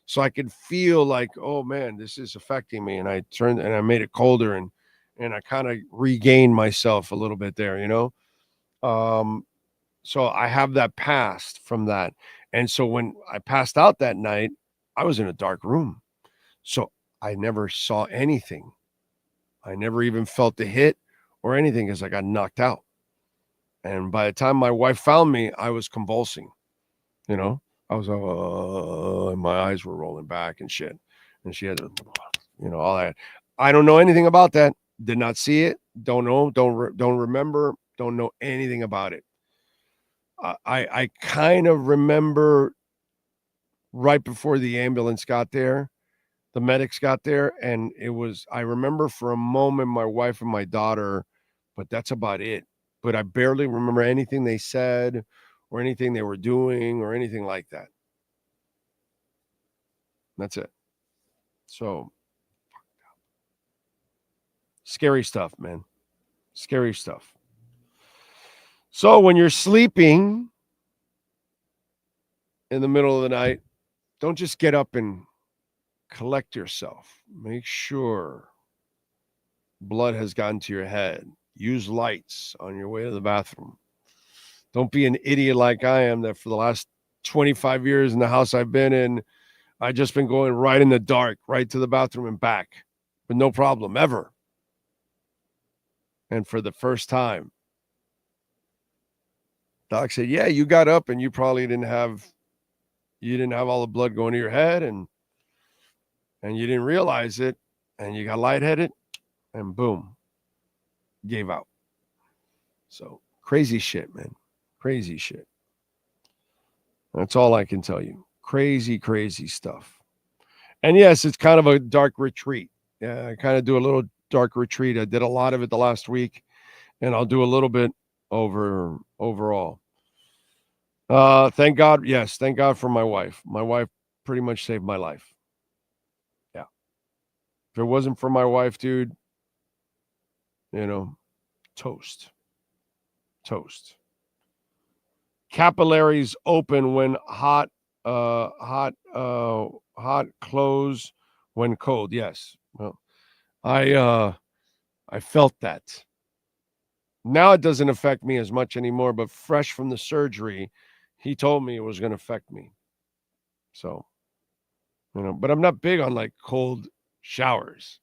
S12: So I could feel like, oh man, this is affecting me. And I turned and I made it colder and I kind of regained myself a little bit there, So I have that past from that. And so when I passed out that night, I was in a dark room. So I never saw anything. I never even felt the hit or anything because I got knocked out. And by the time my wife found me, I was convulsing. You know, I was, and my eyes were rolling back and shit. And she had to, all that. I don't know anything about that. Did not see it. Don't know. Don't remember. Don't know anything about it. I kind of remember right before the ambulance got there, the medics got there, and I remember for a moment my wife and my daughter, but that's about it. But I barely remember anything they said or anything they were doing or anything like that. That's it. So, scary stuff, man. Scary stuff. So when you're sleeping in the middle of the night, don't just get up and collect yourself. Make sure blood has gotten to your head. Use lights on your way to the bathroom. Don't be an idiot like I am that for the last 25 years in the house I've been in, I've just been going right in the dark, right to the bathroom and back with no problem ever. And for the first time, Doc said, yeah, you got up and you probably didn't have all the blood going to your head and you didn't realize it and you got lightheaded and boom, gave out. So crazy shit, man. Crazy shit. That's all I can tell you. Crazy, crazy stuff. And yes, it's kind of a dark retreat. Yeah, I kind of do a little dark retreat. I did a lot of it the last week and I'll do a little bit overall. Thank God. Yes. Thank God for my wife. My wife pretty much saved my life. Yeah. If it wasn't for my wife, dude, toast. Capillaries open when hot close when cold. Yes. Well, I felt that. Now it doesn't affect me as much anymore, but fresh from the surgery, he told me it was going to affect me. So, but I'm not big on like cold showers,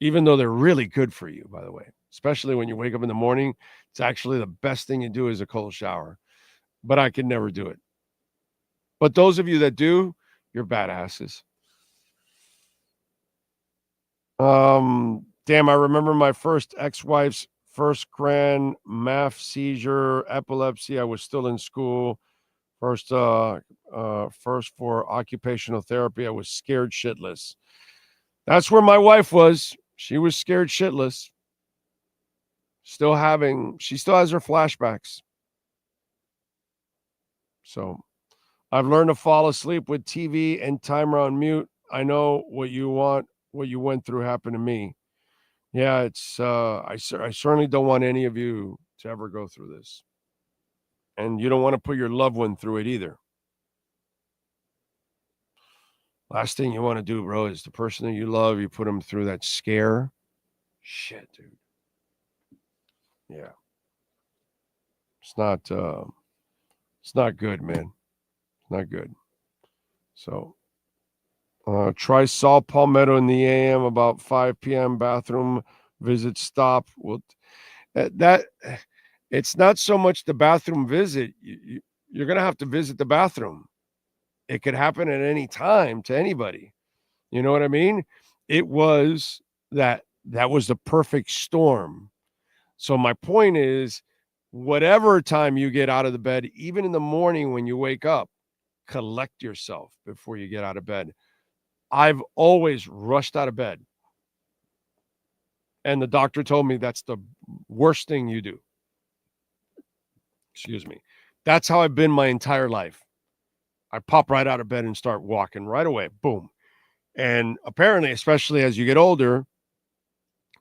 S12: even though they're really good for you, by the way, especially when you wake up in the morning. It's actually the best thing you do is a cold shower, but I could never do it. But those of you that do, you're badasses. Damn, I remember my first ex-wife's first grand math seizure, epilepsy. I was still in school. First for occupational therapy. I was scared shitless. That's where my wife was. She was scared shitless. She still has her flashbacks. So I've learned to fall asleep with TV and timer on mute. I know what you went through happened to me. Yeah, it's I certainly don't want any of you to ever go through this. And you don't want to put your loved one through it either. Last thing you want to do, bro, is the person that you love, you put them through that scare. Shit, dude. Yeah. It's not good, man. It's not good. So try saw palmetto in the AM about 5 p.m. bathroom visit stop. Well, that it's not so much the bathroom visit. You're going to have to visit the bathroom. It could happen at any time to anybody. You know what I mean? It was that was the perfect storm. So my point is, whatever time you get out of the bed, even in the morning when you wake up, collect yourself before you get out of bed. I've always rushed out of bed. And the doctor told me that's the worst thing you do. Excuse me. That's how I've been my entire life. I pop right out of bed and start walking right away. Boom. And apparently, especially as you get older,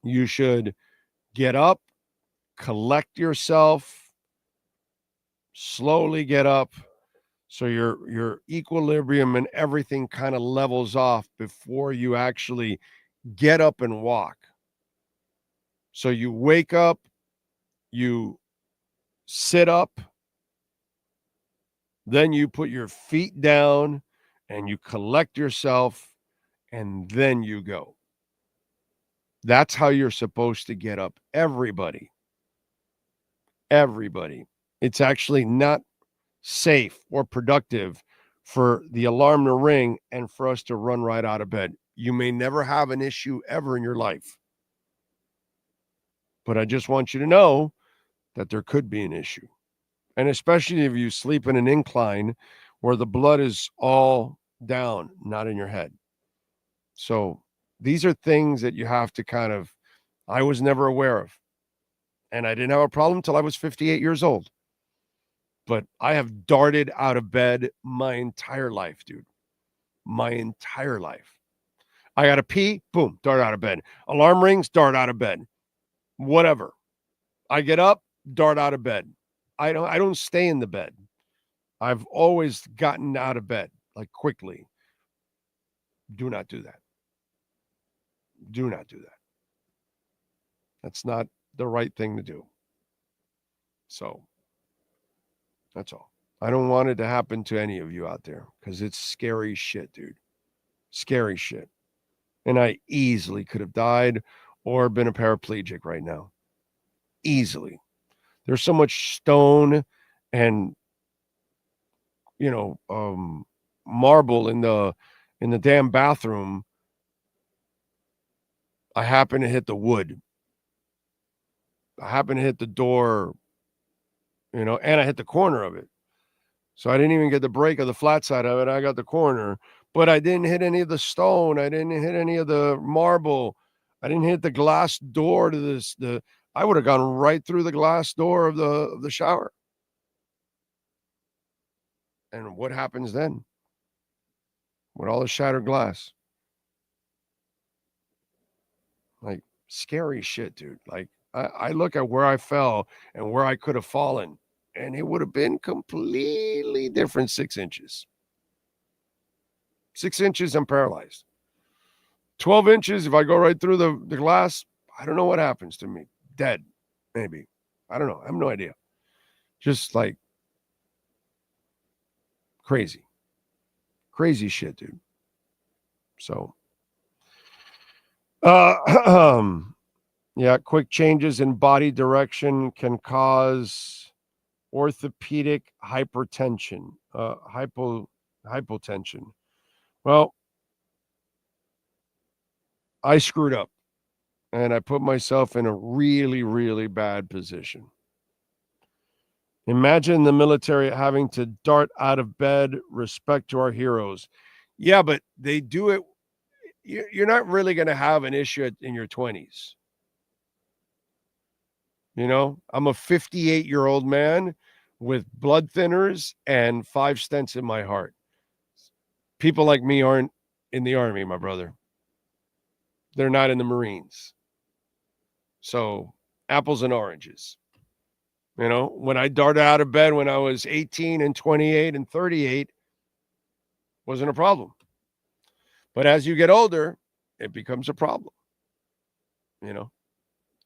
S12: you should get up, collect yourself, slowly get up, so your equilibrium and everything kind of levels off before you actually get up and walk. So you wake up, you sit up, then you put your feet down and you collect yourself and then you go. That's how you're supposed to get up. Everybody. It's actually not safe or productive for the alarm to ring and for us to run right out of bed. You may never have an issue ever in your life. But I just want you to know that there could be an issue. And especially if you sleep in an incline where the blood is all down, not in your head. So these are things that you have to I was never aware of. And I didn't have a problem until I was 58 years old. But I have darted out of bed my entire life, dude. My entire life. I got to pee, boom, dart out of bed. Alarm rings, dart out of bed. Whatever. I get up, dart out of bed. I don't stay in the bed. I've always gotten out of bed, like quickly. Do not do that. Do not do that. That's not the right thing to do. So, that's all. I don't want it to happen to any of you out there because it's scary shit, dude. Scary shit. And I easily could have died or been a paraplegic right now. Easily. There's so much stone and marble in the damn bathroom. I happen to hit the wood. I happen to hit the door, and I hit the corner of it. So I didn't even get the break of the flat side of it. I got the corner, but I didn't hit any of the stone. I didn't hit any of the marble. I didn't hit the glass door to this. I would have gone right through the glass door of the shower. And what happens then with all the shattered glass? Like scary shit, dude. Like I look at where I fell and where I could have fallen, and it would have been completely different 6 inches. 6 inches, I'm paralyzed. 12 inches, if I go right through the glass, I don't know what happens to me. Dead, maybe. I don't know. I have no idea. Just like crazy. Crazy shit, dude. So, yeah, quick changes in body direction can cause orthopedic hypertension, hypotension. Well, I screwed up and I put myself in a really, really bad position. Imagine the military having to dart out of bed, respect to our heroes. Yeah, but they do it. You're not really going to have an issue in your 20s. I'm a 58-year-old man with blood thinners and 5 stents in my heart. People like me aren't in the Army, my brother. They're not in the Marines. So, apples and oranges. When I darted out of bed when I was 18 and 28 and 38, wasn't a problem. But as you get older, it becomes a problem.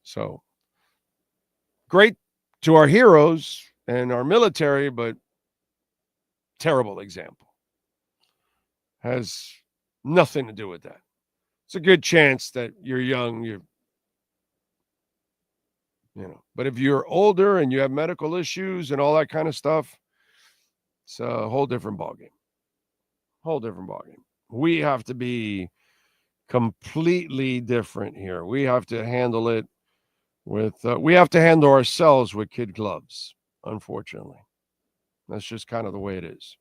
S12: So, great to our heroes and our military, but terrible example. Has nothing to do with that. It's a good chance that you're young, but if you're older and you have medical issues and all that kind of stuff, it's a whole different ballgame. We have to be completely different here. We have to handle it we have to handle ourselves with kid gloves, unfortunately. That's just kind of the way it is.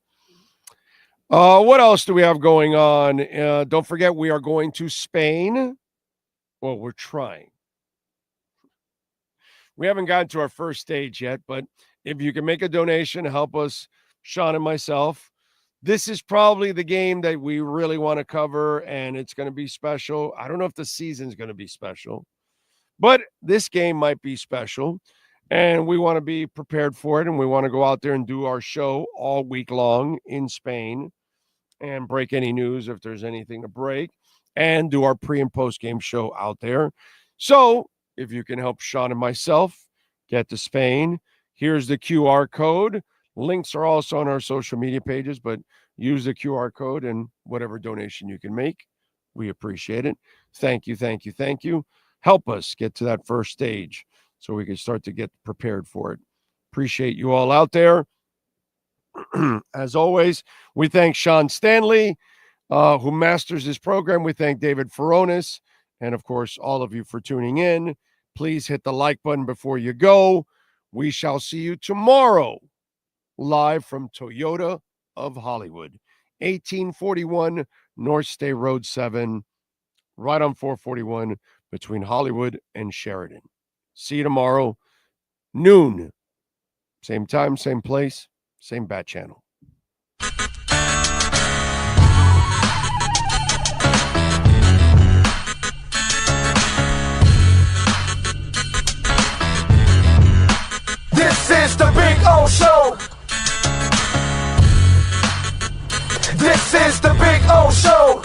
S12: What else do we have going on? Don't forget, we are going to Spain. Well, we're trying. We haven't gotten to our first stage yet, but if you can make a donation to help us, Sean and myself, this is probably the game that we really want to cover, and it's going to be special. I don't know if the season's going to be special, but this game might be special, and we want to be prepared for it, and we want to go out there and do our show all week long in Spain and break any news if there's anything to break, and do our pre- and post-game show out there. So if you can help Sean and myself get to Spain, here's the QR code. Links are also on our social media pages, but use the QR code and whatever donation you can make We appreciate it. Thank you, thank you, thank you. Help us get to that first stage so we can start to get prepared for it. Appreciate you all out there. As always, we thank Sean Stanley, who masters this program. We thank David Furones, and of course, all of you for tuning in. Please hit the like button before you go. We shall see you tomorrow, live from Toyota of Hollywood, 1841 North State Road 7, right on 441 between Hollywood and Sheridan. See you tomorrow, noon. Same time, same place, same bat channel.
S1: This is the Big O Show. This is the Big O Show.